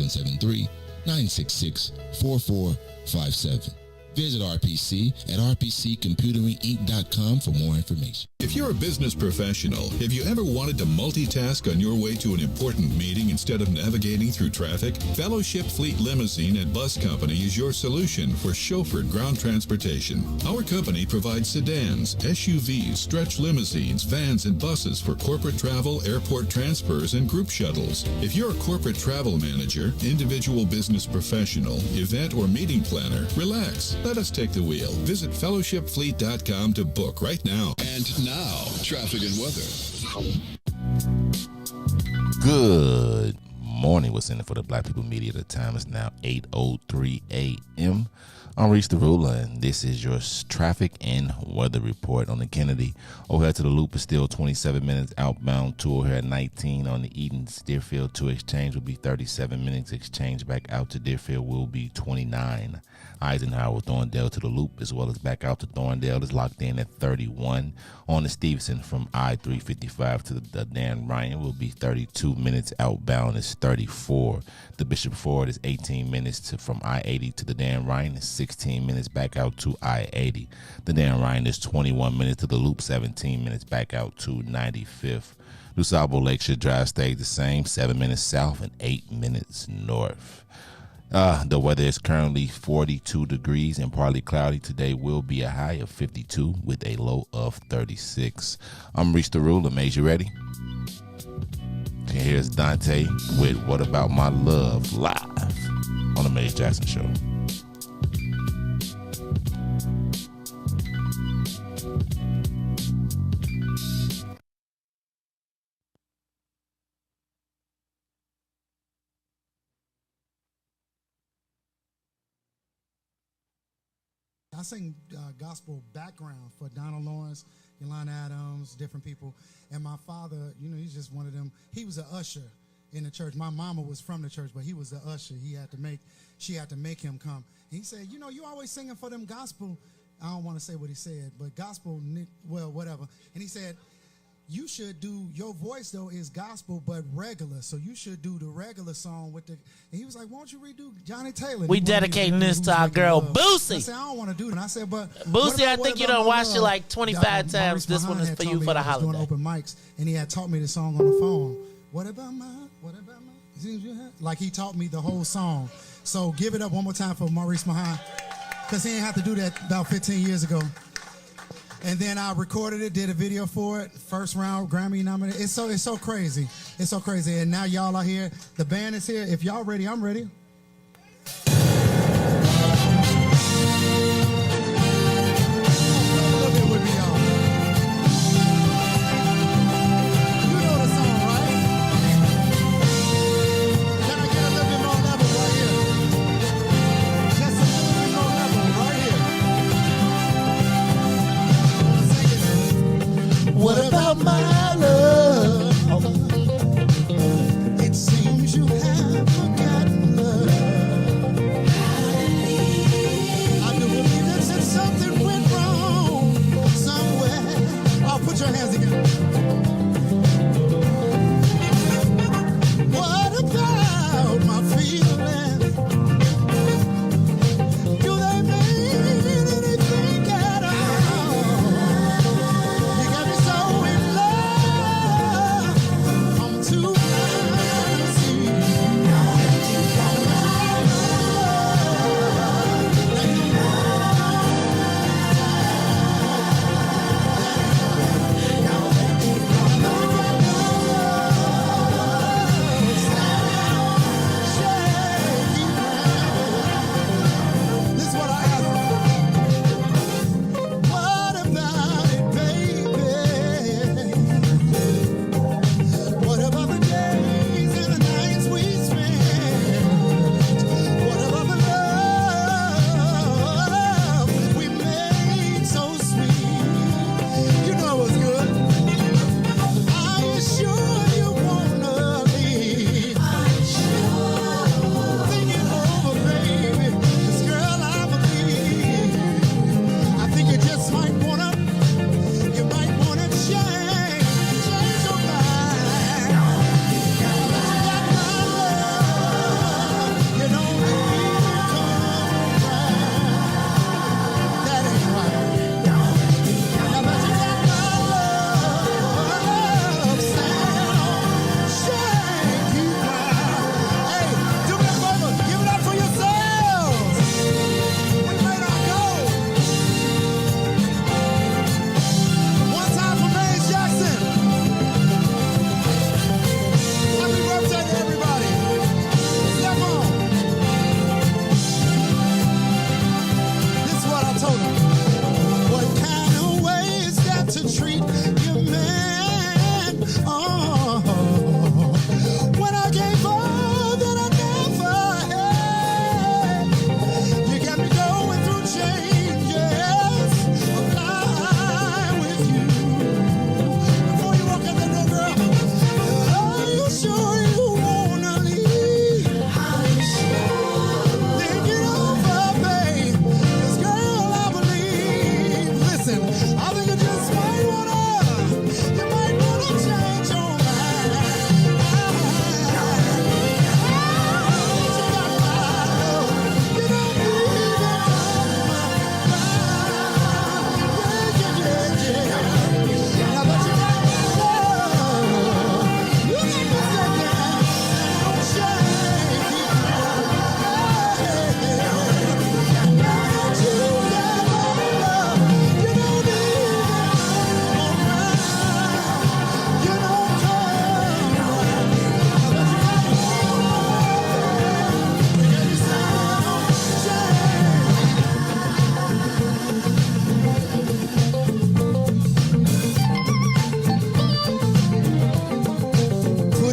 773-966-4457. Visit RPC at rpccomputeringinc.com for more information. If you're a business professional, have you ever wanted to multitask on your way to an important meeting instead of navigating through traffic? Fellowship Fleet Limousine and Bus Company is your solution for chauffeured ground transportation. Our company provides sedans, SUVs, stretch limousines, vans, and buses for corporate travel, airport transfers, and group shuttles. If you're a corporate travel manager, individual business professional, event, or meeting planner, relax. Let us take the wheel. Visit fellowshipfleet.com to book right now. And now, traffic and weather. Good morning. What's in it for the Black People Media? The time is now 8:03 a.m. I'm Riis the Ruler, and this is your traffic and weather report on the Kennedy. Overhead to the Loop is still 27 minutes outbound. To here at 19 on the Edens Deerfield to exchange will be 37 minutes. Exchange back out to Deerfield will be 29. Eisenhower, Thorndale to the Loop, as well as back out to Thorndale, is locked in at 31. On the Stevenson from I-355 to the Dan Ryan will be 32 minutes outbound. Is 34. The Bishop Ford is 18 minutes from I-80 to the Dan Ryan. Is 16 minutes back out to I-80. The Dan Ryan is 21 minutes to the Loop, 17 minutes back out to 95th. DuSable Lakeshore Drive stays the same, 7 minutes south and 8 minutes north. The weather is currently 42 degrees and partly cloudy. Today will be a high of 52 with a low of 36. I'm Riis the Ruler. Maze, you ready? And here's Dante with What About My Love live on the Maze Jackson Show. I sing gospel background for Donald Lawrence, Yolanda Adams, different people. And my father, he's just one of them. He was an usher in the church. My mama was from the church, but he was the usher. She had to make him come. And he said, you always singing for them gospel. I don't want to say what he said, but gospel, well, whatever. And he said, you should do, your voice though is gospel, but regular. So you should do the regular song with the, and he was like, won't you redo Johnny Taylor? We dedicating this to our girl, Boosie. I said, I don't want to do it. And I said, but Boosie, I think you done watched it like 25 times. This one is for you for the holiday. Doing open mics, and he had taught me the song on the phone. What about my? Like he taught me the whole song. So give it up one more time for Maurice Mahan, because he didn't have to do that about 15 years ago. And then I recorded it, did a video for it, first round Grammy nominated. It's so crazy. It's so crazy. And now y'all are here. The band is here. If y'all ready, I'm ready. What about my love? It seems you have forgotten love. I do believe that since something went wrong somewhere. Oh, put your hands together. What about my feelings? Do they mean anything at all? You got me so in love.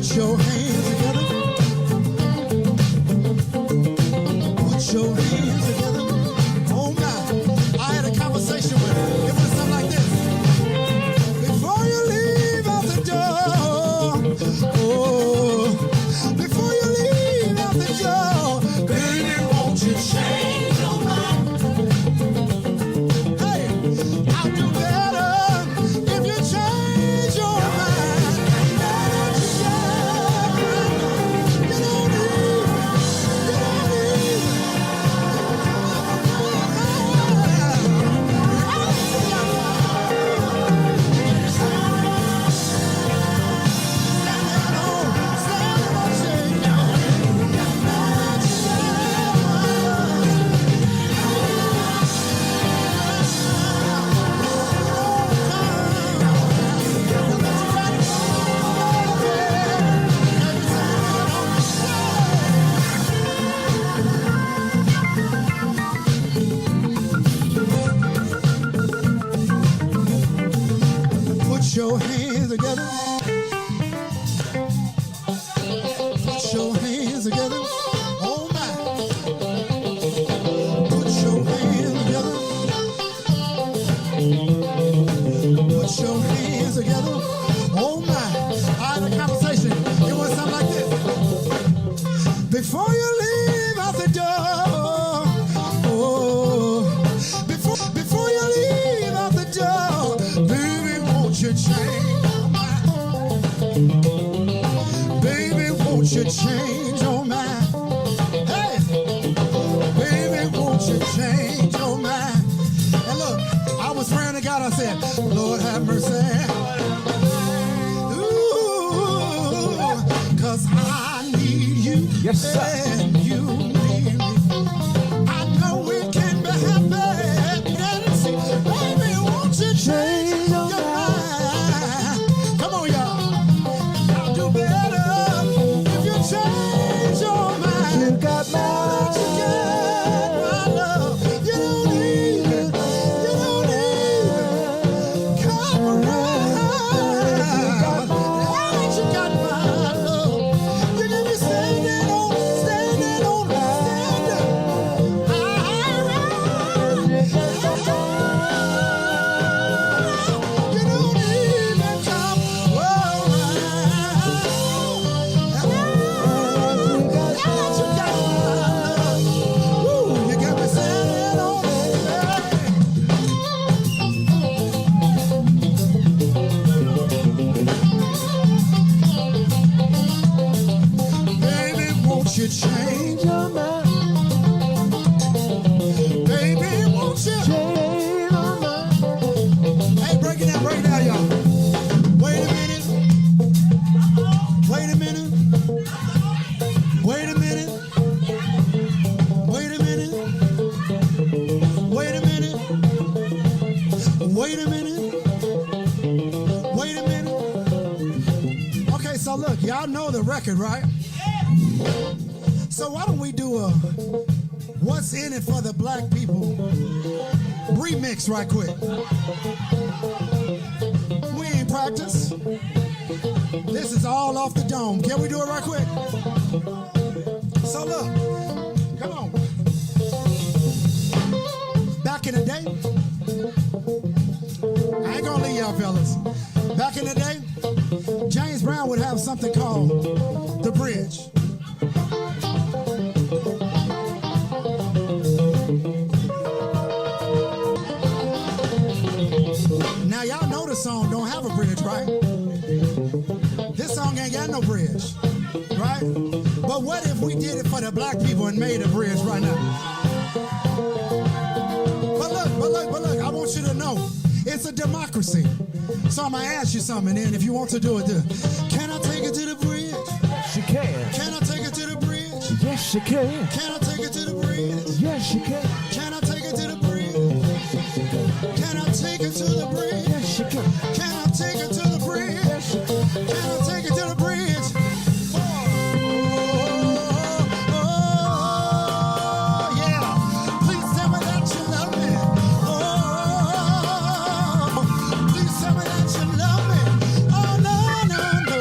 Put your hands together. Put your hands together. Oh my, I had a conversation with her. It was something like this. Before you leave out the door, oh, before you leave out the door, baby, won't you change your mind? Hey, I'll do better if you change your mind. You don't Put your hands together. Put your hands together. Oh my. Put your hands together. Put your hands together. Oh my. I had a conversation. It was something like this. Before you leave out the door, oh, before you leave out the door, baby, won't you change your mind? Baby, won't you change your mind? Hey, baby, won't you change your mind? And look, I was praying to God. I said, Lord, have mercy. Ooh, 'cause I need you. Yes, sir. And you need me. I know it can be happy. Baby, won't you change your mind? Come on, y'all. I'll do better if you change your mind. You got my love. You don't need it. You don't need it. Come around. Ain't you got my love? You can be standing on. You don't even come around. Ain't you got my love? Woo, you got me standing on. Baby, won't you change your mind? Baby, won't you change your mind? Hey, break it down, y'all. Wait a minute. Wait a minute. Wait a minute. Wait a minute. Wait a minute. Wait a minute. Wait a minute. Okay, so look, y'all know the record, right? So why don't we do a What's in it for the black people remix right quick? We ain't practice. This is all off the dome. Can we do it right quick? So look, come on. Back in the day, I ain't gonna leave y'all fellas. Back in the day, James Brown would have something called The Bridge. Now y'all know the song don't have a bridge, right? This song ain't got no bridge, right? But what if we did it for the black people and made a bridge right now? But look, I want you to know, it's a democracy. So I'm gonna ask you something, and then if you want to do it, can I take it to the bridge? Yes, you can. Can I take it to the bridge? Yes, you can. Can I take it to the bridge? Yes, you can. Can I take it to the bridge? Can I take it to the bridge? Yes, you can. Can I take it to the bridge? Yes, you can. Can I take it to the bridge? Yeah. Please tell me that you love me. Please tell me that you love me. Oh, no, no, no.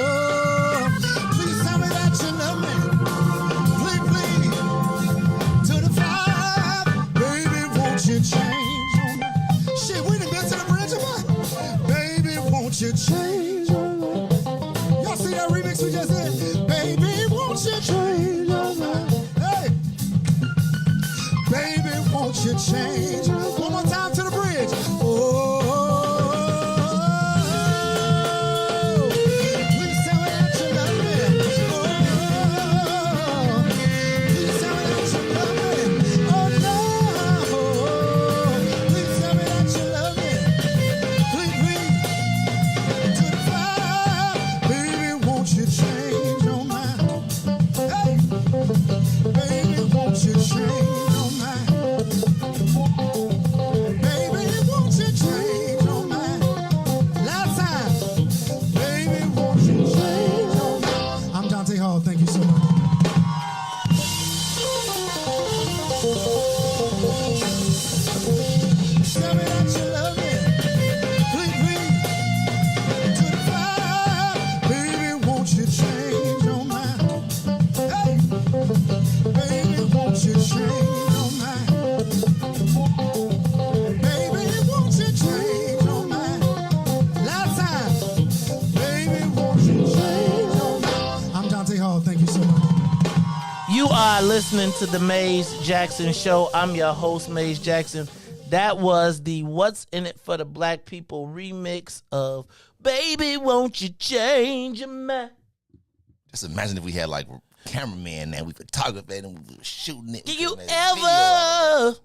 we just said, baby, won't you change your mind? Hey, baby, won't you change? One more time to the bridge. Oh, please tell me that you love me. Oh, please tell me that you love me. Oh no, please tell me that you love me. Please, to the fire, baby, won't you change your mind? Hey, baby, won't you change your mind? Baby, won't you change your mind? Last time, baby, won't you change your mind? I'm Dante Hall. Thank you so much. Tell me that you love me. Please, to the fire, baby, won't you change your mind? Hey, baby, won't you change your mind? Baby, won't you change your mind? Last time, baby, won't you change your mind? I'm Dante Hall. Thank you so much. You are listening to the Maze Jackson Show. I'm your host, Maze Jackson. That was the What's in It for the Black People remix of Baby, Won't You Change Your Mind. Just imagine if we had like cameraman and we photographer and we were shooting it. Can you ever,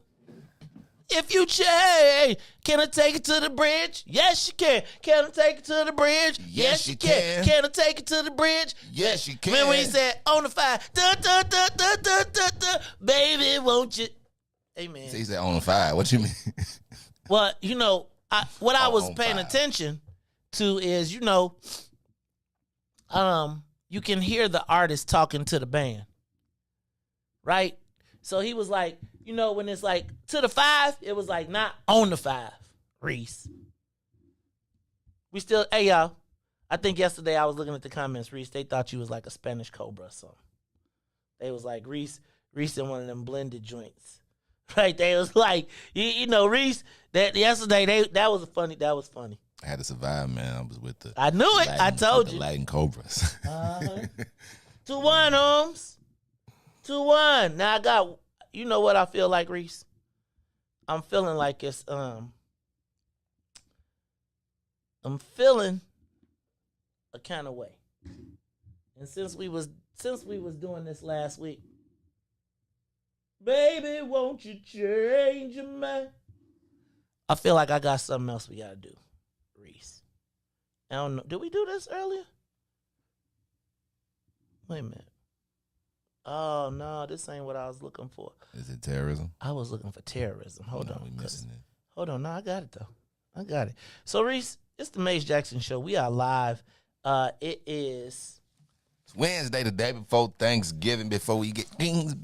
if you change, can I take it to the bridge? Yes, you can. Can I take it to the bridge? Yes, you can. Can I take it to the bridge? Yes, you can. Remember when he said, on the fire, da, da, da, da, da, da, da, baby, won't you? Amen. So he said on fire. What you mean? Well, you know, what I was on paying fire. attention to is, you know, you can hear the artist talking to the band, right? So he was like, you know, when it's like to the 5, it was like not on the 5, Riis. We still, hey y'all, I think yesterday I was looking at the comments, Riis, they thought you was like a Spanish Cobra or something. They was like, Riis in one of them blended joints. Right? They was like, you know, Riis, that yesterday, that was funny. I had to survive, man. I was with the I knew it. I told the you. Latin Cobras. 2-1, Holmes. 2-1. Now I got, you know what I feel like, Riis? I'm feeling like it's, I'm feeling a kind of way. And since we was doing this last week, baby, won't you change your mind? I feel like I got something else we gotta do, Riis. I don't know. Did we do this earlier? Wait a minute. Oh no, this ain't what I was looking for. Is it terrorism? I was looking for terrorism. Hold on. We missing it. Hold on. No, I got it though. I got it. So Riis, it's the Maze Jackson Show. We are live. It is Wednesday, the day before Thanksgiving, before we get beans,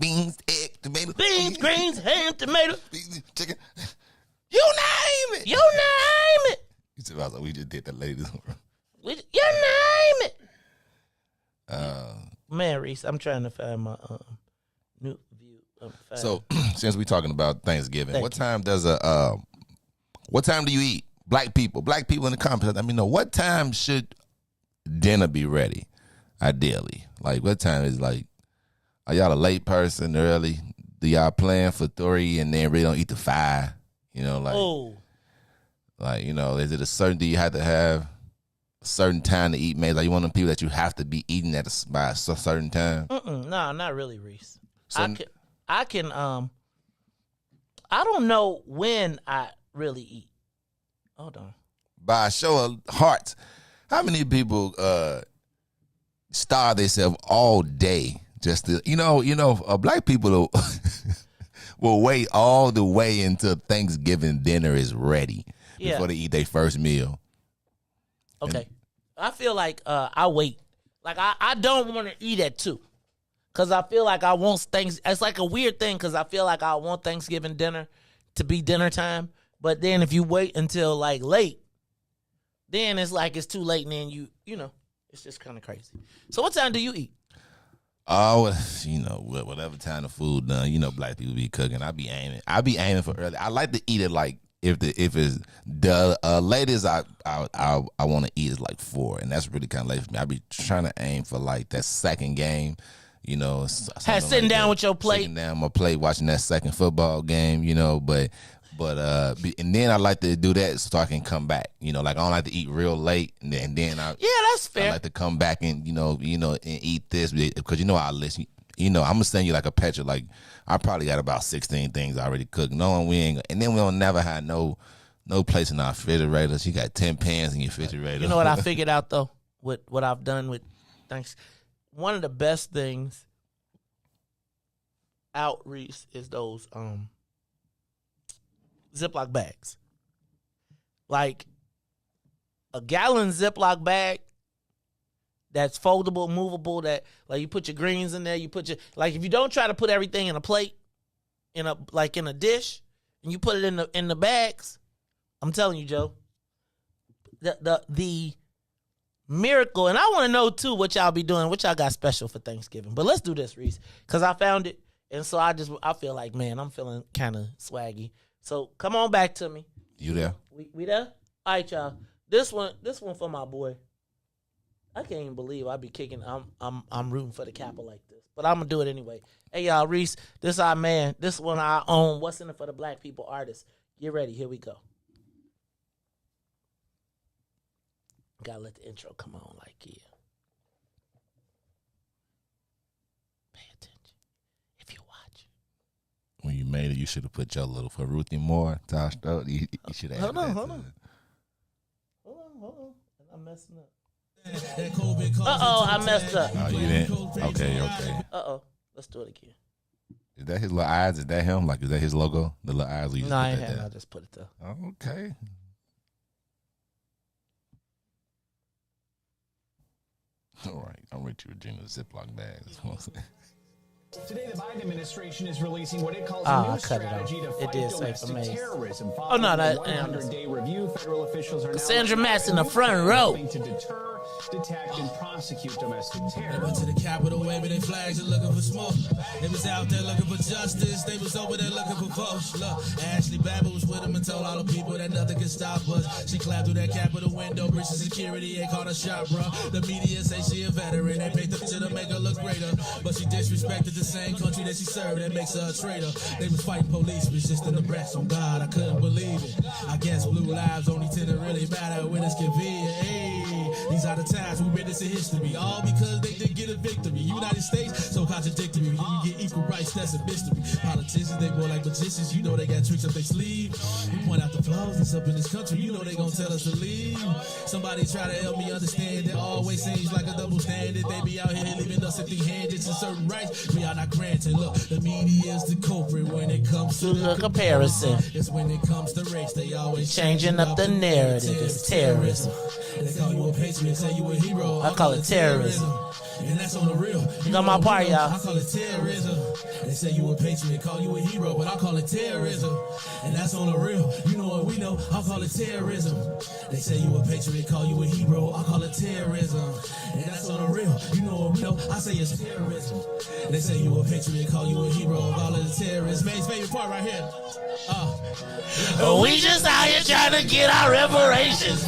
egg, tomato. beans, greens, ham, tomato, chicken. You name it. You name it. You said, I was like, we just did that lady. You name it. Man, Riis, I'm trying to find my new view. So, since we talking about Thanksgiving, Thank what you. time do you eat? Black people in the comments. Let me know, what time should dinner be ready? Ideally, like what time is like? Are y'all a late person, early? Do y'all plan for 3 and then really don't eat the 5? You know, like you know, is it a certain? Do you have to have a certain time to eat? Maybe like you one of them people that you have to be eating by a certain time. No, not really, Riis. So, I can. I don't know when I really eat. Hold on. By a show of hearts, how many people starve themselves all day just to, black people will wait all the way until Thanksgiving dinner is ready before they eat their first meal. Okay. I feel like I wait. Like I don't want to eat at 2. Because I feel like I want things. It's like a weird thing because I feel like I want Thanksgiving dinner to be dinner time. But then if you wait until like late, then it's like it's too late and then you know, it's just kind of crazy. So what time do you eat? Oh, whatever time the food done. You know, black people be cooking. I be aiming for early. I like to eat at like if it's the latest I want to eat is like 4, and that's really kind of late for me. I be trying to aim for like that second game, you know. Sitting like down that. with your plate. Sitting down my plate, watching that second football game, you know. But and then I like to do that so I can come back, you know. Like I don't like to eat real late, and then that's fair. I like to come back and you know and eat this because you know I listen. You know, I'm gonna send you like a picture. Like I probably got about 16 things already cooked. Knowing we ain't, and then we don't never have no place in our refrigerator. You got 10 pans in your refrigerator. You know what I figured out though? With what I've done with thanks. One of the best things out Reese is those Ziploc bags. Like a gallon Ziploc bag that's foldable, movable, that like you put your greens in there, you put your like if you don't try to put everything in a plate, in a dish, and you put it in the bags, I'm telling you, Joe, the miracle, and I want to know too what y'all be doing, what y'all got special for Thanksgiving. But let's do this, Reese, because I found it, and so I feel like, man, I'm feeling kind of swaggy. So come on back to me. You there? We there? All right, y'all. This one for my boy. I can't even believe I be kicking. I'm rooting for the Kappa like this, but I'm gonna do it anyway. Hey y'all, Reese, this our man. This one I own. What's in it for the Black people artist? Get ready. Here we go. Gotta let the intro come on like yeah. Pay attention if you watch. When you made it, you should have put your little for Ruthie Moore, Todd Stoger. You should have. Hold on. I'm messing up. I messed up. Oh, you didn't? Okay. Let's do it again. Is that his little eyes? Is that him? Like, is that his logo? The little eyes? No, I ain't had. I just put it there. Okay. All right. I'm with you, Regina. Ziploc bags. Today, the Biden administration is releasing what it calls a new strategy to fight domestic terrorism. Oh, no, that 100-day review. Federal officials are Cassandra Mass in the front row. To deter, detect, and prosecute domestic terror. They went to the Capitol waving their flags and looking for smoke. They was out there looking for justice. They was over there looking for votes. Look, Ashley Babbitt was with them and told all the people that nothing could stop us. She clapped through that Capitol window, breached security, ain't called a shot, bro. The media say she a veteran. They picked up to make her look greater, but she disrespected the same country that she served. That makes her a traitor. They was fighting police, resisting the breaths. On God, I couldn't believe it. I guess blue lives only tend to really matter when it's convenient. Hey, these are the times we witness in history, all because they did get a victory. United States, so contradictory. You get equal rights, that's a mystery. Politicians, they more like magicians. You know they got tricks up their sleeve. We point out the flaws that's up in this country. You know they gonna tell us to leave. Somebody try to help me understand. It always seems like a double standard. They be out here leaving us empty-handed to certain rights we are not granted. Look, the media is the culprit when it comes to the comparison. It's when it comes to race, they always changing up the narrative. It's terrorism. They call you a patriot, say you a hero. I call it terrorism. And that's on the real. You got my part, y'all. I call it terrorism. They say you a patriot, call you a hero, but I call it terrorism. And that's on the real. You know what we know, I call it terrorism. They say you a patriot, call you a hero, I call it terrorism. And that's on the real. You know what we know, I say it's terrorism. They say you a patriot, call you a hero, I call it terrorism. Man's favorite part right here. We just out here trying to get our reparations.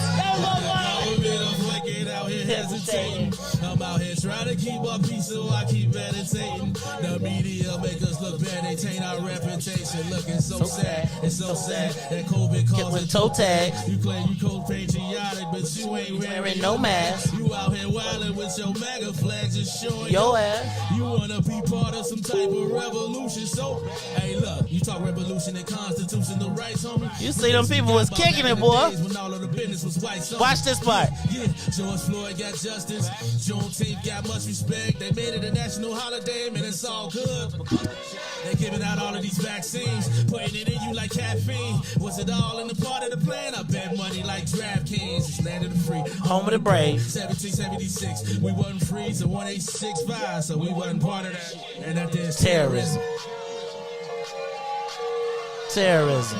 Hesitating. I'm out here trying to keep our peace, so I keep meditating. The media make us look bad, they taint our reputation. Looking so sad, it's so sad that COVID causing toe tags. You claim you co-patriotic, but you ain't wearing no mask. You out here wilding with your MAGA flag, just showing your ass. You wanna be part of some type of revolution, so hey, look, you talk revolution and constitutional rights, homie. You see them people was kicking it, boy. Watch this part. Yeah, George Floyd got justice. Juneteenth got much respect. They made it a national holiday, man, it's all good. They giving out all of these vaccines, putting it in you like caffeine. Was it all in the part of the plan? I bet money like DraftKings. It's land of the free, home of the brave. 1776, we wasn't free, so 1865, so we wasn't part of that. And that there's terrorism. Terrorism.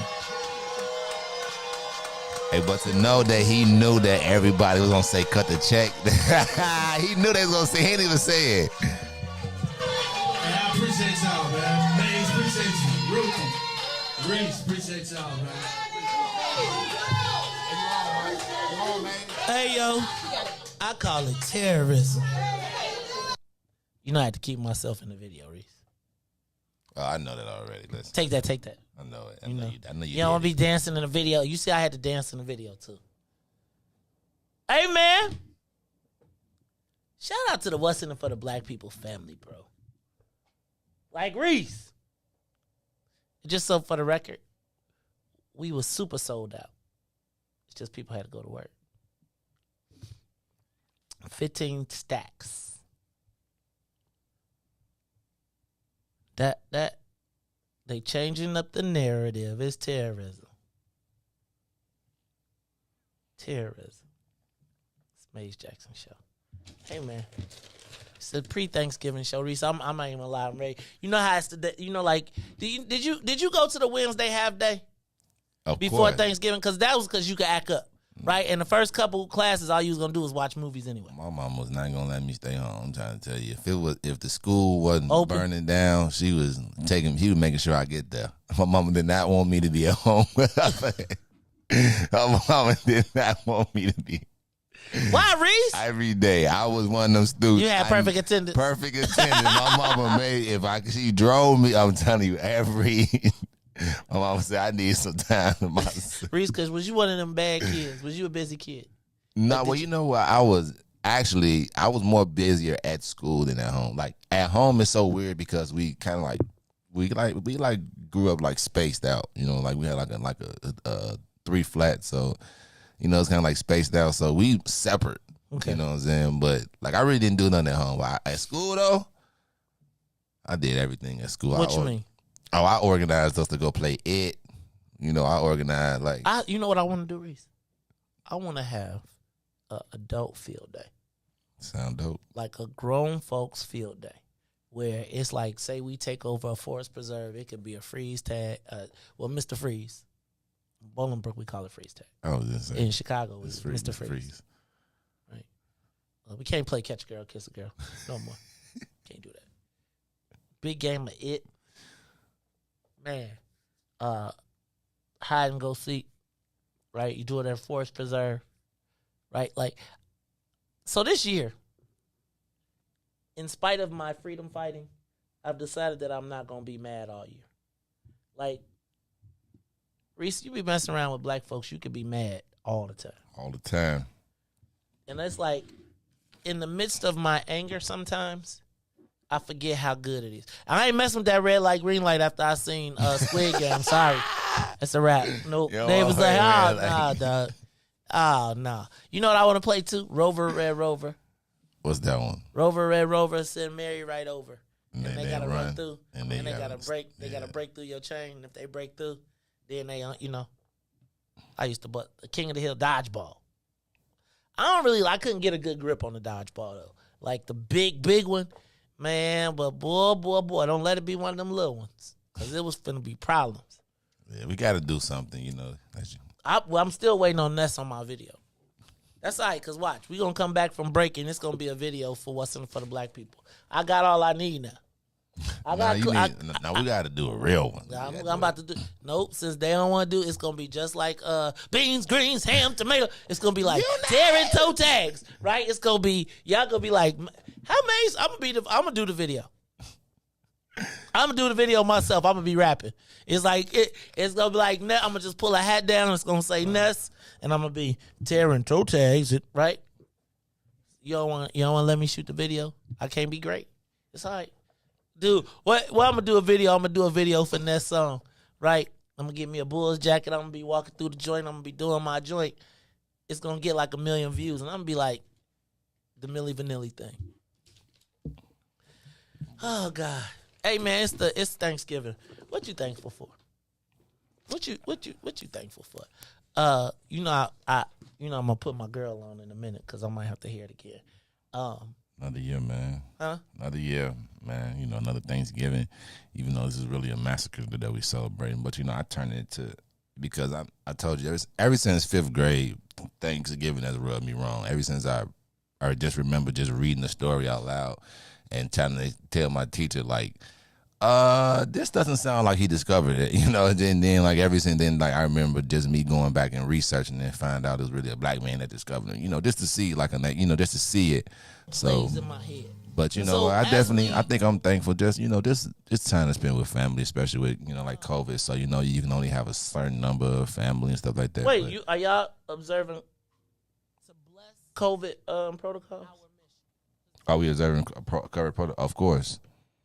Hey, but to know that he knew that everybody was gonna say cut the check. He knew they was gonna say, he didn't even say it. Hey, I appreciate y'all, man. Maze, appreciate you. Ruthie, Riis, appreciate y'all, man. Hey, yo. I call it terrorism. You know I had to keep myself in the video, Reese. Oh, I know that already. Listen. Take that. I know it. I know you. You don't want to be dancing in the video. You see I had to dance in the video, too. Hey, man. Shout out to the What's in It for the Black People family, bro. Like Reese. Just so for the record, we were super sold out. It's just people had to go to work. 15 stacks. That they changing up the narrative. It's terrorism. Terrorism. It's Maze Jackson show. Hey man, it's a pre-Thanksgiving show, Reese. I'm not even gonna lie. I'm ready. You know how it's the like. Did you go to the Wednesday half day before Thanksgiving? Because that was because you could act up. Right? And the first couple classes, all you was going to do was watch movies anyway. My mom was not going to let me stay home. I'm trying to tell you. If the school wasn't burning down, she was making sure I get there. My mama did not want me to be at home. My mama did not want me to be. Why, Reese? Every day. I was one of them students. You had perfect attendance. Perfect attendance. My mama made, she drove me, I'm telling you, my mama said, I need some time to myself. Reese, because was you one of them bad kids? Was you a busy kid? No, well, you know what? I was more busier at school than at home. Like, at home, it's so weird because we kind of we grew up like spaced out. You know, like we had like a 3 flat, so you know it's kind of like spaced out. So we separate. Okay. You know what I'm saying? But like I really didn't do nothing at home. But at school though, I did everything at school. What you mean? Oh, I organized us to go play it. You know, I organized you know what I want to do, Reese? I want to have an adult field day. Sound dope. Like a grown folks field day. Where it's like, say we take over a forest preserve, it could be a freeze tag. Mr. Freeze. Bolingbrook, we call it freeze tag. Oh, in Chicago, it's Mr. Freeze. Right. We can't play catch a girl, kiss a girl. No more. Can't do that. Big game of it. Man. Hide and go seek. Right? You do it at forest preserve. Right? Like, so this year, in spite of my freedom fighting, I've decided that I'm not going to be mad all year. Like, Reese, you be messing around with black folks, you could be mad all the time. All the time. And it's like, in the midst of my anger sometimes, I forget how good it is. I ain't messing with that red light, green light after I seen Squid Game. Sorry. That's a wrap. Nope. They was like, nah, dog. Oh, nah. You know what I want to play too? Rover, Red Rover. What's that one? Rover, Red Rover, send Mary right over. And they gotta run through. And they gotta break. They gotta break through your chain. And if they break through, then they, I used to butt the King of the Hill dodgeball. I couldn't get a good grip on the dodgeball though. Like the big one, man. But boy, don't let it be one of them little ones, cause it was finna be problems. Yeah, we gotta do something, I'm still waiting on Ness on my video. That's all right, cause watch, we gonna come back from breaking. It's gonna be a video for What's in It for the Black People. I got all I need now. Now we got to do a real one. I'm about to do. Nope, since they don't want to do, it's gonna be just like beans, greens, ham, tomato. It's gonna be like tearing toe tags, right? It's gonna be y'all gonna be like, how many? I'm gonna do the video. I'm gonna do the video myself. I'm gonna be rapping. It's like it's gonna be like I'm gonna just pull a hat down. And it's gonna say Ness, and I'm gonna be tearing toe tags. Right? You don't want to let me shoot the video? I can't be great. It's all right. Dude, I'm gonna do a video. I'm gonna do a video for Ness song, right? I'm gonna get me a Bulls jacket. I'm gonna be walking through the joint. I'm gonna be doing my joint. It's gonna get like 1 million views, and I'm gonna be like the Milli Vanilli thing. Oh God, hey man, it's Thanksgiving. What you thankful for? What you thankful for? I'm gonna put my girl on in a minute because I might have to hear it again. Another year, man. Huh? Another year, man. Another Thanksgiving. Even though this is really a massacre that we celebrating, but I turned it to because I told you ever since 5th grade, Thanksgiving has rubbed me wrong. Ever since I just remember just reading the story out loud and trying to tell my teacher like, This doesn't sound like he discovered it, you know. Then like ever since then, like I remember just me going back and researching and find out it was really a black man that discovered it, you know, just to see like just to see it. So, Plays in my head. but you know, So I think I'm thankful. Just you know, just time to spend with family, especially with like COVID. So you know, you can only have a certain number of family and stuff like that. Wait, are y'all observing COVID protocol? Are we observing COVID protocol? Of course.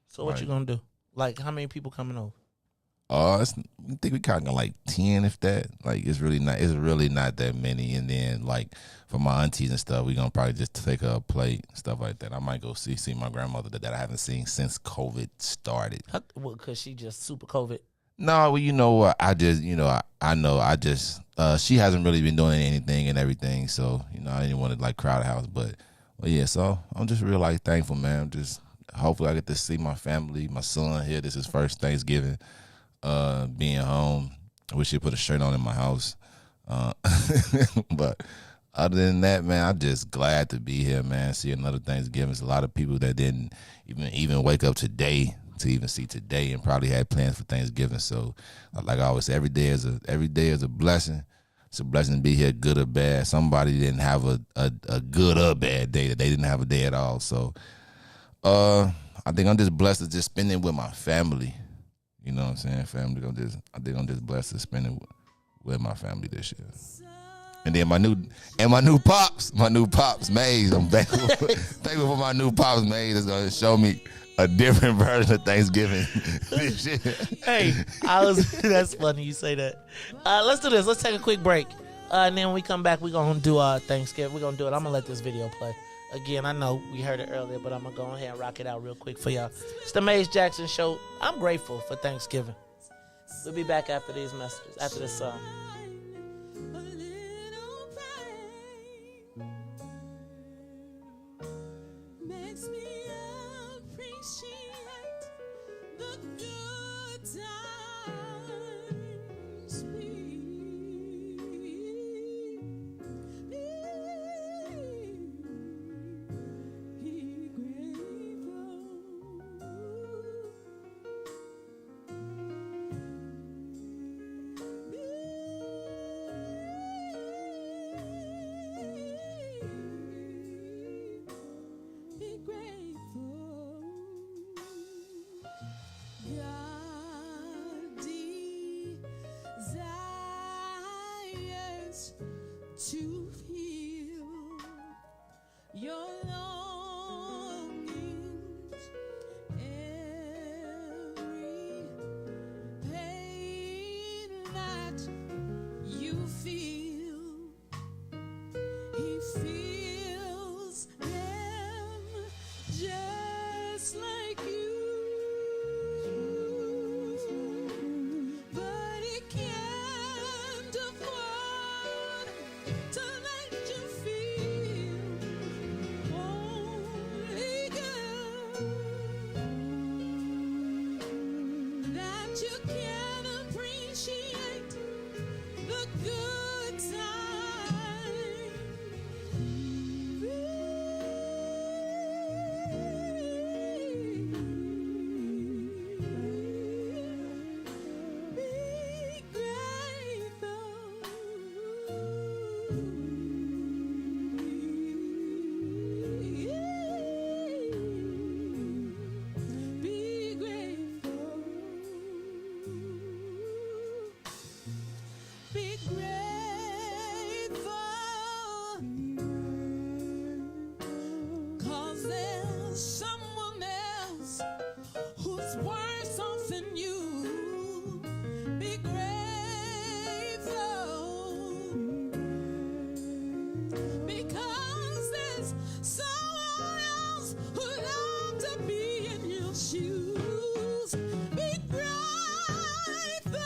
So what you gonna do? Like, how many people coming over? I think we counting like 10, if that. Like, it's really not that many. And then like for my aunties and stuff, we gonna probably just take a plate, stuff like that. I might go see my grandmother that I haven't seen since COVID started. Well, cause she just super COVID. No, well, you know what? I just, she hasn't really been doing anything and everything. So, you know, I didn't want to like crowd the house, but yeah. So I'm just real like thankful, man. Hopefully I get to see my family, my son here. This is first Thanksgiving, being home. I wish he put a shirt on in my house. But other than that, man, I'm just glad to be here, man. See another Thanksgiving. There's a lot of people that didn't even wake up today to even see today and probably had plans for Thanksgiving. So like I always say, every day is a blessing. It's a blessing to be here, good or bad. Somebody didn't have a good or bad day, that they didn't have a day at all. So I think I'm just blessed to just spend it with my family. You know what I'm saying? Family. I think I'm just blessed to spend it with my family this year. And then my new pops, Maze. I'm thankful for my new pops, Maze. That's gonna show me a different version of Thanksgiving this year. Hey, that's funny you say that. Let's do this. Let's take a quick break. And then when we come back, we're gonna do our Thanksgiving. We're gonna do it. I'm gonna let this video play. Again, I know we heard it earlier, but I'm going to go ahead and rock it out real quick for y'all. It's the Maze Jackson Show. I'm grateful for Thanksgiving. We'll be back after these messages, after this song. Makes me appreciate the good times to feel your longings, every pain that you feel, he feels them just like you. But he can't afford to let you feel only good, that you can appreciate the good times. Be grateful. Be grateful. Be grateful. 'Cause there's someone else who's worse off than you. Be grateful. Because there's someone else who loves to be in your shoes. Be grateful.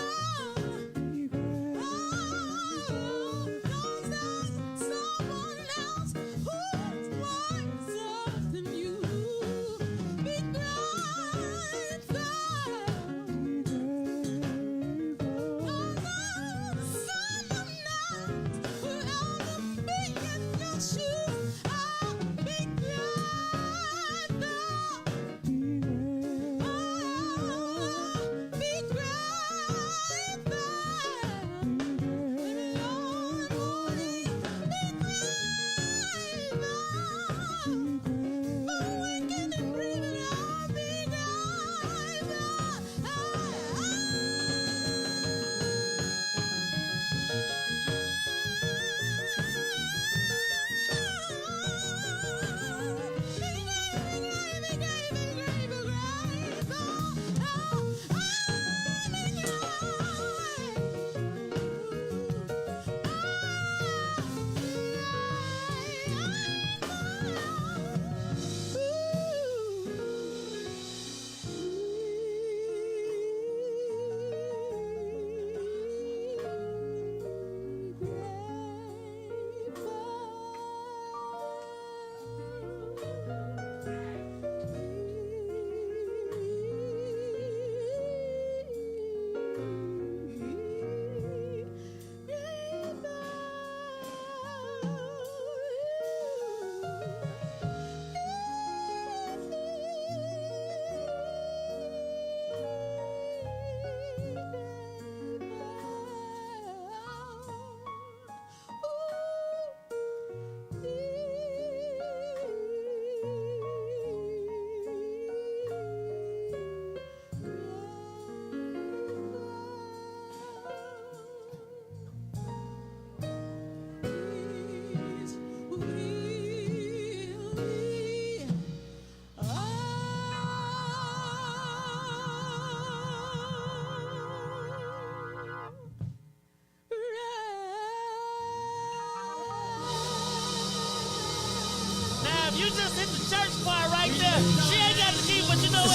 Because there's someone else who's worse off than you.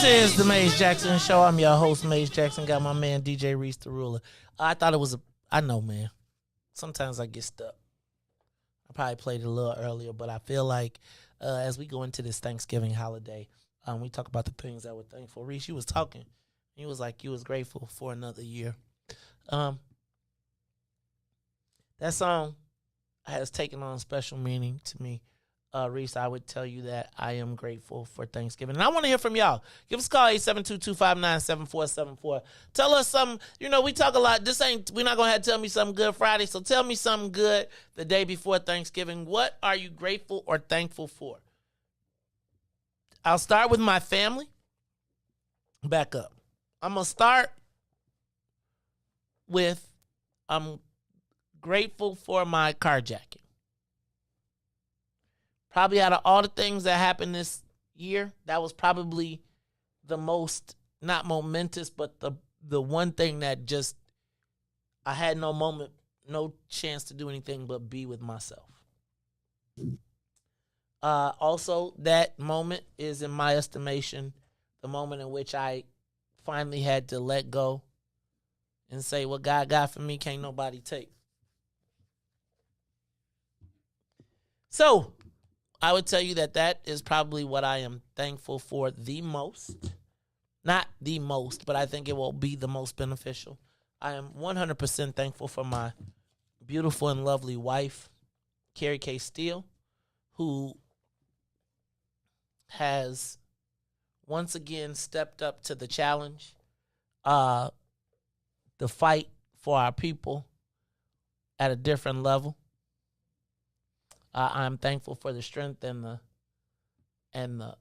is the Maze Jackson Show. I'm your host, Maze Jackson. Got my man, DJ Riis, the ruler. I thought it was I know, man. Sometimes I get stuck. I probably played it a little earlier, but I feel like as we go into this Thanksgiving holiday, we talk about the things that we're thankful. Riis, you was talking. You was like you was grateful for another year. That song has taken on special meaning to me. Riis, I would tell you that I am grateful for Thanksgiving. And I want to hear from y'all. Give us a call, 872-259-7474. Tell us something. You know, we talk a lot. We're not going to have to tell me something good Friday, so tell me something good the day before Thanksgiving. What are you grateful or thankful for? I'll start with my family. Back up. I'm going to start with I'm grateful for my carjacking. Probably out of all the things that happened this year, that was probably the most, not momentous, but the one thing that just, I had no chance to do anything but be with myself. Also, that moment is, in my estimation, the moment in which I finally had to let go and say, what God got for me can't nobody take. So, I would tell you that is probably what I am thankful for the most. Not the most, but I think it will be the most beneficial. I am 100% thankful for my beautiful and lovely wife, Carrie K. Steele, who has once again stepped up to the challenge, the fight for our people at a different level. I'm thankful for the strength and the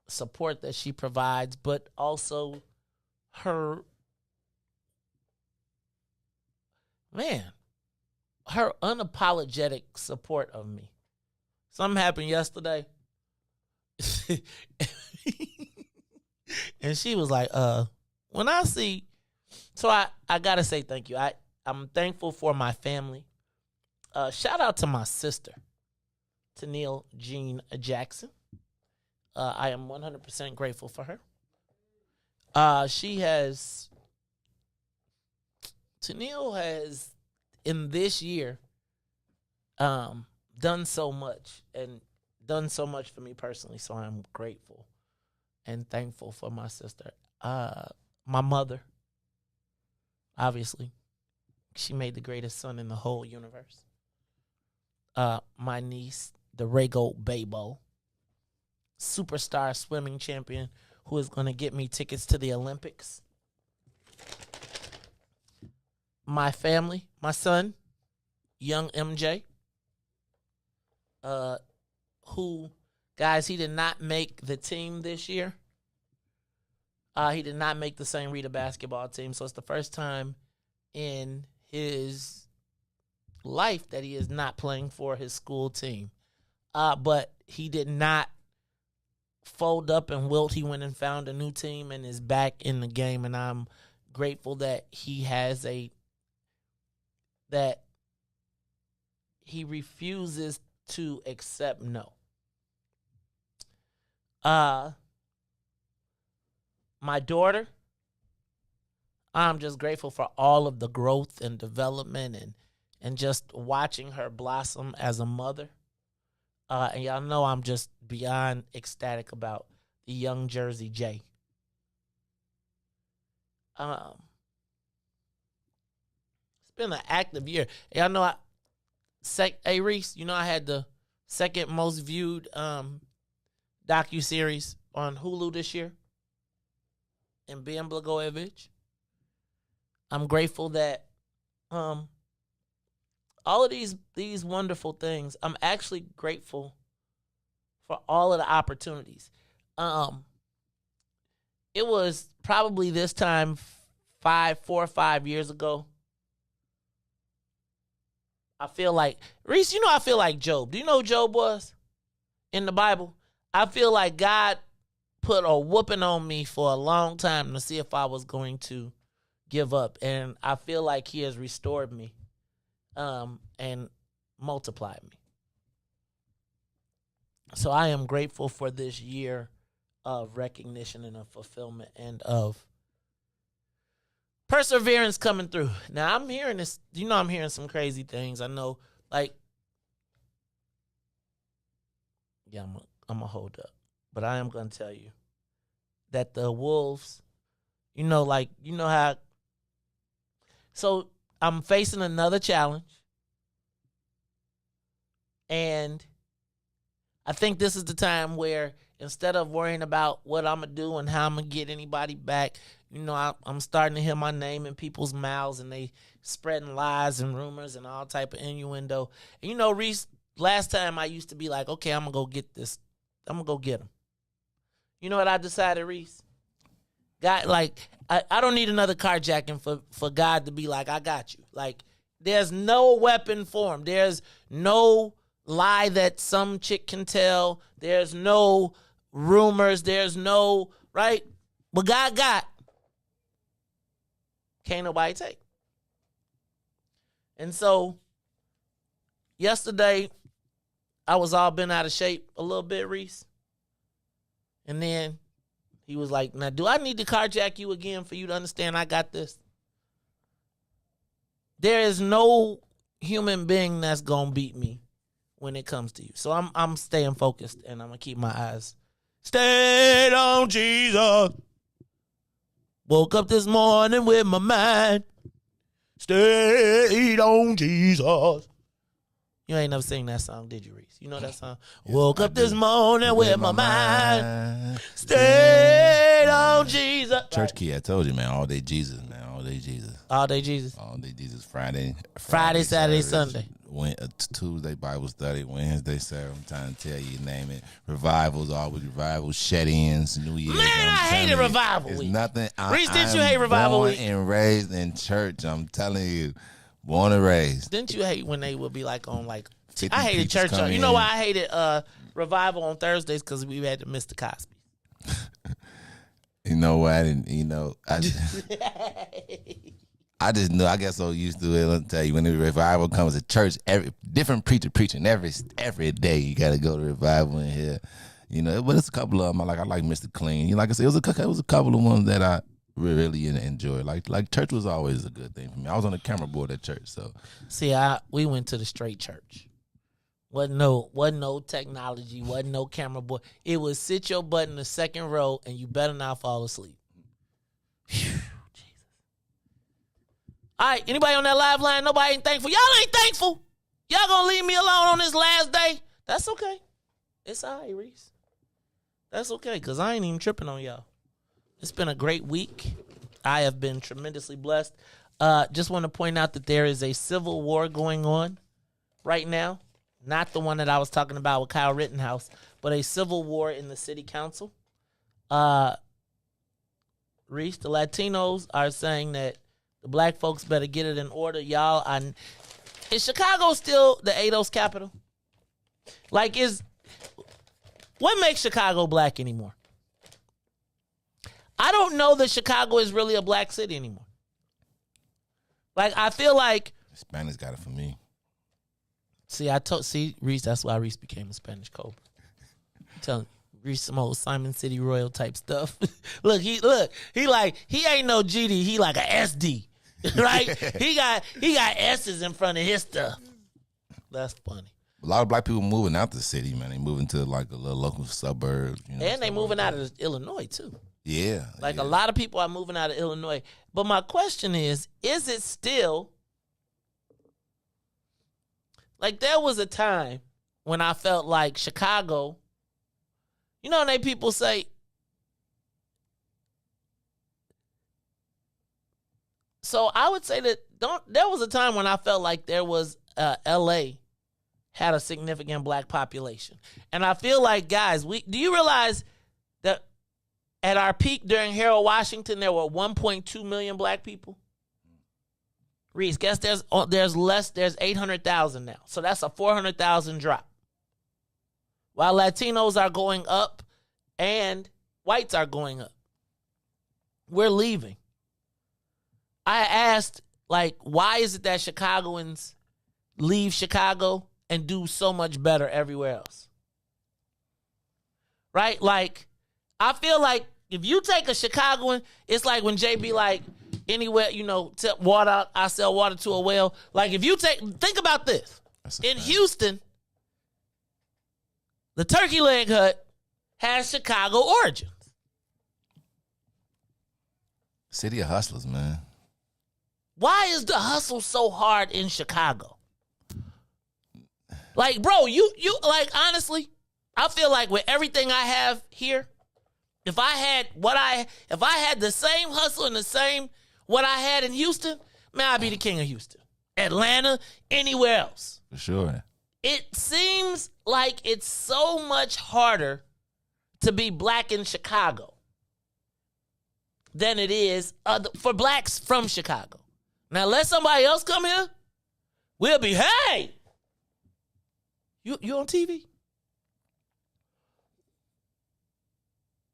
support that she provides, but also her unapologetic support of me. Something happened yesterday, and she was like, when I see, so I gotta say thank you. I'm thankful for my family. Shout out to my sister, Tennille Jean Jackson. I am 100% grateful for her. Tennille has, in this year, done so much for me personally, so I'm grateful and thankful for my sister. My mother, obviously, she made the greatest son in the whole universe. My niece, the Rego Babo, superstar swimming champion, who is going to get me tickets to the Olympics. My family, my son, young MJ, who, guys, he did not make the team this year. He did not make the St. Rita basketball team, so it's the first time in his life that he is not playing for his school team. But he did not fold up and wilt. He went and found a new team and is back in the game, and I'm grateful that he refuses to accept no. My daughter, I'm just grateful for all of the growth and development and just watching her blossom as a mother. And y'all know I'm just beyond ecstatic about the young Jersey J. It's been an active year. Y'all know hey Riis, you know I had the second most viewed docuseries on Hulu this year in Ben Blagojevich. I'm grateful that all of these wonderful things, I'm actually grateful for all of the opportunities. It was probably this time 4 or 5 years ago. I feel like, Riis, I feel like Job. Do you know who Job was in the Bible? I feel like God put a whooping on me for a long time to see if I was going to give up. And I feel like he has restored me and multiplied me. So I am grateful for this year of recognition and of fulfillment and of perseverance coming through. Now, I'm hearing this. I'm hearing some crazy things. I know, like, yeah, I'm going to hold up. But I am going to tell you that the Wolves, how. So I'm facing another challenge. And I think this is the time where instead of worrying about what I'm going to do and how I'm going to get anybody back, I'm starting to hear my name in people's mouths and they spreading lies and rumors and all type of innuendo. And Riis, last time I used to be like, okay, I'm going to go get this. I'm going to go get him. You know what I decided, Riis? God, like, I don't need another carjacking for God to be like, I got you. Like, there's no weapon for him. There's no lie that some chick can tell. There's no rumors. There's no, right? What God got, can't nobody take. And so, yesterday, I was all bent out of shape a little bit, Riis. And then he was like, now, do I need to carjack you again for you to understand I got this? There is no human being that's going to beat me when it comes to you. So I'm staying focused, and I'm going to keep my eyes stayed on Jesus. Woke up this morning with my mind stayed on Jesus. You ain't never sing that song, did you, Riis? You know that song? Yeah, woke up this morning with my mind stayed on Jesus. Church key, I told you, man. All day Jesus, man. All day Jesus. All day Jesus. All day Jesus. Friday, Saturday, Sunday. Tuesday, Bible study. Wednesday, Saturday. I'm trying to tell you, name it. Revivals, always revivals. Shed-ins, New Year's. Man, I hated Revival Week. Nothing. Reis, didn't you hate Revival Week? Born and raised in church. I'm telling you. Born and raised. Didn't you hate when they would be like on like? I hated church. You know why I hated Revival on Thursdays? Because we had to miss the Cosby. You know what? I just know. I get so used to it. I'll tell you, when the revival comes to church, every different preacher preaching every day. You got to go to revival in here. But it's a couple of them. I like Mr. Clean. Like I said, it was a couple of ones that I really enjoy. Like church was always a good thing for me. I was on the camera board at church, so see, we went to the straight church. Wasn't no technology, wasn't no camera board. It was sit your butt in the second row and you better not fall asleep. Whew, Jesus. All right, anybody on that live line? Nobody ain't thankful. Y'all ain't thankful. Y'all gonna leave me alone on this last day? That's okay. It's all right, Riis. That's okay, because I ain't even tripping on y'all. It's been a great week. I have been tremendously blessed. Just want to point out that there is a civil war going on right now. Not the one that I was talking about with Kyle Rittenhouse, but a civil war in the city council. Riis, the Latinos are saying that the black folks better get it in order. Y'all, is Chicago still the ADOS capital? Like, what makes Chicago black anymore? I don't know that Chicago is really a black city anymore. Like, I feel like Spanish got it for me. See, Riis, that's why Riis became a Spanish Cobra. I'm telling you, Riis some old Simon City Royal type stuff. he ain't no GD, he like a SD. Right? he got S's in front of his stuff. That's funny. A lot of black people moving out the city, man. They moving to like a little local suburb. And they moving out of Illinois too. Yeah. A lot of people are moving out of Illinois. But my question is it still, like, there was a time when I felt like Chicago, and they people say, so I would say that there was a time when I felt like there was L.A. had a significant black population. And I feel like, guys, do you realize that at our peak during Harold Washington, there were 1.2 million black people? Riis, guess there's 800,000 now. So that's a 400,000 drop. While Latinos are going up and whites are going up. We're leaving. I asked, like, why is it that Chicagoans leave Chicago and do so much better everywhere else? Right? Like, I feel like if you take a Chicagoan, it's like when JB like, anywhere, water, I sell water to a well. Like if you think about this. In Houston, the Turkey Leg Hut has Chicago origins. City of hustlers, man. Why is the hustle so hard in Chicago? Like, bro, you like honestly, I feel like with everything I have here, if I had the same hustle and the same what I had in Houston, man, I'd be the king of Houston. Atlanta, anywhere else. For sure. It seems like it's so much harder to be black in Chicago than it is for blacks from Chicago. Now, let somebody else come here, we'll be, hey, you on TV?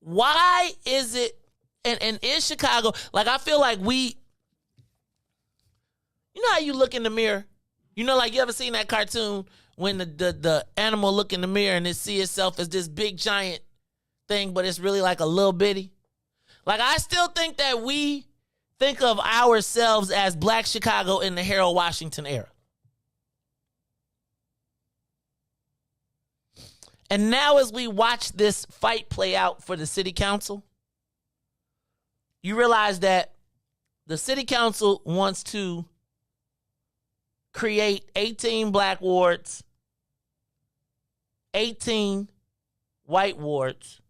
Why is it, and in Chicago, like I feel like you know how you look in the mirror? Like you ever seen that cartoon when the animal look in the mirror and it see itself as this big giant thing, but it's really like a little bitty? Like I still think that we think of ourselves as Black Chicago in the Harold Washington era. And now as we watch this fight play out for the city council, you realize that the city council wants to create 18 black wards, 18 white wards,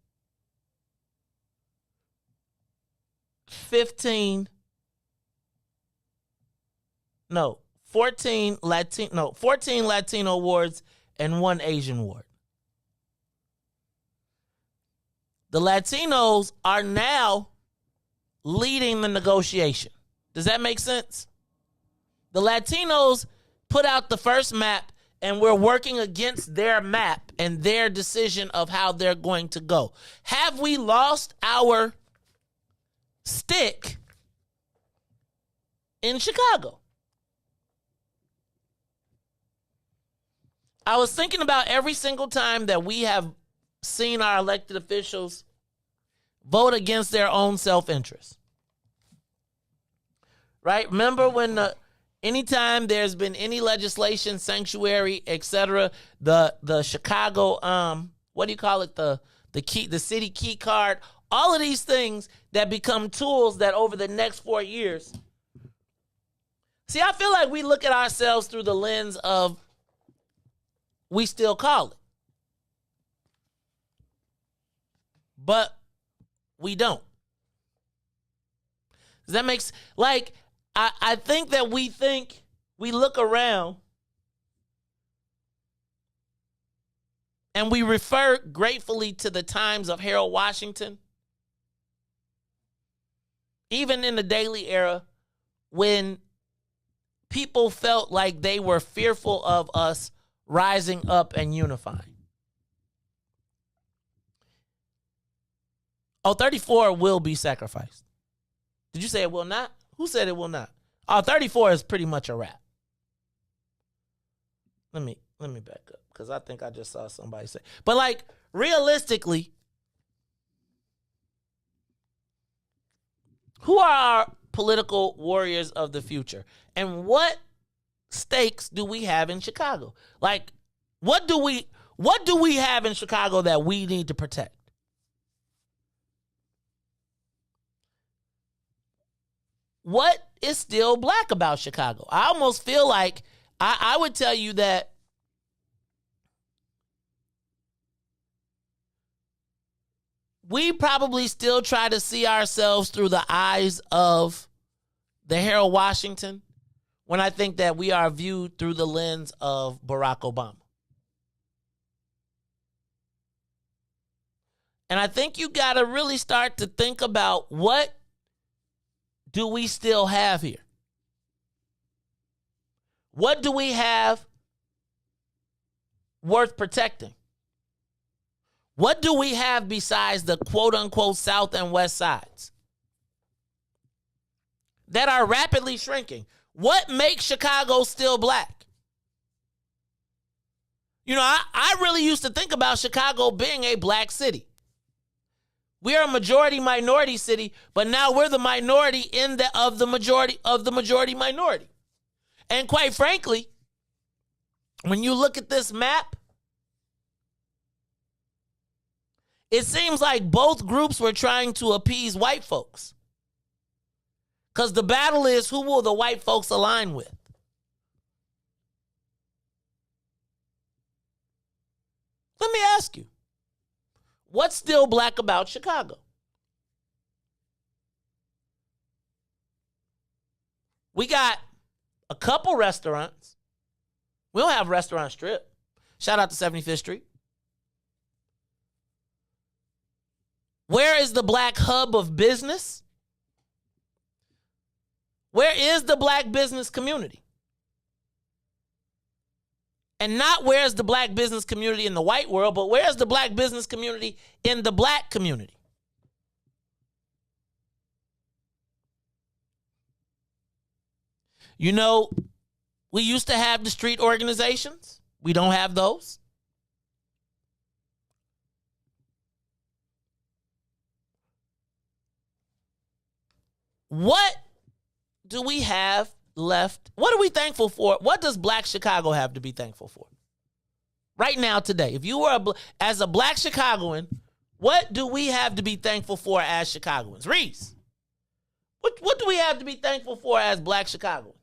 14 Latino wards, and 1 Asian ward. The Latinos are now leading the negotiation. Does that make sense? The Latinos put out the first map, and we're working against their map and their decision of how they're going to go. Have we lost our stick in Chicago? I was thinking about every single time that we have seen our elected officials vote against their own self-interest. Right? Remember when anytime there's been any legislation, sanctuary, etc., the Chicago, what do you call it? The city key card, all of these things that become tools that over the next 4 years. See, I feel like we look at ourselves through the lens of we still call it. But we don't. Does that make sense? Like, I think that we look around and we refer gratefully to the times of Harold Washington, even in the Daily era, when people felt like they were fearful of us rising up and unifying. 34 will be sacrificed. Did you say it will not? Who said it will not? 34 is pretty much a wrap. Let me back up, because I think I just saw somebody say. But like, realistically, who are our political warriors of the future? And what stakes do we have in Chicago? Like, what do we have in Chicago that we need to protect? What is still black about Chicago? I almost feel like I would tell you that we probably still try to see ourselves through the eyes of the Harold Washington, when I think that we are viewed through the lens of Barack Obama. And I think you got to really start to think about, what do we still have here? What do we have worth protecting? What do we have besides the quote-unquote South and West sides that are rapidly shrinking? What makes Chicago still black? I really used to think about Chicago being a black city. We are a majority minority city, but now we're the minority of the majority minority. And quite frankly, when you look at this map, it seems like both groups were trying to appease white folks. Because the battle is, who will the white folks align with? Let me ask you, what's still black about Chicago? We got a couple restaurants. We don't have a restaurant strip. Shout out to 75th Street. Where is the black hub of business? Where is the black business community? And not where's the black business community in the white world, but where's the black business community in the black community? You know, we used to have the street organizations. We don't have those. What do we have left? What are we thankful for? What does Black Chicago have to be thankful for? Right now, today, if you were as a Black Chicagoan, what do we have to be thankful for as Chicagoans? Riis, what do we have to be thankful for as Black Chicagoans?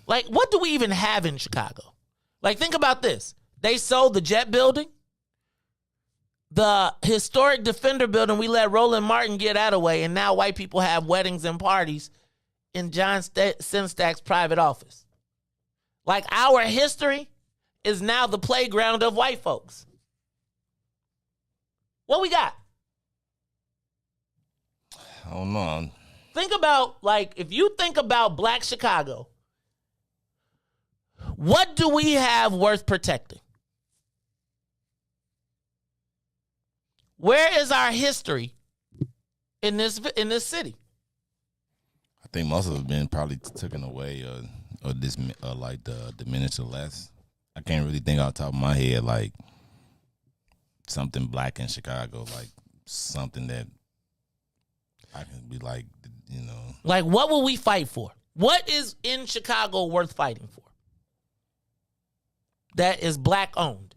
Like, what do we even have in Chicago? Like, think about this. They sold the Jet Building. The historic Defender Building, we let Roland Martin get that away, and now white people have weddings and parties in John Simstack's private office. Like, our history is now the playground of white folks. What we got? I don't know. Think about, like, if you think about Black Chicago, what do we have worth protecting? Where is our history in this city? I think most of it's been probably taken away or diminished or less. I can't really think off the top of my head like something black in Chicago, like something that I can be like, you know. Like, what will we fight for? What is in Chicago worth fighting for? That is black owned.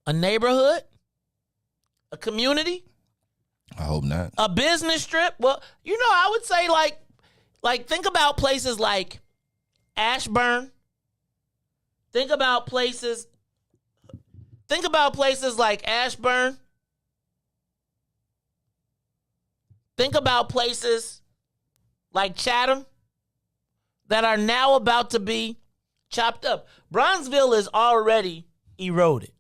A neighborhood? A community? I hope not. A business strip? Well, you know, I would say like think about places like Ashburn. Think about places like Ashburn. Think about places like Chatham that are now about to be chopped up. Bronzeville is already eroded.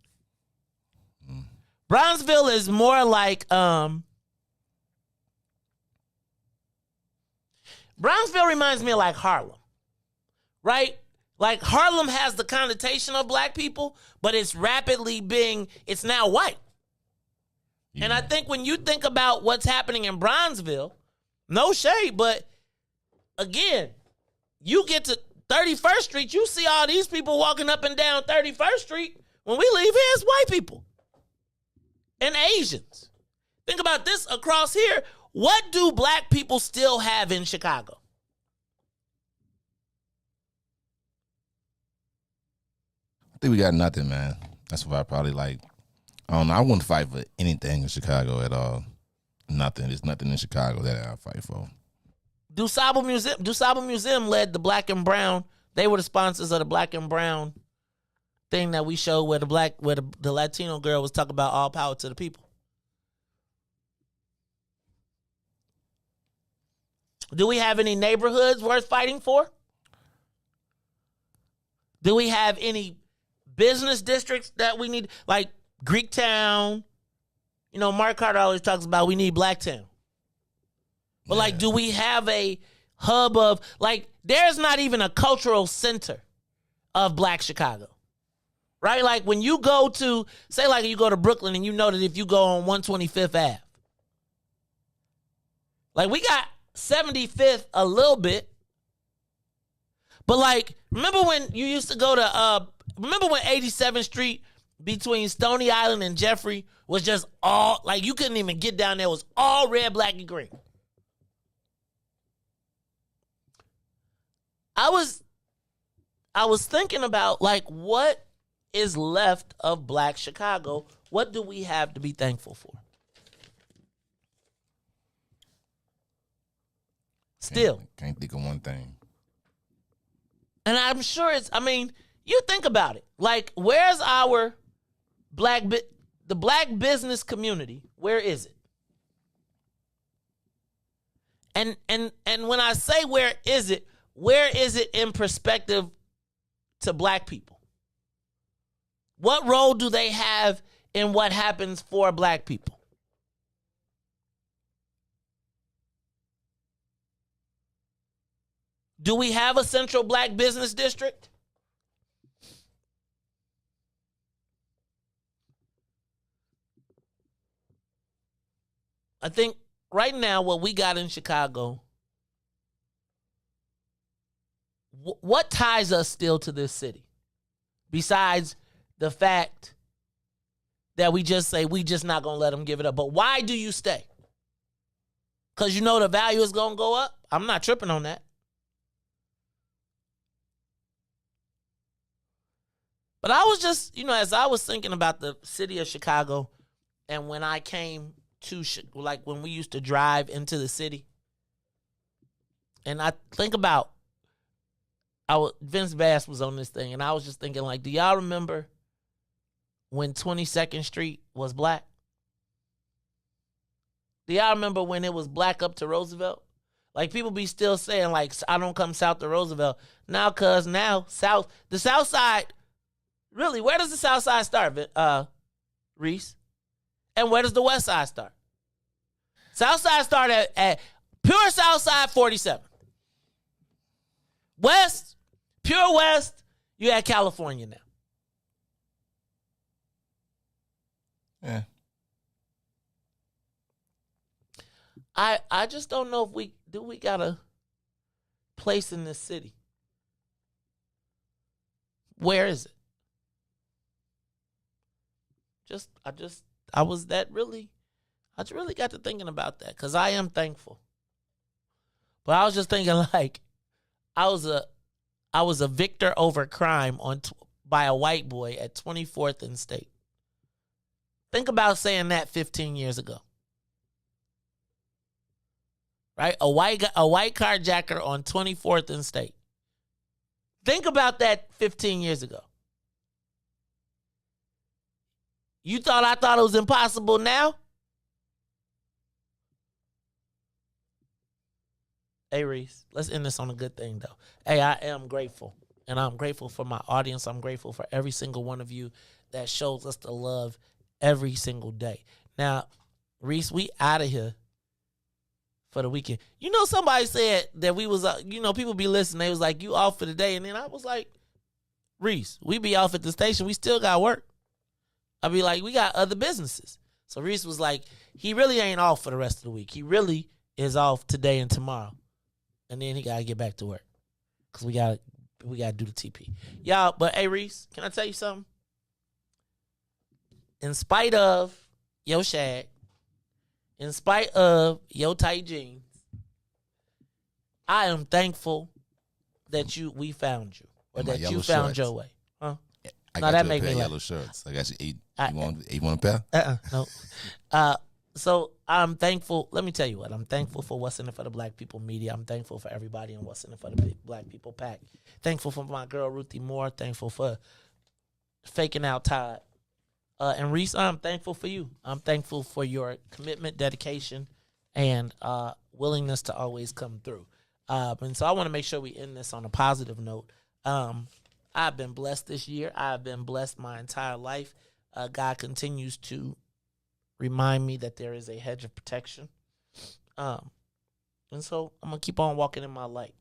Bronzeville is more like Bronzeville reminds me of like Harlem, right? Like Harlem has the connotation of black people, but it's now white. Yeah. And I think when you think about what's happening in Bronzeville, no shade, but again, you get to 31st Street, you see all these people walking up and down 31st Street. When we leave here, it's white people. And Asians. Think about this across here. What do black people still have in Chicago? I think we got nothing, man. That's why I probably like. I don't know. I wouldn't fight for anything in Chicago at all. Nothing. There's nothing in Chicago that I'll fight for. DuSable Museum led the Black and Brown. They were the sponsors of the Black and Brown thing that we showed where the Latino girl was talking about all power to the people. Do we have any neighborhoods worth fighting for? Do we have any business districts that we need, like Greektown? You know, Mark Carter always talks about we need Blacktown. But like, do we have a hub of, like, there's not even a cultural center of Black Chicago. Right? Like when you go to, say like you go to Brooklyn and you know that if you go on 125th Ave, like we got 75th a little bit, but like, remember when you used to go to, remember when 87th Street between Stony Island and Jeffrey was just all, like, you couldn't even get down there. It was all red, black, and green. I was thinking about, like, what is left of Black Chicago? What do we have to be thankful for? Still. Can't think of one thing. And I'm sure you think about it. Like, where's our the black business community? Where is it? And when I say where is it in perspective to black people? What role do they have in what happens for black people? Do we have a central black business district? I think right now what we got in Chicago, what ties us still to this city? Besides the fact that we just say we just not going to let them give it up. But why do you stay? Because you know the value is going to go up? I'm not tripping on that. But I was just, as I was thinking about the city of Chicago, and when I came to, like, when we used to drive into the city, and I think about, Vince Bass was on this thing, and I was just thinking, like, do y'all remember when 22nd Street was black? Do y'all remember when it was black up to Roosevelt? Like, people be still saying, like, I don't come south to Roosevelt. Now, the South Side, really, where does the South Side start, Riis? And where does the West Side start? South Side started at pure South Side 47. West, pure West, you had California now. Yeah. I just don't know if we got a place in this city. Where is it? I just really got to thinking about that, because I am thankful. But I was just thinking, like, I was a victor over crime by a white boy at 24th and State. Think about saying that 15 years ago. Right? A white carjacker on 24th and State. Think about that 15 years ago. I thought it was impossible now? Hey, Riis, let's end this on a good thing, though. Hey, I am grateful. And I'm grateful for my audience. I'm grateful for every single one of you that shows us the love every single day. Now, Riis, we out of here for the weekend. Somebody said that we was, people be listening. They was like, you off for the day. And then I was like, Riis, we be off at the station. We still got work. I be like, we got other businesses. So Riis was like, he really ain't off for the rest of the week. He really is off today and tomorrow. And then he got to get back to work. Because we got to do the TP. Y'all, but hey, Riis, can I tell you something? In spite of your shag, in spite of your tight jeans, I am thankful that we found you. Or that you found your way. Huh? I got you a pair of yellow shirts. I got you eight. You want a pair? No. So I'm thankful. Let me tell you what. I'm thankful for What's in It for the Black People Media. I'm thankful for everybody in What's in It for the Black People Pack. Thankful for my girl, Ruthie Moore. Thankful for faking out Todd. And Riis, I'm thankful for you. I'm thankful for your commitment, dedication, and willingness to always come through. And so I want to make sure we end this on a positive note. I've been blessed this year. I've been blessed my entire life. God continues to remind me that there is a hedge of protection. And so I'm going to keep on walking in my light.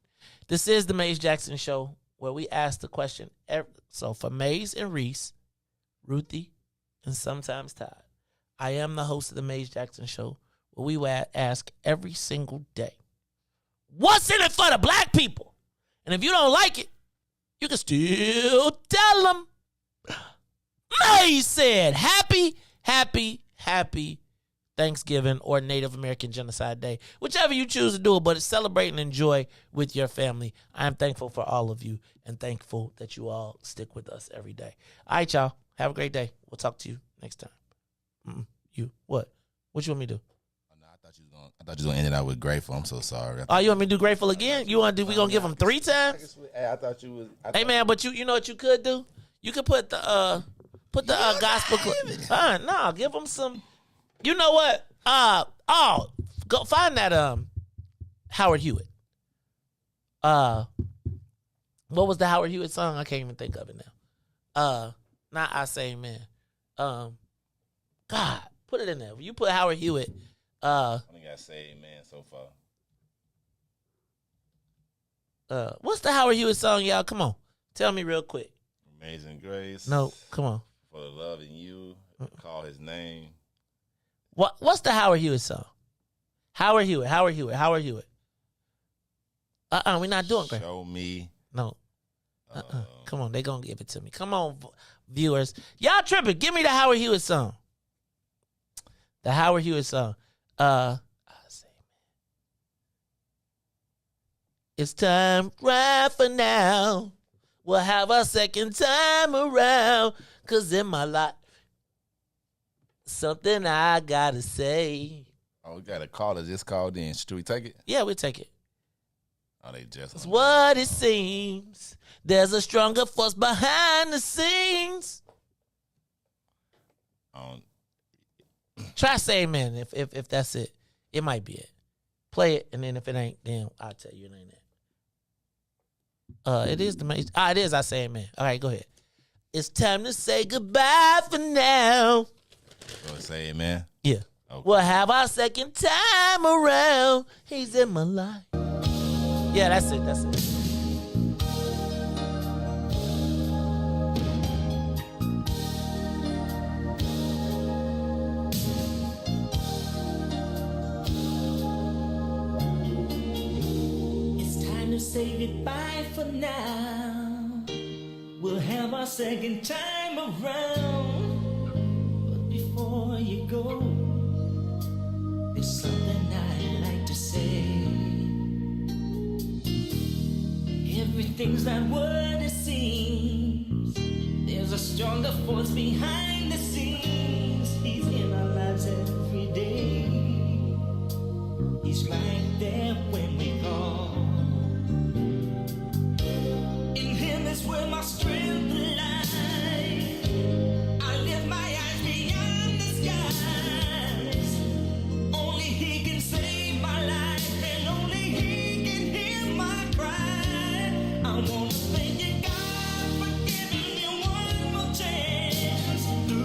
This is the Maze Jackson Show, where we ask the question. So for Maze and Riis, Ruthie, and sometimes Todd, I am the host of the Maze Jackson Show, where we will ask every single day, what's in it for the black people? And if you don't like it, you can still tell them. May said, happy Thanksgiving or Native American Genocide Day, whichever you choose to do it, but it's celebrate and enjoy with your family. I am thankful for all of you and thankful that you all stick with us every day. All right, y'all. Have a great day. We'll talk to you next time. You, what? What you want me to do? I thought you was gonna end it out with grateful. I'm so sorry. Oh, you want me to do grateful again? You want to do? We gonna give them 3 times? Hey, I thought you was. Hey man, but you know what you could do? You could put the gospel. No, give them some. You know what? Go find that Howard Hewitt. What was the Howard Hewitt song? I can't even think of it now. Not I Say Amen. God, put it in there. You put Howard Hewitt. I only got Say Amen so far. What's the Howard Hewitt song, y'all? Come on, tell me real quick. Amazing Grace. No, come on. For the love in you, call his name. What's the Howard Hewitt song? Howard Hewitt. We're not doing great. Show me. No. Come on, they gonna give it to me. Come on, viewers. Y'all tripping. Give me the Howard Hewitt song. The Howard Hewitt song. It's time right for now. We'll have a second time around. 'Cause in my life, something I gotta say. Oh, we got a caller just called in. Should we take it? Yeah, we'll take it. Oh, they just. It's what it seems. There's a stronger force behind the scenes. Try say amen if that's it. It might be it. Play it, and then if it ain't, then I'll tell you it ain't it. It is the main. It is. I say amen. All right, go ahead. It's time to say goodbye for now. So say amen. Yeah. Okay. We'll have our second time around. He's in my life. Yeah, that's it. That's it. It's time to say goodbye for now. We'll have our second time around. But before you go, there's something I'd like to say. Everything's not what it seems. There's a stronger force behind the scenes. He's in our lives every day. He's right there when we call. In him is where my strength lies. I lift my eyes beyond the skies. Only he can save my life, and only he can hear my cry. I wanna thank you, God, for giving me one more chance to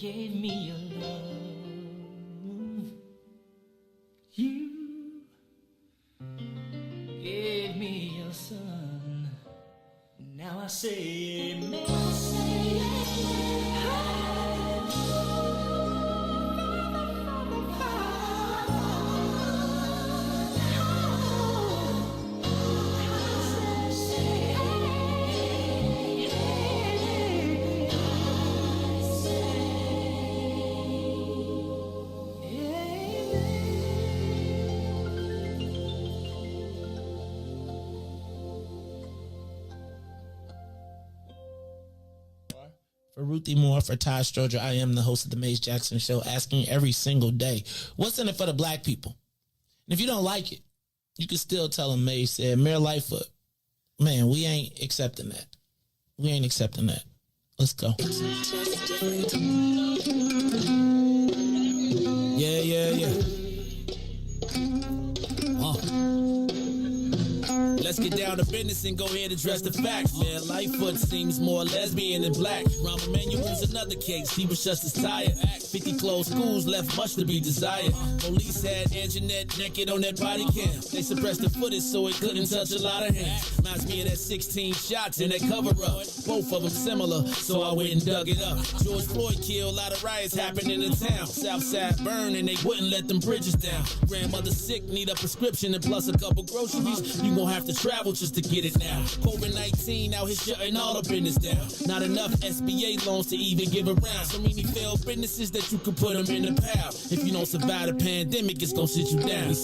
gave me your love. You gave me your son. Now I say amen. For Ruthie Moore, for Todd Stoger, I am the host of the Mace Jackson Show, asking every single day, what's in it for the black people? And if you don't like it, you can still tell them Mace said, Mayor Lightfoot, man, we ain't accepting that. We ain't accepting that. Let's go. Yeah. Let's get down to business and go ahead and address the facts, man. Lightfoot seems more lesbian than black. Rahm Emanuel's another case. He was just as tired. 50 closed schools left much to be desired. Police had Anjanette naked on that body cam. They suppressed the footage so it couldn't touch a lot of hands. Reminds me of that 16 shots in that cover-up. Both of them similar, so I went and dug it up. George Floyd killed, a lot of riots happened in the town. Southside burned and they wouldn't let them bridges down. Grandmother sick, need a prescription and plus a couple groceries. You gon' have to travel just to get it now. COVID-19 out here shutting all the business down. Not enough SBA loans to even give around. So many failed businesses that you can put them in the pile. If you don't survive the pandemic, it's gonna sit you down.